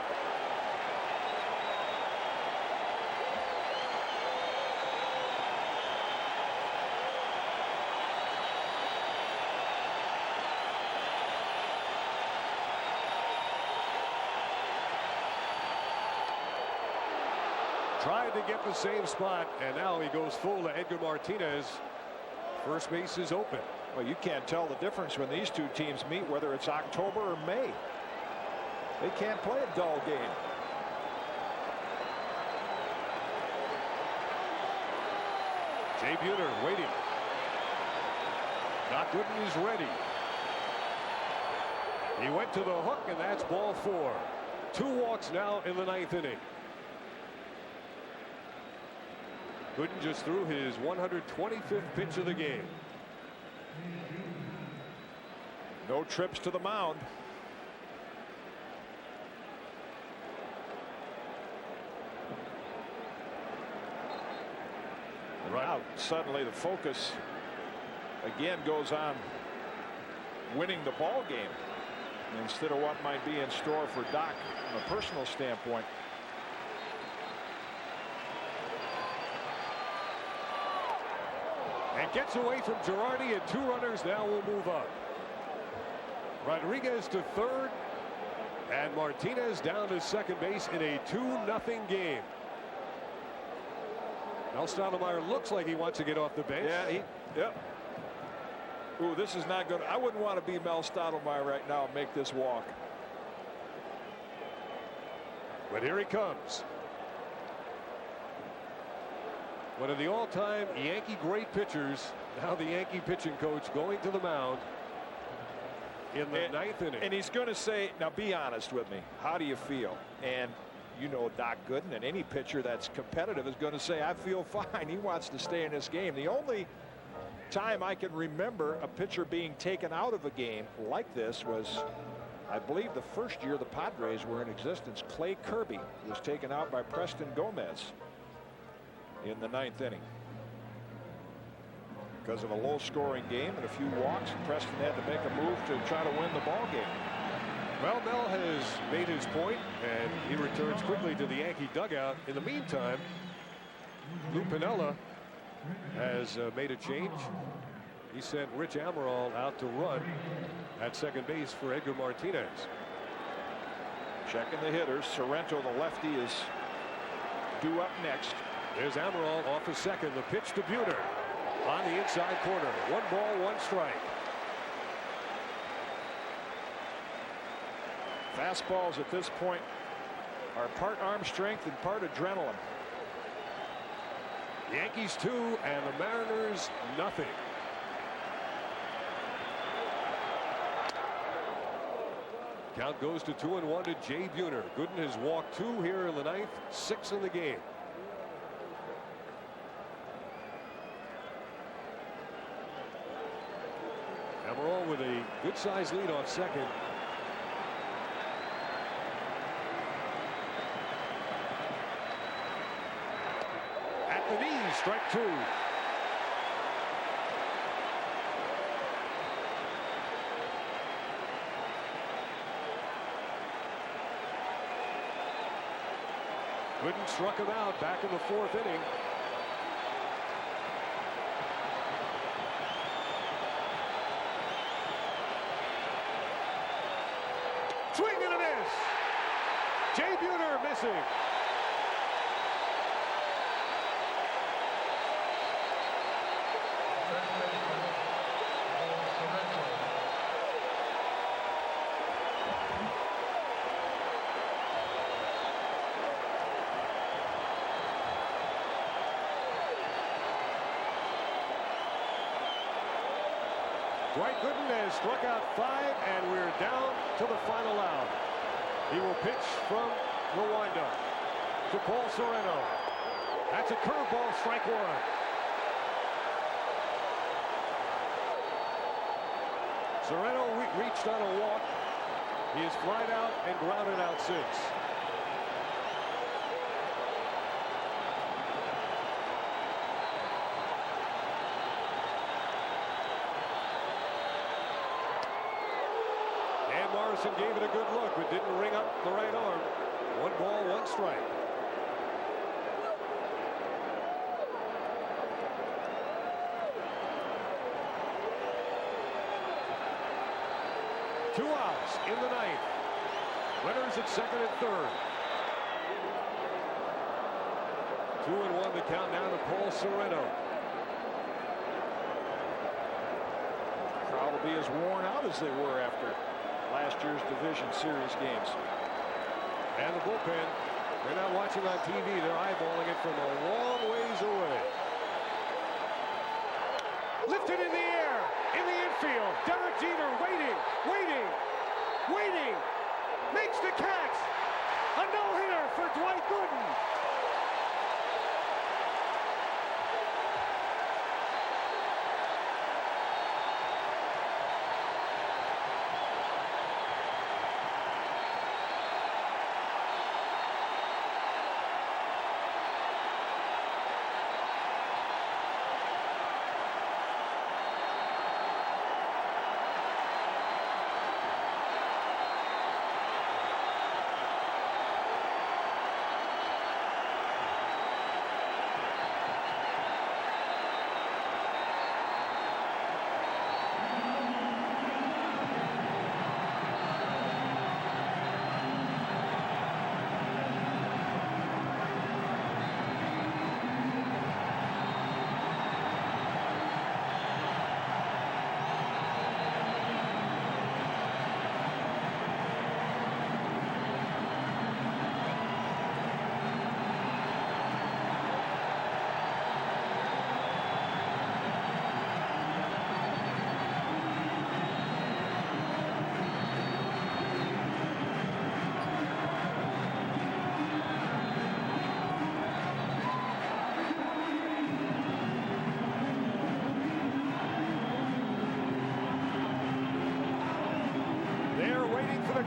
Tried to get the same spot, and now he goes full to Edgar Martinez. First base is open. Well, you can't tell the difference when these two teams meet, whether it's October or May. They can't play a dull game. Jay Buhner waiting. Doc Gooden is ready. He went to the hook, and that's ball four. 2 walks now in the ninth inning. Gooden just threw his 125th pitch of the game. No trips to the mound. Right out. Suddenly the focus again goes on winning the ball game instead of what might be in store for Doc from a personal standpoint. And gets away from Girardi, and 2 runners now will move up. Rodriguez to third, and Martinez down to second base in a 2-0 game. Mel Stottlemyre looks like he wants to get off the bench. Yeah, yep. Ooh, this is not good. I wouldn't want to be Mel Stottlemyre right now and make this walk. But here he comes. One of the all-time Yankee great pitchers, now the Yankee pitching coach, going to the mound in the ninth inning. And he's going to say, now be honest with me, how do you feel? And you know Doc Gooden, and any pitcher that's competitive is going to say, I feel fine. He wants to stay in this game. The only time I can remember a pitcher being taken out of a game like this was, I believe, the first year the Padres were in existence. Clay Kirby was taken out by Preston Gomez in the ninth inning because of a low-scoring game and a few walks. Preston had to make a move to try to win the ball game. Well, Mel has made his point, and he returns quickly to the Yankee dugout. In the meantime, Lou Piniella has made a change. He sent Rich Amaral out to run at second base for Edgar Martinez. Checking the hitters. Sorrento, the lefty, is due up next. There's Amaral off a second. The pitch to Buhner on the inside corner. 1 ball, 1 strike. Fastballs at this point are part arm strength and part adrenaline. Yankees 2 and the Mariners nothing. Count goes to 2-1 to Jay Buhner. Gooden has walked 2 here in the ninth, 6 in the game. Good size lead off second. At the knees, strike 2. Gooden struck him out back in the 4th inning. Swing and a miss. Jay Buhner missing. Dwight Gooden has struck out 5, and we're down to the final out. He will pitch from the windup to Paul Sorrento. That's a curveball, strike 1. Sorrento reached on a walk. He is flied out and grounded out 6. Morrison gave it a good look, but didn't ring up the right arm. 1 ball, 1 strike. Two outs in the 9th. Runners at 2nd and 3rd. 2-1 the count now to Paul Sorrento. Crowd will be as worn out as they were after last year's division series games. And the bullpen, they're not watching on TV, they're eyeballing it from a long ways away. Lifted in the air, in the infield. Derek Jeter waiting, makes the catch. A no-hitter for Dwight Gooden.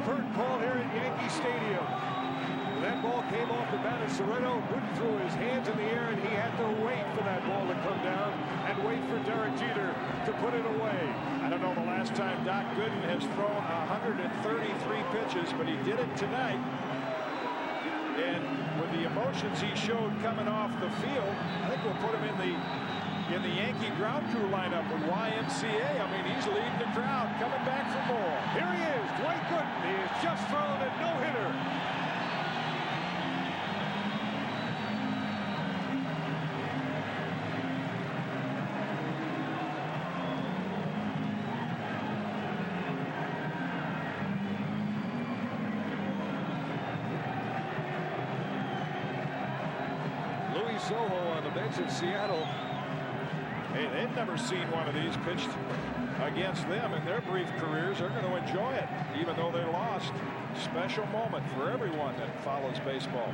Curtain call here at Yankee Stadium. That ball came off the bat of Sorrento. Gooden threw his hands in the air, and he had to wait for that ball to come down and wait for Derek Jeter to put it away. I don't know the last time Doc Gooden has thrown 133 pitches, but he did it tonight. And with the emotions he showed coming off the field, I think we'll put him in the Yankee ground crew lineup with YMCA. I mean, he's leading the crowd, coming back for more. Here he is, Dwight Gooden. He has just thrown a no-hitter. Luis Sojo on the bench in Seattle. Hey, they've never seen one of these pitched against them in their brief careers. They're going to enjoy it, even though they lost. Special moment for everyone that follows baseball.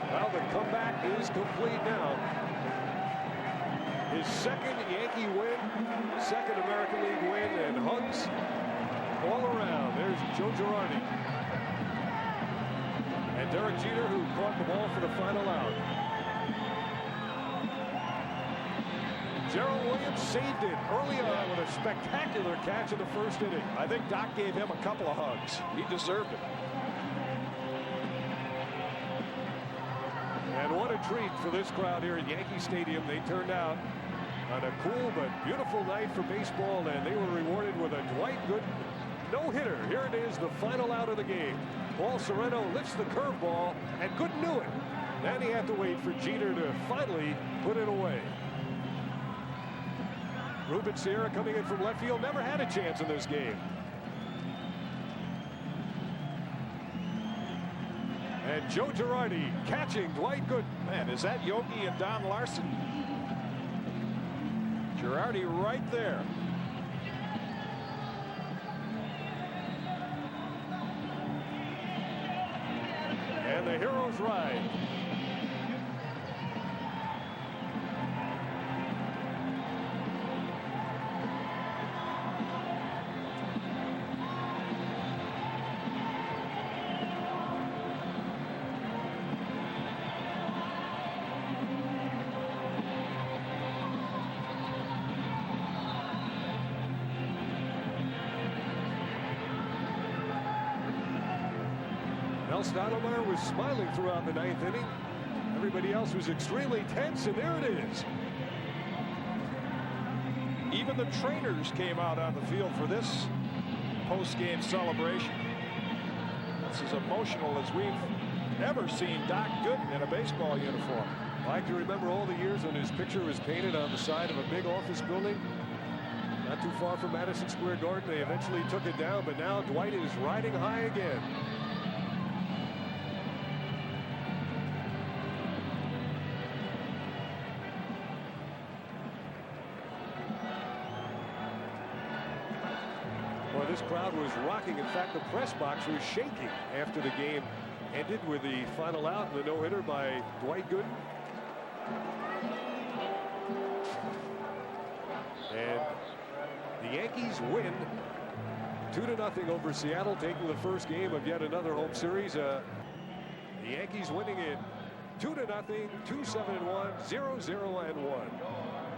Well, the comeback is complete now. his second Yankee win, second American League win, and hugs all around. There's Joe Girardi. And Derek Jeter, who caught the ball for the final out. Gerald Williams saved it early on with a spectacular catch in the first inning. I think Doc gave him a couple of hugs. He deserved it. And what a treat for this crowd here at Yankee Stadium. They turned out on a cool but beautiful night for baseball, and they were rewarded with a Dwight Gooden no-hitter. Here it is, the final out of the game. Paul Sorrento lifts the curveball, and Gooden knew it. Then he had to wait for Jeter to finally put it away. Ruben Sierra coming in from left field, never had a chance in this game. And Joe Girardi catching Dwight Gooden. Man, is that Yogi and Don Larson? Girardi right there. And the heroes ride. Stottlemyre was smiling throughout the ninth inning. Everybody else was extremely tense, and there it is. Even the trainers came out on the field for this post-game celebration. That's as emotional as we've ever seen Doc Gooden in a baseball uniform. Mike, you remember all the years when his picture was painted on the side of a big office building? Not too far from Madison Square Garden. They eventually took it down, but now Dwight is riding high again. This crowd was rocking. In fact, the press box was shaking after the game ended with the final out and the no-hitter by Dwight Gooden. And the Yankees win 2-0 over Seattle, taking the first game of yet another home series. The Yankees winning it 2-0, 2-7-1, 0-0-1.